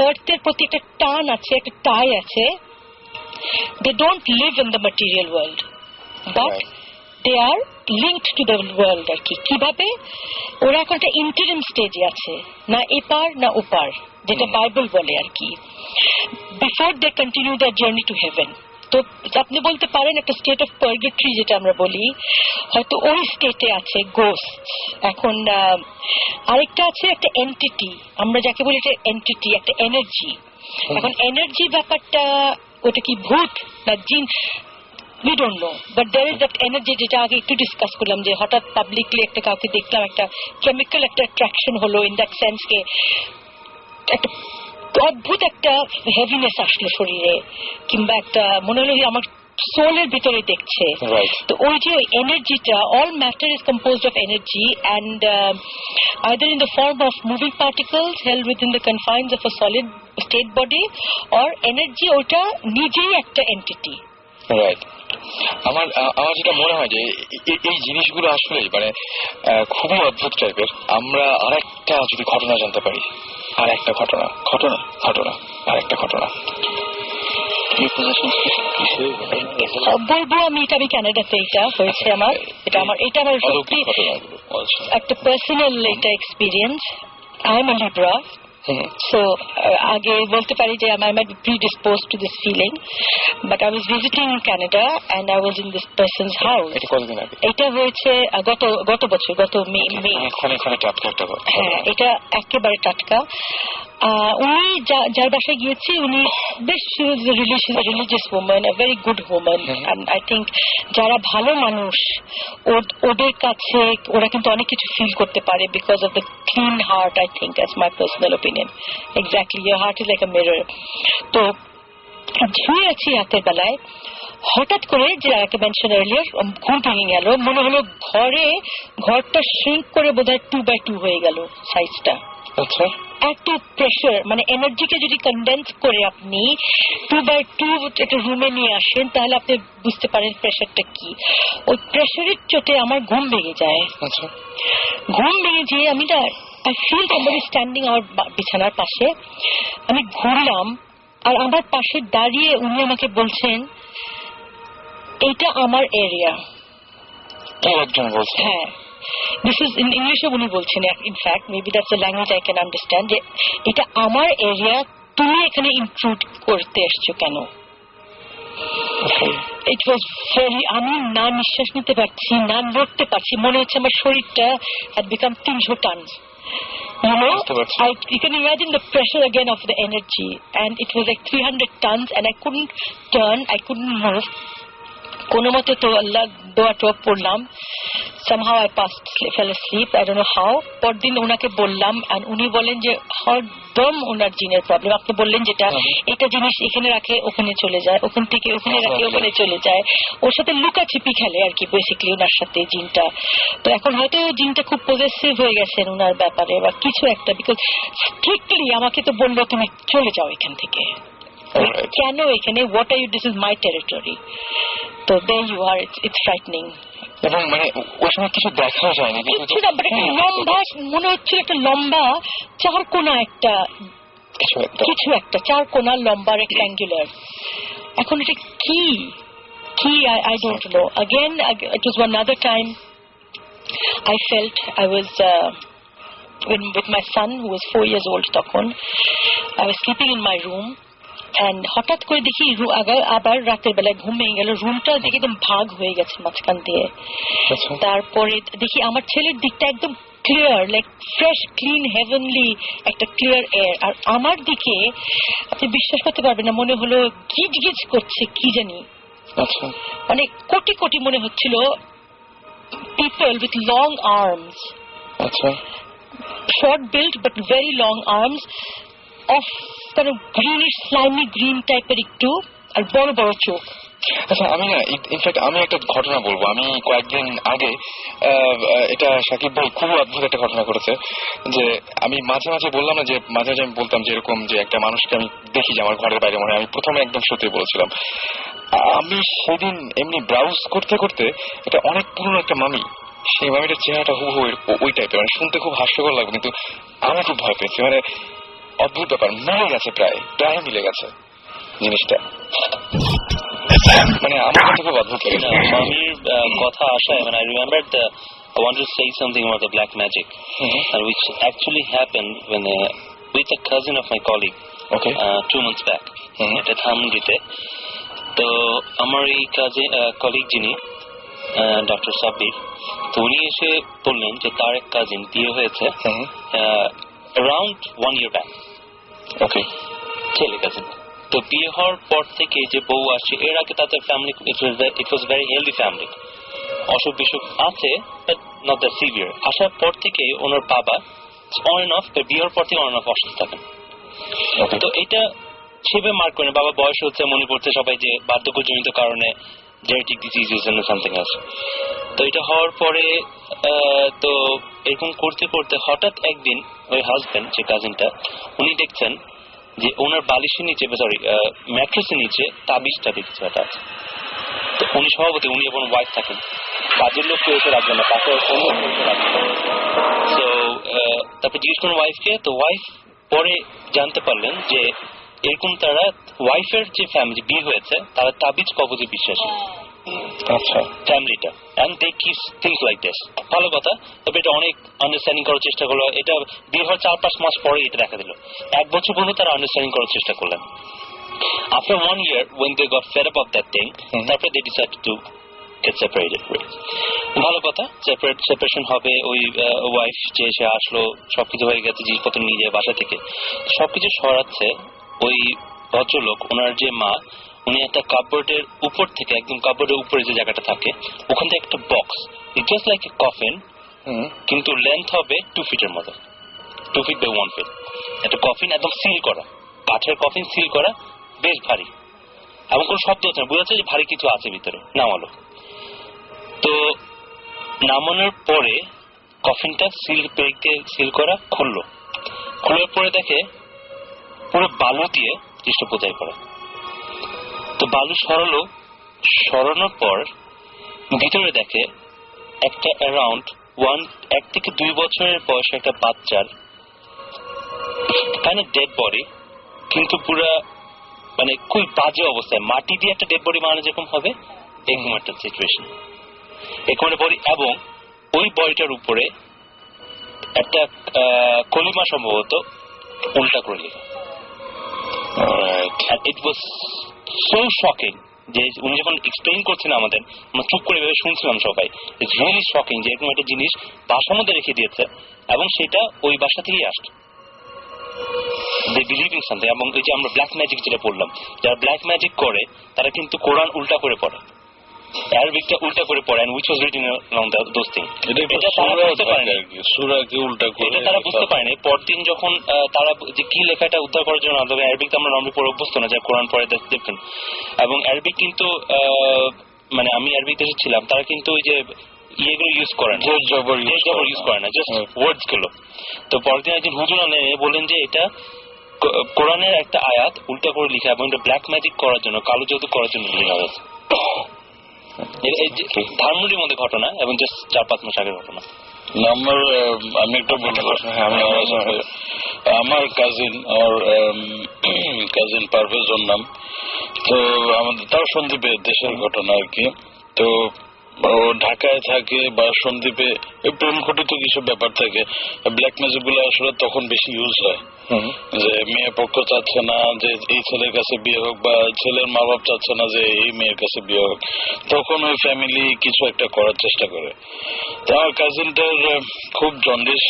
আর্থের প্রতি একটা টান আছে, একটা টাই আছে। They don't live in the material world but they are linked to the world. আর কি কিভাবে ওরা এখন একটা ইন্টারিম স্টেজে আছে, না এপার না ওপার, যেটা বাইবেল বলে আর কি, before they continue the journey to heaven. তো আপনি বলতে পারেন একটা স্টেট অফ পার্গেটরি যেটা আমরা বলি, হয়তো ওই স্টেটে আছে গোস্ট। এখন আরেকটা আছে একটা এন্টিটি, আমরা যাকে বলি এটা এন্টিটি, একটা এনার্জি। এখন এনার্জি ব্যাপারটা ওটা কি ভূত না জিন, we don't know, but there is that energy যেটা আগে একটু ডিসকাস করলাম, যে হঠাৎ পাবলিকলি একটা কাউকে দেখলাম, একটা কেমিক্যাল একটা অ্যাট্রাকশন হলো, ইন দ্যাট সেন্স কে একটা অদ্ভুত একটা হেভিনেস আসলো শরীরে, কিংবা একটা মনে হলো আমার সোলের ভিতরে দেখছে। তো ওই যে এনার্জিটা, all matter is composed of energy and either in the form of moving particles held within the confines of a solid state body or energy ওটা নিজেই একটা এন্টিটি। রাইট। আমার যেটা মনে হয় যে এই জিনিসগুলো আসলে মানে খুবই অদ্ভুত টাইপের। আমরা আরেকটা যদি ঘটনা জানতে পারি, আর একটা ঘটনা আর একটা ঘটনা বলবো আমি, এটা আমি ক্যানাডাতে এটা হয়েছে আমার, এটা আমার সত্যি একটা পার্সোনাল এটা experience. I am a Libra, so আগে বলতে পারি যে I might be predisposed to this feeling, but I was visiting Canada and I was in this person's house. এটা কতদিন আগে? এটা হয়েছে গত বছর, গত মে। হ্যাঁ, এটা একেবারে টাটকা। উনি যার বাসায় গিয়েছি উনি বেশ religious woman, a very good woman, and I think যারা ভালো মানুষ ওদের কাছে ওরা কিন্তু অনেক কিছু ফিল করতে পারে because of the clean heart, I think, as my personal opinion. Exactly, your heart is like a mirror. তো শুয়ে আছি রাতের বেলায়, হঠাৎ করে যে আগে মেনশন আর্লিয়ার ঘুম ভেঙে গেল, মনে হলো ঘরটা শ্রিঙ্ক করে বোধহয় 2x2 হয়ে গেল সাইজটা। আচ্ছা, এত প্রেশার, মানে এনার্জিকে যদি কনডেন্স করে আপনি 2x2 একটা রুমে নিয়ে আসেন তাহলে আপনি বুঝতে পারেন প্রেশারটা কি। ওই প্রেশারের চোটে আমার ঘুম ভেঙে যায়। আচ্ছা, ঘুম ভেঙে যেয়ে আমি না আই ফিল সামবডি স্ট্যান্ডিং আমার বিছানার পাশে। আমি ঘুরলাম আর আমার পাশে দাঁড়িয়ে উনি আমাকে বলছেন এইটা আমার এরিয়া। একজন বলছে? হ্যাঁ, দিস ইজ ইন ইংলিশে উনি বলছেন, in fact maybe that's the language I can understand, যে এটা আমার এরিয়া, তুমি এখানে ইন্ট্রুড করতে এসছো কেন? ইট ওয়াজ ভেরি, আমি না নিঃশ্বাস নিতে পারছি না লড়তে পারছি, মনে হচ্ছে আমার শরীরটা had become 300 ton. You know, you can imagine the pressure again of the energy, and it was like 300 tons, and I couldn't turn, I couldn't move. কোনো মতে তো আল্লাহ দোয়া টোয়া পড়লাম, somehow I fell asleep, I don't know how. পরদিন ওনাকে বললাম, and উনি বলেন যে হরদম ওনার জিনের প্রবলেম। আপনি বললেন যেটা, এটা জিনিস এখানে রাখে ওখানে চলে যায়, ওখান থেকে ওখানে রাখে ওখানে চলে যায়, ওর সাথে লুকাছিপি খেলে আর কি বেসিক্যালি ওনার সাথে জিনটা। তো এখন হয়তো জিনটা খুব পজেসিভ হয়ে গেছেন ওনার ব্যাপারে বা কিছু একটা, বিকজ স্ট্রিক্টলি আমাকে তো বললো তুমি চলে যাও এখান থেকে। কেন এখানে? What are you, this is my territory. তো there you are, it's frightening. এবং মানে ওই সময় কিছু দেখা যায়নি, কিছু না, বাট লম্বা মনে হচ্ছিল, একটা লম্বা চার কোনা একটা কিছু একটা চার কোনা লম্বা রেক্ট্যাঙ্গুলার। এখন এটা কি I don't know. Again, it was one other time I felt I was with my son who was 4 years old তখন। I was sleeping in my room, and হঠাৎ করে দেখি আবার রাতের বেলায় ঘুম ভেঙে গেল, রুমটা দেখে একদম ভাগ হয়ে গেছে মাঝখান দিয়ে। তারপরে দেখি আমার ছেলের দিকটা একদম clear, like fresh clean heavenly একটা ক্লিয়ার এয়ার, আর আমার দিকে আপনি বিশ্বাস করতে পারবেন না, মনে হলো গিজ গিজ করছে কি জানি। মানে কোটি কোটি মনে হচ্ছিল people with long arms, short built but very long arms of kind of greenish slimy green টাইপের একটু, আর বড় বড় চোখ। আচ্ছা, আমি না ইনফ্যাক্ট আমি একটা ঘটনা বলবো। আমি কয়েকদিন আগে এটা সাকিব ভাই খুব অদ্ভুত একটা ঘটনা করেছে, যে আমি মাঝে মাঝে বললাম না যে মাঝে মাঝে আমি বলতাম যে এরকম যে একটা মানুষকে আমি দেখি যে আমার ঘরের বাইরে মনে হয়, আমি প্রথমে একদম সত্যি বলেছিলাম। আমি সেদিন এমনি ব্রাউজ করতে করতে এটা অনেক পুরনো একটা মামি, সেই মামিটার চেহারাটা হুবহু ওই টাইপের, মানে শুনতে খুব হাস্যকর লাগবে কিন্তু আমি খুব ভয় পেয়েছি। মানে অদ্ভুত ব্যাপার, মিলে গেছে, প্রায় মিলে গেছে জিনিসটা, মানে আমার কাছে খুব অদ্ভুত লেগেছে। মামির কথা আসায়, মানে I remembered I wanted to say something about the black magic, which actually happened when with a cousin of my colleague, 2 months back, এটা ধামগিতে। তো আমার এই কলিগ যিনি ডক্টর সাব্বির, তো উনি এসে বললেন যে তার এক কাজিন বিয়ে হয়েছে around 1 year back, ছেলে কাজিন। তো বিয়ে হওয়ার পর থেকে যে বউ আসছে, এর আগে তাদের family it was very healthy family, অসুখ বিসুখ আছে বাট নট দ্যাট সিভিয়ার। আসার পর থেকে ওনার বাবা অন এন্ড অফ, বিয়ের পর থেকে অন এন্ড অফ অসুস্থ থাকেন। তো এটা সেভাবে মার্ক করেন, বাবা বয়স হচ্ছে, মনে পড়ছে সবাই যে বার্ধক্যজনিত কারণে জেনেটিক ডিজিজেস এন্ড সামথিং আছে। তো এটা হওয়ার পরে তো এরকম করতে করতে হঠাৎ একদিন ওই হাজবেন্ড, যে কাজিনটা, উনি দেখছেন যে ওনার বালিশের নিচে, সরি ম্যাট্রেসের নিচে তাবিজটা দেখছে হঠাৎ। তো উনি স্বভাবতই, উনি এখন ওয়াইফ থাকেন, কাজের লোক কেউ এসে রাখবেন না, পাশে রাখবেন। তো তারপরে জিজ্ঞেস করুন ওয়াইফকে, তো ওয়াইফ পরে জানতে পারলেন যে এরকম তারা ওয়াইফের যে ফ্যামিলি বিয়ে হয়েছে তারা তাবিজ কবজে বিশ্বাসী, আচ্ছা ফ্যামিলিটা, and they keep things like this. ভালো কথা, তবে এটা অনেক আন্ডারস্ট্যান্ডিং করার চেষ্টা করলো। এটা বিয়ে হওয়ার 4-5 মাস পরে এটা দেখা দিল, 1 বছর পর্যন্ত তারা আন্ডারস্ট্যান্ডিং করার চেষ্টা করলেন। After 1 year, when they got fed up of that thing, তারপরে they decided to get separated. ভালো কথা, সেপারেশন হবে। ওই ওয়াইফ যে এসে আসলো, সবকিছু হয়ে গেছে, জিনিসপত্র নিয়ে যায় বাসা থেকে, সবকিছু সরাচ্ছে। ওই ভদ্রলোক, ওনার যে মা, উনি একটা কাপবোর্ডের উপর থেকে, একদম কাপবোর্ডের উপরে যে জায়গাটা থাকে, ওখান থেকে একটা box, just like a coffin, কিন্তু লেন্থ হবে 2 ফিটের মতো, 2 ফিট বাই 1 ফিট। একটা কফিন একদম সিল করা, কাঠের কফিন সিল করা, বেশ ভারী, এবং কোনো শব্দ হচ্ছে না, বোঝা যাচ্ছে যে ভারী কিছু আছে ভিতরে। নামালো, তো নামানোর পরে কফিনটা সিল করা খুললো। খোলার পরে দেখে পুরো বালু দিয়ে জিনিসটা বোঝাই করা। তো বালু সরানোর পর ভিতরে দেখে একটা অ্যারাউন্ড 1 থেকে 2 বছরের বয়সে একটা বাচ্চার কাইন্ড অফ ডেড বডি, কিন্তু পুরা মানে খুব বাজে অবস্থায়, মাটি দিয়ে একটা ডেড বডি বানানো যেরকম হবে এরকম একটা সিচুয়েশন, এরকম একটা বডি। এবং ওই বডিটার উপরে একটা কলিমা সম্ভবত উল্টা করে লেখা। ইট ওয়াজ সো শকিং যে উনি যখন এক্সপ্লেইন করছেন আমাদের, আমরা চুপ করে ভেবে শুনছিলাম সবাই। ইটস রিয়েলি শকিং যে এরকম একটা জিনিস বাসার মধ্যে রেখে দিয়েছে, এবং সেটা ওই বাসা থেকেই আসছে। They believe in something. এবং এই যে আমরা ব্ল্যাক ম্যাজিক যেটা বললাম, যারা ব্ল্যাক ম্যাজিক করে তারা কিন্তু কোরআন উল্টা করে পড়ে, অ্যারাবিকটা উল্টা করে পড়ে, and which was written along those things. এটা তারা বুঝতে পারেনি, সূরাকে উল্টা করে এটা তারা বুঝতে পারেনি। পরদিন যখন তারা যে কি লেখাটা উদ্ধার করার জন্য, অ্যারাবিক তো আমরা নর্মালি পড়ে অভ্যস্ত না, যা কোরআন পড়ে দেখবেন। এবং অ্যারাবিক কিন্তু মানে আমি অ্যারাবিক দেশে ছিলাম, তারা কিন্তু ওই যে ইয়েগুলো ইউজ করে না, জবর ইউজ করে না, জাস্ট ওয়ার্ডস গুলো। তো পরদিন একজন হুজুর বলেন যে এটা কোরআনের একটা আয়াত উল্টা করে লিখা, এবং এটা ব্ল্যাক ম্যাজিক করার জন্য, কালো জাদু করার জন্য লেখা হয়েছে। ধানমন্ডির মধ্যে ঘটনা, এবং জাস্ট 4-5 মাস আগের ঘটনা। আমি একটু বলতে আমার কাজিন পারভেজ ওর নাম, তো আমাদের তাও সন্দ্বীপে দেশের ঘটনা আর কি। তো ও ঢাকায় থাকে বা সন্দ্বীপে প্রেম ঘটিত কিছু ব্যাপার থাকে। ব্ল্যাক ম্যাজিক গুলো আসলে তখন বেশি ইউজ হয়, যে মেয়ে পক্ষ চাচ্ছে না যে এই ছেলের কাছে বিয়ে হোক, বা ছেলের মা বাপ চাচ্ছে না যে এই মেয়ের কাছে বিয়ে হোক, তখন ওই ফ্যামিলি কিছু একটা করার চেষ্টা করে। তো আমার কাজিনটার খুব জন্ডিস,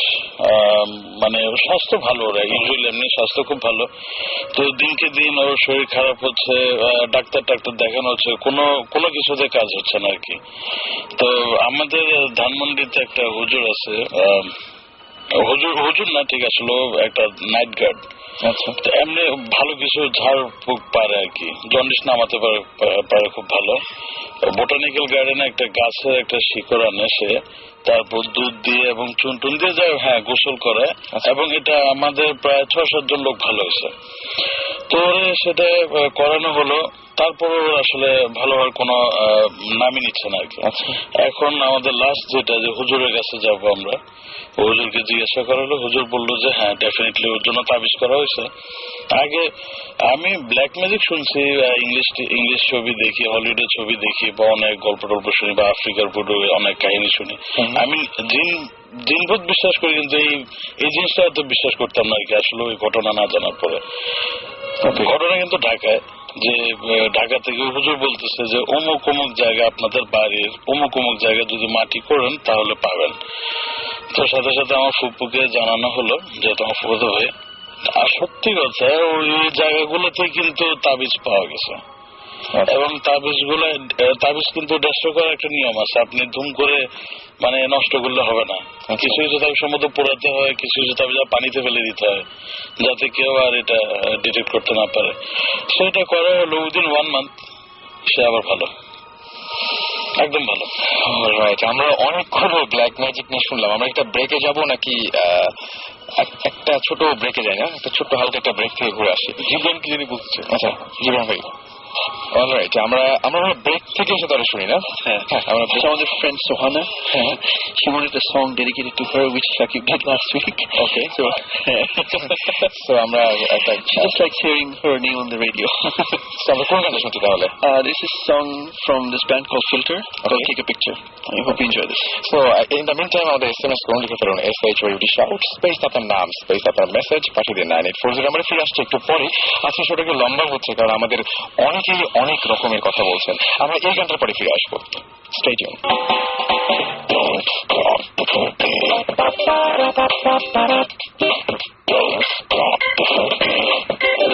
মানে স্বাস্থ্য ভালো, ওরা ইউজুয়ালি এমনি স্বাস্থ্য খুব ভালো। তো দিনকে দিন ওর শরীর খারাপ হচ্ছে, ডাক্তার দেখানো হচ্ছে, কোনো কিছুতে কাজ হচ্ছে না আর কি। তো আমাদের ধানমন্ডিতে একটা হুজুর আছে, হুজুর না ঠিক আসলে একটা নাইট গার্ড। আচ্ছা, এমনি ভালো কিছু ঝাড় ফুঁক পারে আর কি, জন্ডিস নামাতে পারে খুব ভালো। বোটানিক্যাল গার্ডেনে একটা গাছের একটা শিকড় আনে সে, তারপর দুধ দিয়ে এবং চুন দিয়ে যায়, হ্যাঁ, গোসল করে। এবং এটা আমাদের প্রায় 6-7 জন লোক ভালো হয়েছে। তো সেটা করানো হলো, তারপর আসলে ভালো হওয়ার কোনো নামই নিচ্ছে না আর কি। এখন আমাদের লাস্ট যেটা, যে হুজুরের কাছে যাব আমরা, হুজুরকে জিজ্ঞাসা করা হলো, হুজুর বললো যে হ্যাঁ ডেফিনেটলি ওর জন্য তাবিজ করা হয়েছে। আগে আমি ব্ল্যাক ম্যাজিক শুনছি, ইংলিশ ছবি দেখি, হলিউডের ছবি দেখি, বা অনেক গল্প টল্প শুনি, বা আফ্রিকার পুরো অনেক কাহিনী শুনি। আমি জিনভূত বিশ্বাস করি, কিন্তু এই জিনিসটা তো বিশ্বাস করতাম না আর কি, আসলে ওই ঘটনা না জানার পরে। ঘটনা কিন্তু ঢাকায়, যে ঢাকা থেকে হুজুর বলতেছে যে অমুক জায়গা, আপনাদের বাড়ির অমুক জায়গায় যদি মাটি করেন তাহলে পাবেন। তো সাথে সাথে আমার ফুপুকে জানানো হলো, যে তোমার ফুপুতে হয়ে, আর সত্যি কথা ওই জায়গাগুলোতে কিন্তু তাবিজ পাওয়া গেছে। এবং তাবিজ কিন্তু ডেস্ট্রয় করার একটা নিয়ম আছে, আপনি ধুম করে মানে নষ্ট করলে হবে না। কিছু কিছু তাবিজ সম্ভবত পোড়াতে হয়, কিছু কিছু তাবিজ পানিতে ফেলে দিতে হয়, যাতে কেউ আর এটা ডিটেক্ট করতে না পারে। সেটা করা হলো উইদিন 1 মান্থ, সে আবার ভালো, একদম ভালো। আমরা অনেকগুলো ব্ল্যাক ম্যাজিক নিয়ে শুনলাম, আমরা একটা ব্রেকে যাব নাকি? একটা ছোট ব্রেকে যাই না, একটা ছোট্ট হালকা একটা ব্রেক থেকে ঘুরে আসি। জীবন কি জানি বলছে। আচ্ছা জীবন ভাই, অলরাইট, আমরা ব্রেক থেকে এসে তাহলে শুনি না? হ্যাঁ, আমাদের friend Sohana, she wanted a song dedicated to her which Shakib did last week. Okay, so আমরা she just likes hearing her name on the radio. So আমরা কোন গানটা শুনছি তাহলে? This is a song from this band called Filter, called Take a Picture. I hope you enjoy this. So in the meantime, আমাদের SMS করুন, লিখে ফেলুন SHOUT shout space আপনার নাম স্পেস আপনার মেসেজ পাঠিয়ে দিন 9840। আমরা ফিরে আসছি একটু পরে। আজকে সেটাকে লম্বা হচ্ছে কারণ আমাদের অনেক অনেকেই অনেক রকমের কথা বলছেন। আমরা এই গানটার পরে ফিরে আসবো। Stay tune.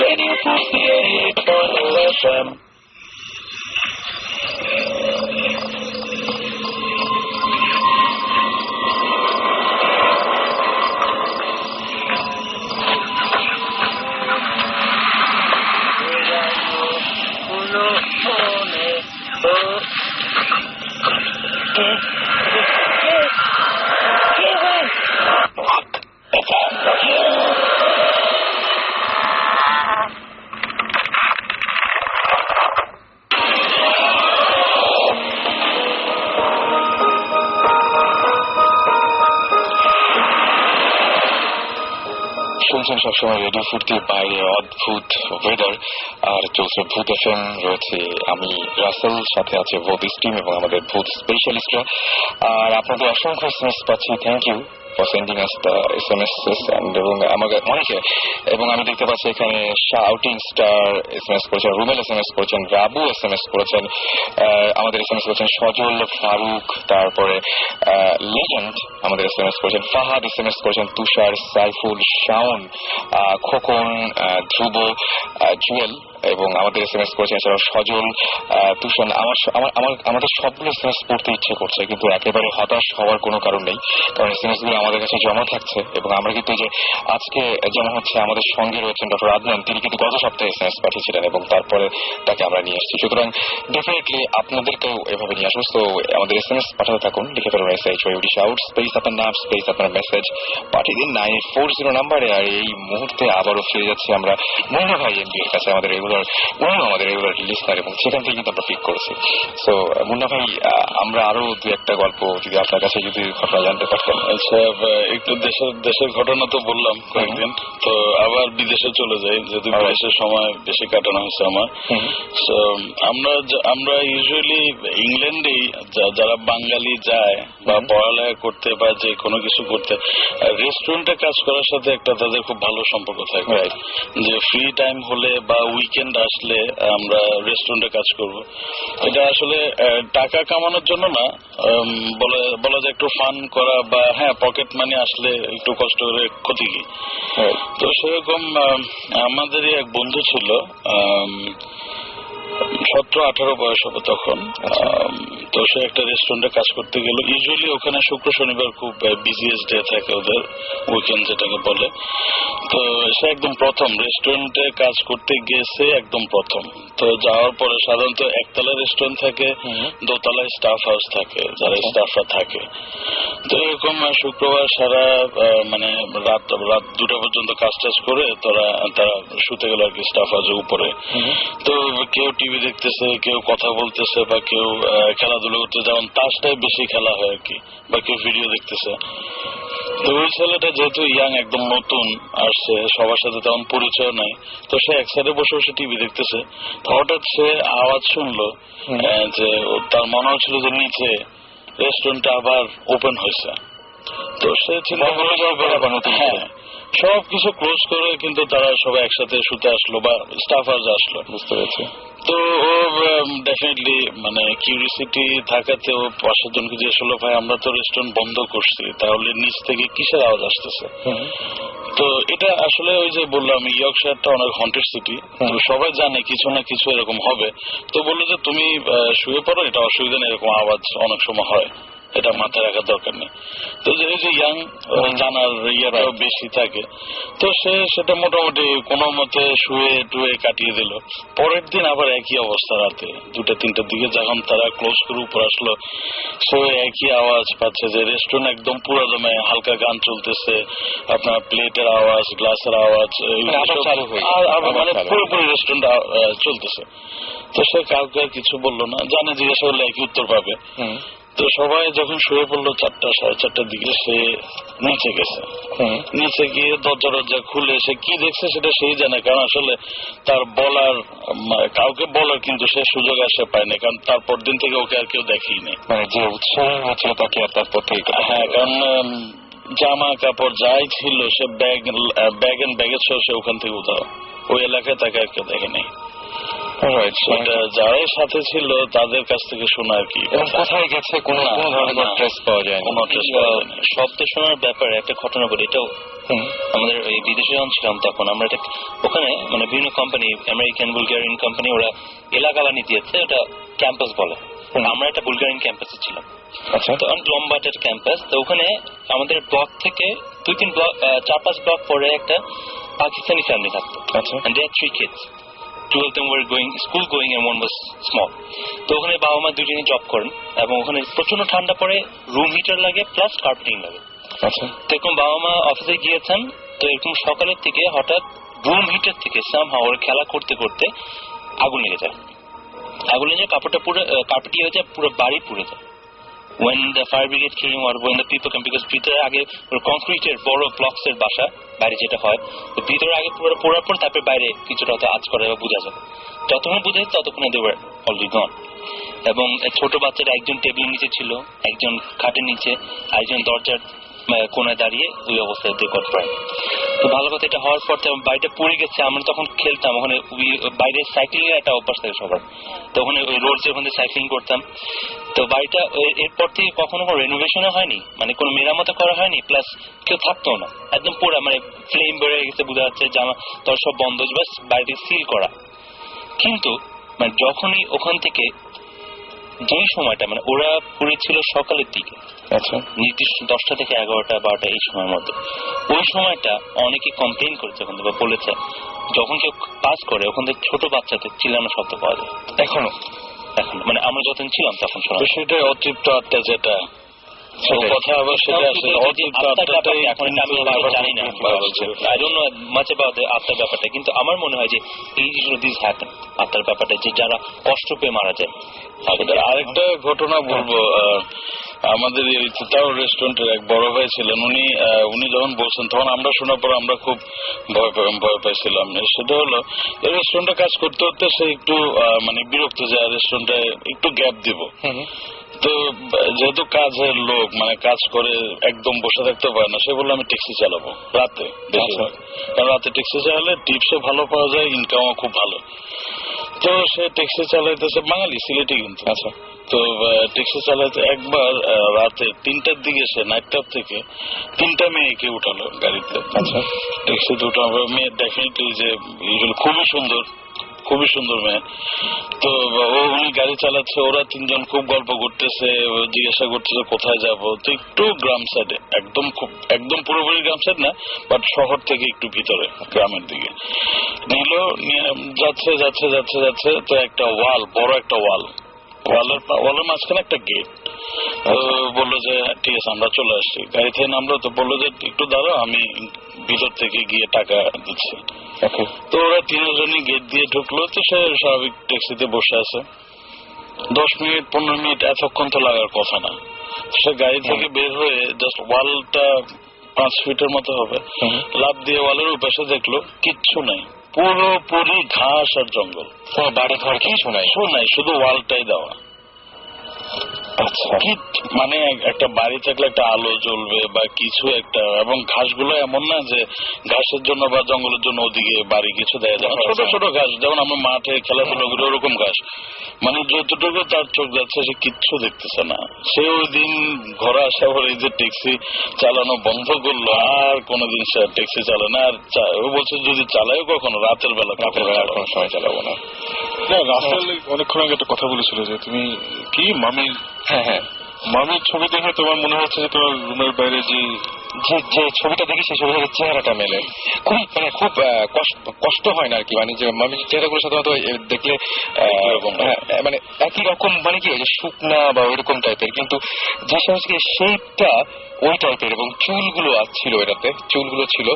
Radio 58 FM. শুনছেন সবসময় রেডিও ফুর্তির বাইরে অদ্ভুত ওয়েদার আর চলছে ভূত এফএম। রয়েছে আমি রাসেল, সাথে আছে ভূত টিম এবং আমাদের ভূত স্পেশালিস্টরা। আর আপনাদের অসংখ্য এসএমএস পাচ্ছি। Thank you for sending us the SMS এবং আমাকে অনেকে, এবং আমি দেখতে পাচ্ছি এখানে শাউটিং স্টার এসএমএস করেছেন, রুমেল এসএমএস করেছেন, রাবু এসএমএস করেছেন, আমাদের এসএমএস করেছেন সজল, ফারুক, তারপরে লেজেন্ড আমাদের এসএমএস করেছেন, ফাহাদ এসএমএস করেছেন, তুষার, সাইফুল, শাওন, খোকন, ধ্রুব, জুয়েল এবং আমাদের এসএমএস করেছেন এছাড়াও সজল, তুষার। আমাদের সবগুলো এসএমএস পড়তে ইচ্ছে করছে, কিন্তু একেবারে হতাশ হওয়ার কোনো কারণ নেই, কারণ এসএমএস গুলো আমাদের কাছে জমা থাকছে। এবং আমরা কিন্তু যে আজকে যেমন হচ্ছে আমাদের সঙ্গে রয়েছেন ডক্টর আদনান, তিনি কিন্তু গত সপ্তাহে এসএমএস পাঠিয়েছিলেন এবং তারপরে তাকে আমরা নিয়ে এসেছি। সুতরাং ডেফিনেটলি আপনাদেরকেও এভাবে নিয়ে আসবো। তো আমাদের এসএমএস পাঠাতে থাকুন, লিখে ফেলুন SHYOD শাউট স্পেস আপনার নাম স্পেস আপনার মেসেজ পাঠিয়ে দিন 9840 নাম্বারে। আর এই মুহূর্তে আবারও ফিরে যাচ্ছি আমরা মুন্না ভাই এমপি এর কাছে, আমাদের রেগুলার লিস্টার, এবং সেখান থেকে কিন্তু আমরা পিক করেছি। সো মুন্না ভাই, আমরা আরো দু একটা গল্প যদি আপনার কাছে যদি ঘটনা জানতে পারতাম। আচ্ছা, একটু দেশের ঘটনা তো বললাম কয়েকদিন, তো আবার বিদেশে চলে যাই, যেহেতু বিদেশের সময় বেশি কাটানো হয়েছে আমার। সো আমরা ইউজুয়ালি ইংল্যান্ডেই যারা বাঙালি যায় বা পড়ালেখা করতে বা যে কোনো কিছু করতে, রেস্টুরেন্টে কাজ করার সাথে একটা তাদের খুব ভালো সম্পর্ক থাকে, যে ফ্রি টাইম হলে বা উইকেন্ড আসলে আমরা রেস্টুরেন্টে কাজ করব। এটা আসলে টাকা কামানোর জন্য না, বলা যায় একটু ফান করা, বা হ্যাঁ পকেট মানি আসলে একটু কষ্ট করে ক্ষতি কি। তো সেরকম আমাদেরই এক বন্ধু ছিল, 17-18 বয়স হবে তখন। তো সে একটা রেস্টুরেন্টে কাজ করতে গেল। ইউজুয়ালি ওখানে শুক্র শনিবার খুব বিজিয়েস্ট ডে থাকে ওদের, উইকেন্ড যেটাকে বলে। তো সে একদম প্রথম রেস্টুরেন্টে কাজ করতে গেছে, একদম প্রথম। তো যাওয়ার পরে সাধারণত একতলা রেস্টুরেন্ট থাকে, দোতলায় স্টাফ হাউস থাকে, যারা স্টাফরা থাকে। তো এরকম শুক্রবার সারা মানে রাত 2টা পর্যন্ত কাজ টাজ করে তারা শুতে গেল আর কি স্টাফ হাউসের উপরে। তো কেউ টিভি দেখতেছে, কেউ কথা বলতেছে, বা কেউ খেলাধুলা করতে, যেমন তাসটাই বেশি খেলা হয় আর কি, বা কেউ ভিডিও দেখতেছে। তো ওই ছেলেটা যেহেতু ইয়াং, একদম নতুন আসছে, সবার সাথে তেমন পরিচয় নাই, তো সে এক সাইডে বসে বসে টিভি দেখতেছে। হঠাৎ সে আওয়াজ শুনলো, যে তার মনে হচ্ছিল যে নিচে রেস্টুরেন্টটা আবার ওপেন হয়েছে। তো সে চিন্তা করে হ্যাঁ সবকিছু ক্লোজ করে কিন্তু তারা সবাই একসাথে শুতে আসলো, বা স্টাফ হাউস আসলো, বুঝতে পেরেছি। তো ও ডেফিনেটলি মানে কিউরিসিটি থাকাতে ও পাশের জনকে জিজ্ঞেস করলো, ভাই আমরা তো রেস্টুরেন্ট বন্ধ করছি, তাহলে নিচ থেকে কিসের আওয়াজ আসতেছে? তো এটা আসলে ওই যে বললাম, ইয়র্কশায়ারটা অনেক হন্টেড সিটি, তো সবাই জানে কিছু না কিছু এরকম হবে। তো বললো যে তুমি শুয়ে পড়ো, এটা অসুবিধা নেই, এরকম আওয়াজ অনেক সময় হয়, এটা মাথায় রাখার দরকার নেই। তো যে ইয়াং জানার ইয়াটাও বেশি থাকে, তো সে সেটা মোটামুটি কোনো মতে শুয়ে টুয়ে কাটিয়ে দিল। পরের দিন আবার একই অবস্থা, রাতে 2টা-3টার দিকে যখন তারা ক্লোজ করে উপর আসলো, সে একই আওয়াজ পাচ্ছে, যে রেস্টুরেন্ট একদম পুরো দমে হালকা গান চলতেছে, আপনার প্লেটের আওয়াজ, গ্লাসের আওয়াজ, মানে পুরোপুরি রেস্টুরেন্ট চলতেছে। তো সে কাউকে কিছু বললো না, জানে জিজ্ঞাসা করলে একই উত্তর পাবে। তো সবাই যখন শুয়ে পড়লো 4টা-4:30 দিকে, সে নিচে গেছে। নিচে গিয়ে দরজা খুলে সে কি দেখছে সেটা সেই জানে, কারণ আসলে তার বলার কাউকে বলার কিন্তু সে সুযোগ আসে পায়নি, কারণ তারপর দিন থেকে ওকে আর কেউ দেখেই নেই, মানে যে উৎসাহ হচ্ছিল তাকে আর তারপর থেকে। হ্যাঁ, কারণ জামা কাপড় যাই ছিল সে ব্যাগ এন্ড ব্যাগেজ সহ সে ওখান থেকে উধাও, ওই এলাকায় তাকে আর কেউ দেখে নেই। সেটা যারাই সাথে ছিল তাদের কাছ থেকে শোনা আর কি। কোথায় গেছে কোনো ধরনের ট্রেস পাওয়া যায়, কোনো ট্রেস পাওয়া যায় না। শব্দ শোনার ব্যাপারে একটা ঘটনা বলি। এটাও আমাদের এই বিদেশে যখন ছিলাম তখন আমরা এটা ওখানে মানে বিভিন্ন কোম্পানি, আমেরিকান বুলগেরিয়ান কোম্পানি, ওরা এলাকা বানিয়ে দিয়েছে, ওটা ক্যাম্পাস বলে। আমরা একটা বুলগেরিয়ান ক্যাম্পাসে ছিলাম। আচ্ছা, তো অনেক লম্বা একটা ক্যাম্পাস। তো ওখানে আমাদের ব্লক থেকে 2-3 ব্লক 4-5 ব্লক পরে একটা পাকিস্তানি ফ্যামিলি থাকতো। আচ্ছা, and they had 3 kids. 2 of them were school going and one was small. তো ওখানে বাবা মা দুজনেই জব করেন এবং ওখানে প্রচন্ড ঠান্ডা পড়ে, রুম হিটার লাগে প্লাস কার্পেটিং লাগে। আচ্ছা, তো এরকম বাবা মা অফিসে গিয়েছেন, তো এরকম সকালের থেকে হঠাৎ রুম হিটার থেকে সামহাও ওরা খেলা করতে করতে আগুন লেগে যায়। আগুন লেগে কাপড়টা পুরো কার্পেটি হয়ে যায়, পুরো বাড়ি পুড়ে যায়। When the fire brigade came or when the people came, because ভিতরে আগে কংক্রিটের বড় ব্লকস এর বাসা, বাইরে যেটা হয়, তো ভিতরে আগে পুরো পোড়ার পর তারপরে বাইরে কিছুটা হয়তো আঁচ করে বা বোঝা যায়। যতক্ষণ বুঝে ততক্ষণে they were already gone. এবং ছোট বাচ্চারা একজন টেবিল নিচে ছিল, একজন খাটের নিচে, একজন দরজার কোনায় দাঁড়িয়ে, ওই অবস্থায় রেকর্ড প্রায়। তো ভালো কথা, এটা হওয়ার পর বাড়িটা পুড়ে গেছে। আমরা তখন খেলতাম ওখানে, বাইরে সাইক্লিং এর একটা অভ্যাস থাকে সবার, তো ওখানে ওই রোডে ওখানে সাইক্লিং করতাম। তো বাড়িটা এরপর থেকে কখনো কোনো রেনোভেশনও হয়নি, মানে কোনো মেরামত করা হয়নি, প্লাস কেউ থাকতো না, একদম পুরো মানে ফ্লেম বেড়ে গেছে, বোঝা যাচ্ছে জামা তোর সব বন্ধ, বাস বাড়িটি সিল করা। কিন্তু মানে যখনই ওখান থেকে যেই সময়টা মানে ওরা পুড়েছিল সকালের দিকে, আচ্ছা, নির্দিষ্ট 10টা থেকে 11টা 12টা এই সময়ের মধ্যে, ওই সময়টা অনেকে কমপ্লেন করেছে ওখান থেকে, বলেছে যখন কেউ পাস করে ওখান থেকে ছোট বাচ্চাদের চিল্লানো শব্দ পাওয়া যায় এখনো মানে আমরা যখন ছিলাম তখন শোনা। সেটাই অতৃপ্ত আত্মা, যেটা কথা আবার সেটা আসলে অতৃপ্ত আত্মাটাই এখন আমি জানি না, I don't know much about the আত্মার ব্যাপারটা, কিন্তু আমার মনে হয় যে এই জিনিসগুলো দিস হ্যাপেন, আত্মার ব্যাপারটা, যে যারা কষ্ট পেয়ে মারা যায়। আরেকটা ঘটনা বলবো, আমাদের তাও রেস্টুরেন্টের এক বড় ভাই ছিলেন, উনি যখন বলছেন তখন আমরা শোনার পর আমরা খুব ভয় পাইছিলাম। সেটা হলো এই রেস্টুরেন্টে কাজ করতে করতে সে একটু মানে বিরক্ত যায়, রেস্টুরেন্টে একটু গ্যাপ দিব। তো যেহেতু কাজের লোক, মানে কাজ করে একদম বসে থাকতে পারে না, সে বললো আমি ট্যাক্সি চালাবো রাতে, বেশিরভাগ কারণ রাতে ট্যাক্সি চালালে টিপসও ভালো পাওয়া যায়, ইনকামও খুব ভালো। তো সে ট্যাক্সি চালাইতেছে, বাঙালি, সিলেটি কিন্তু। আচ্ছা, তো ট্যাক্সি চালাইতে একবার রাতে 3টার দিকে সে নাইট ক্লাব থেকে 3টা মেয়েকে উঠালো গাড়িতে। আচ্ছা, ট্যাক্সিতে উঠানো মেয়ে ডেফিনেটলি যে খুবই সুন্দর মেয়ে। তো উনি গাড়ি চালাচ্ছে, ওরা 3জন খুব গল্প করতেছে, জিজ্ঞাসা করতেছে কোথায় যাব। তো একটু গ্রাম সাইডে, একদম পুরোপুরি গ্রাম সাইড না, বাট শহর থেকে একটু ভিতরে গ্রামের দিকে নিল, যাচ্ছে। তো একটা ওয়াল, বড় একটা ওয়ালের মাঝখানে একটা গেট। বললো যে ঠিক আছে আমরা চলে আসছি, গাড়ি থেকে নামলো। তো বললো যে একটু দাঁড়াও, আমি ভিতর থেকে গিয়ে টাকা দিচ্ছি। তো ওরা 3জনই গেট দিয়ে ঢুকলো। তো সে স্বাভাবিক ট্যাক্সিতে বসে আছে, 10 মিনিট 15 মিনিট এতক্ষণ তো লাগার কথা না। সে গাড়ি থেকে বের হয়ে জাস্ট ওয়ালটা 5 ফিটের মতো হবে, লাফ দিয়ে ওয়ালের উপাশে দেখলো কিচ্ছু নাই, পুরোপুরি ঘাস আর জঙ্গল, বাড়ি ঘর কিছু নাই, শুধু ওয়ালটাই দেওয়া। আচ্ছা, কি মানে একটা বাড়ি থাকলে একটা আলো জ্বলবে বা কিছু একটা, এবং ঘাসগুলো এমন না যে ঘাসের জন্য বা জঙ্গলের জন্য ওদিকে বাড়ি কিছু দেয়া যায়, ছোট ছোট ঘাস, যেমন আমরা মাঠে খেলাধুলা করি ওরকম ঘাস, মানে যতটুকু তার চোখ যাচ্ছে সে কিচ্ছু দেখতেছে না। সে ওই দিন ঘরে আসা পরে যে ট্যাক্সি চালানো বন্ধ করলো, আর কোনোদিন সে ট্যাক্সি চালায় না। আর ও বলছে যদি চালায় কখনো রাতের বেলা, কোনো সময় চালাবো না। রাসেল অনেকক্ষণ আগে একটা কথা বলেছিল যে তুমি কি মামির, হ্যাঁ, মামির ছবি দেখে তোমার মনে হচ্ছে যে তোমার রুমের বাইরে যে ছবিটা দেখি সেই ছবি থেকে চেহারাটা মেলে, খুব কষ্ট হয় না আর কি, মানে যে মামির চেহারাগুলো সাধারণত দেখলে মানে একই রকম, মানে কি যে শুকনা বা ওইরকম টাইপের, কিন্তু যে সমস্ত শেপটা ওই টাইপের, এবং চুলগুলো ছিল, এটাতে চুলগুলো ছিল,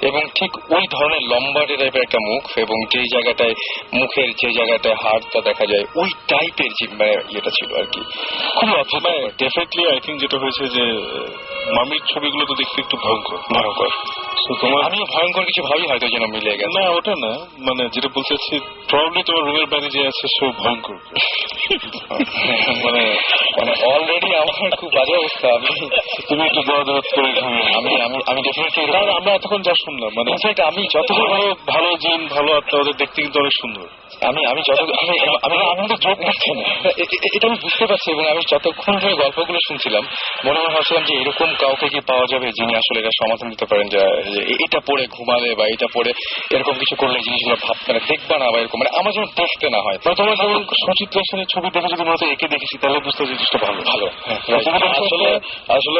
এবং ঠিক ওই ধরনের লম্বাটে টাইপের একটা মুখ, এবং যেই জায়গাটায় মুখের যে জায়গাটায় হাড়টা দেখা যায় ওই টাইপের যে ইয়েটা ছিল আর কি, খুবই অদ্ভুত। ডেফিনেটলি আই থিঙ্ক যেটা হয়েছে যে মামির ছবিগুলো তো দেখতে একটু ভয়ঙ্কর। আমি ভয়ঙ্কর কিছু ভাবি হয়তো যেন মিলে গেছে। না ওটা না, মানে যেটা বলতে চাচ্ছি প্রবাবলি তোমার রুমের বাইরে যে আছে সে ভয়ঙ্কর। মানে মানে অলরেডি আমার খুব বাজে অবস্থা। তুমি একটু দরদ করে আমি ডেফিনেটলি আমরা এতক্ষণ যা শুনলাম মানে ইনফ্যাক্ট আমি যতদূর ভালো জিন ভালো আত্মা ওদের দেখতে কিন্তু অনেক সুন্দর। আমি আনন্দ যোগ করছি না, এটা আমি বুঝতে পারছি। এবং আমি যতক্ষণ ধরে গল্পগুলো শুনছিলাম মনে ভাবছিলাম যে এরকম কাউকে কি পাওয়া যাবে যিনি আসলে এটা সমাধান দিতে পারেন, যে এটা পড়ে ঘুমালে বা এটা পড়ে এরকম কিছু করলে জিনিসগুলো মানে দেখবা না বা এরকম, মানে আমার যেন দেখতে না হয়। তোমার যেমন সুচিত্রা সেনের ছবি দেখে যদি মনে হয় একে দেখেছি তাহলে বুঝতে জিনিসটা ভালো ভালো। আসলে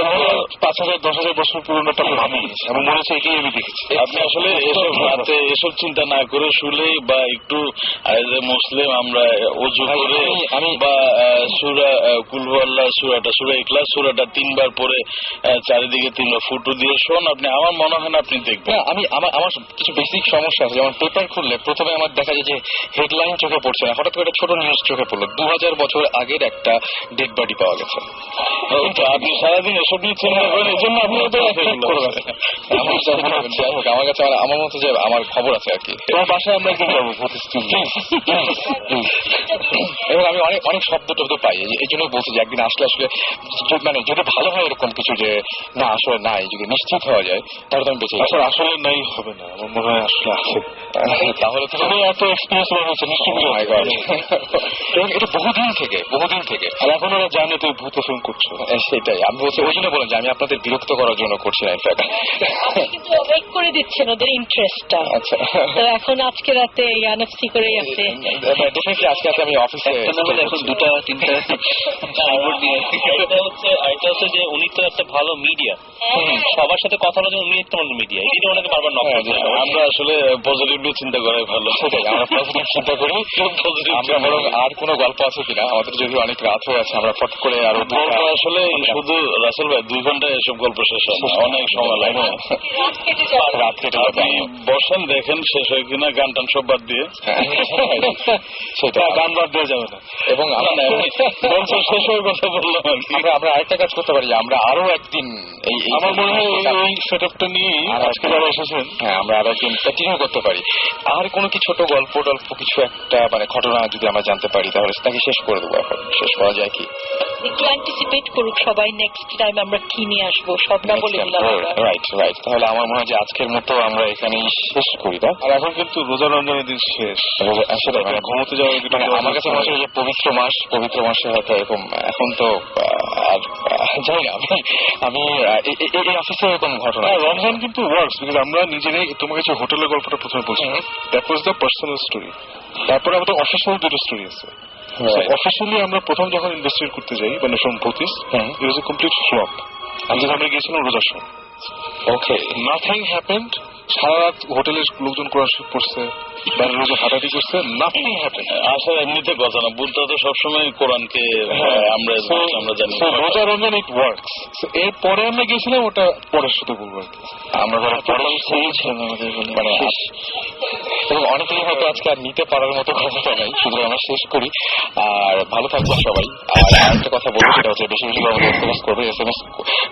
5,000-10,000 বছর পুরনো একটা ভাবি এবং মনে হচ্ছে একেই আমি দেখেছি। আপনি আসলে এসব রাতে এসব চিন্তা না করে শুলে বা একটু মুসলিম আমরা অজু করে আমি বা সূরা কুল হুয়াল্লাহ সূরা ইখলাস সূরাটা 3 বার পরে চারিদিকে 3 বার ফুটো দিয়ে শোন, আপনি আমার মনে হয় না আপনি দেখবেন। আমার কিছু বেসিক সমস্যা আছে, যেমন পেপার খুললে প্রথমে আমার দেখা যায় যে হেডলাইন চোখে পড়ছে না, হঠাৎ করে একটা ছোট নিউজ চোখে পড়লো 2000 বছর আগের একটা ডেড বডি পাওয়া গেছে। আপনি সারাদিন এসব নিয়ে চিন্তা করেন, এই জন্য আপনি আমার কাছে আমার মতো যে আমার খবর আছে আর কি। তোমার বাসায় আমরা একদিন যাবো এবং আমি অনেক শব্দ টব্দ পাই, এই জন্য বলছি যে একদিন আসলে মানে যদি ভালো হয় এরকম কিছু যে না আসলে নাই, যদি নিশ্চিত হওয়া যায় তাহলে তো আমি বেঁচে যাবো। আসলে নাই হবে না, আমার মনে হয় আসলে আছে। তাহলে তো এত এক্সপিরিয়েন্স হয়েছে নিশ্চিত। এবং এটা বহুদিন থেকে আর এখন ওরা জানে তুই ভূত ফিল্ম করছো। সেটাই আমি বলছি, ওই জন্য বললাম যে আমি আপনাদের বিরক্ত করার জন্য করছি না। ইনফ্যাক্ট কিন্তু ওয়েট করে দিচ্ছেন ওদের ইন্টারেস্টটা। আচ্ছা, তো এখন আজকে রাতে এনএফসি করে আছে ডেফিনেটলি আজকে আমি অফিসে এখন 2-3টা এটা হচ্ছে যে উনি তো একটা ভালো মিডিয়া, সবার সাথে কথা বলার জন্য উনি একটা মিডিয়া, এটা ওনাকে বারবার নক করছে। আমরা আসলে পজিটিভলি চিন্তা করাই ভালো। সেটাই আমরা পজিটিভ চিন্তা করি। আমরা বরং আর কোনো গল্প আছে কিনা, আমাদের যদি অনেক রাত হয়ে আছে আমরা ফট করে আরো আসলে শুধু রাসেল ভাই 2 ঘন্টায় এসব গল্প শেষ হয় না, অনেক সময় লাগে। রাত কেটে আপনি বসেন দেখেন শেষ হয় কিনা, গান টান সব বাদ দিয়ে। সেটা গান বাদ দিয়ে যাবে না। এবং শেষ হয়ে কথা বললাম আর কি। আমরা আরেকটা কাজ করতে পারি, আমরা আরো একদিন আমার মনে হয় এই সেট আপটা নিয়ে আজকে যারা এসেছেন আমরা আরো একদিন কন্টিনিউ করতে পারি। আর কোনো কি ছোট গল্প টল্প কিছু একটা মানে ঘটনা যদি আমরা জানতে পারি তাহলে তাকে শেষ করে দেবো। এখন শেষ করা যায় কি? একটু অ্যান্টিসিপেট করুক সবাই নেক্সট টাইম আমরা কি নিয়ে আসবো, সব না বলে দিলাম। রাইট। তাহলে আমার মনে হয় যে আজকের মতো আমরা এখানেই শেষ করি। আর এখন কিন্তু রোজা রমজানের দিন শেষ, সেটা মানে ঘুমোতে যাওয়া মানে আমার কাছে মনে হয় যে পবিত্র মাসে হয়তো এরকম এখন তো আর জানি না। আমি এই অফিসে এরকম ঘটনা রমজান কিন্তু ওয়ার্কস, বিকজ আমরা নিজেরাই তোমার কাছে হোটেলের গল্পটা প্রথমে বলছি, that was the personal story. তারপরে আমাদের অফিসিয়াল 2টো স্টোরি আছে। অফিসিয়ালি আমরা প্রথম যখন ইনভেস্টিগেট করতে যাই মানে ফ্রম ভূতিস, it was a complete flop. আমরা গিয়েছিলাম রোজার সময়। ওকে, নাথিং হ্যাপেন্ড। সারা রাত হোটেলের লোকজন কোরআন পড়ছে, বাইরে রোজা হাঁটাহাঁটি করছে, নাথিং হ্যাপেন্ড। আসলে এমনিতে কথা না, বুদ্ধ তো সবসময় কোরআনকে আমরা জানি। রোজা রমজান ইট ওয়ার্কস। এরপরে আমরা গিয়েছিলাম, ওটা পরের সাথে বলবো আর কি। আমরা মানে এবং অনেকেই হয়তো আজকে আর নিতে পারার মতো ক্ষমতা নাই, শুধু আমরা শেষ করি। আর ভালো থাকবেন সবাই। আর একটা কথা বলবো, সেটা হচ্ছে বেশি বেশি আমাদের SMS করবে। SMS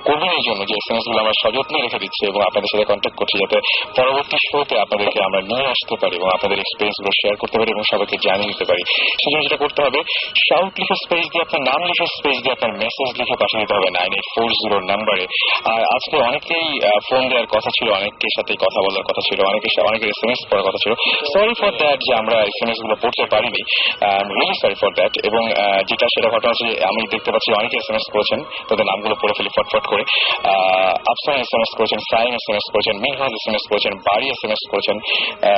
করবেন এই জন্য যে SMS গুলো আমরা সযত্নে রেখে দিচ্ছি এবং আপনাদের সাথে কন্ট্যাক্ট করছি, যাতে পরবর্তী শোতে আপনাদেরকে আমরা নিয়ে আসতে পারি এবং আপনাদের এক্সপিরিয়েন্স গুলো শেয়ার করতে পারি এবং সবাইকে জানিয়ে দিতে পারি। সেজন্য যেটা করতে হবে, শাউট লিখে স্পেস দিয়ে আপনার নাম লিখে স্পেস দিয়ে আপনার মেসেজ লিখে পাঠিয়ে দিতে হবে 9840 নাম্বারে। আর আজকে অনেকেই ফোন দেওয়ার কথা ছিল, অনেকের সাথে কথা বলার কথা ছিল, অনেকের SMS পড়ার কথা ছিল। সরি ফর দ্যাট যে আমরা SMS গুলো পড়তে পারিনি, রিয়েলি সরি ফর দ্যাট। এবং যেটা সেটা ঘটনা হচ্ছে, আমি দেখতে পাচ্ছি অনেকে SMS করেছেন, তাদের নামগুলো পড়ে ফেলি ফটফট করে। আফসান SMS করেছেন, সাইম SMS করেছেন, মিনহাজ SMS করেছেন, বাড়ি SMS করেছেন,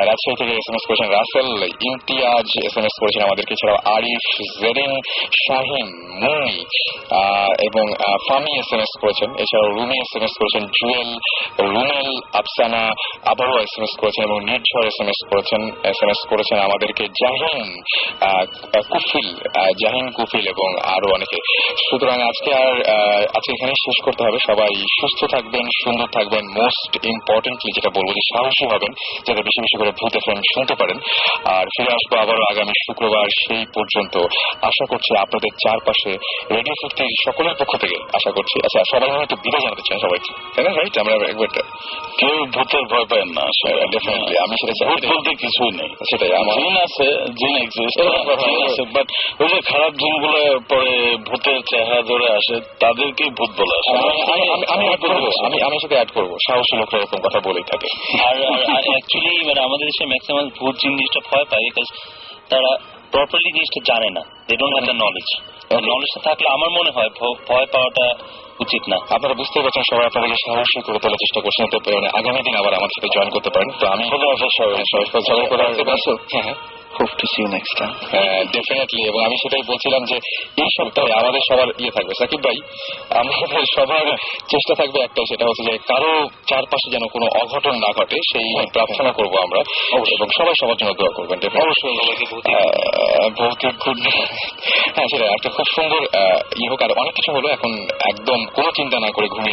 রাজশাহী থেকে SMS করেছেন, রাসেল, ইমতিয়াজ SMS করেছেন আমাদেরকে, এছাড়াও আরিফ, জেরিন, শাহিন, মুনি এবং ফামি SMS করেছেন, এছাড়াও রুমি SMS করেছেন, জুয়েল, রুমেল, আফসানা আবারও SMS করেছেন এবং নির্ঝর SMS করেছেন আমাদেরকে জাহিন কুফিল এবং আরো অনেকে। সুতরাং আজকে এখানে শেষ করতে হবে। সবাই সুস্থ থাকবেন, সুন্দর থাকবেন, মোস্ট ইম্পর্টেন্টলি যেটা বলবো যে সাহসী হবেন, যাতে বেশি বেশি করে ভূত FM শুনতে পারেন। আর ফিরে আসবো আবারও আগামী শুক্রবার। সেই পর্যন্ত আশা করছি আপনাদের চারপাশে আছে রেডিও ফুর্তির সকলের পক্ষ থেকে আশা করছি। আচ্ছা, সবাই একটু বিদায় জানাতে চান সবাইকে, তাই না? রাইট, আমরা একবার কেউ ভূতের ভয় পায় না, ডেফিনেটলি আমি সেটা ভূত বলতে কিছুই নেই। সেটাই আমার জিন আছে, জিন এক্সিস্ট আছে, বাট ওই যে খারাপ জিনগুলো পরে ভূতের চেহারা ধরে আসে তাদেরকে ভূত বলে আসে। আমি সাথে অ্যাড করবো, সাহসী লোকরা এরকম কথা বলেই থাকে। আর অ্যাকচুয়ালি মানে আমাদের দেশে ম্যাক্সিমাম ভূত জিনিসটা ভয় পায় বিকজ তারা প্রপারলি জিনিসটা জানে না, they don't have the knowledge. নলেজটা থাকলে আমার মনে হয় ভয় পাওয়াটা উচিত না। আপনারা বুঝতে পারছেন, সবাই আপনাদেরকে সাহসী করে তোলার চেষ্টা করছেন, তো আগামী দিন আবার আমার সাথে জয়েন করতে পারেন। তো আমি Hope to see you next time. Definitely, এবং আমি সেটাই বলছিলাম যে এই সপ্তাহে আমাদের সবার থাকবে সাকিব ভাই, আমাদের সবার চেষ্টা থাকবে একটাই, সেটা হচ্ছে যে কারো চারপাশে যেন কোনো অঘটন না ঘটে সেই প্রার্থনা করব আমরা, এবং সবাই সবার জন্য দোয়া করবেন। অবশ্যই ভৌতিক গুড, হ্যাঁ সেটা একটা খুব সুন্দর হোক। আর অনেক কিছু হলো, এখন একদম কোনো চিন্তা না করে ঘুমিয়ে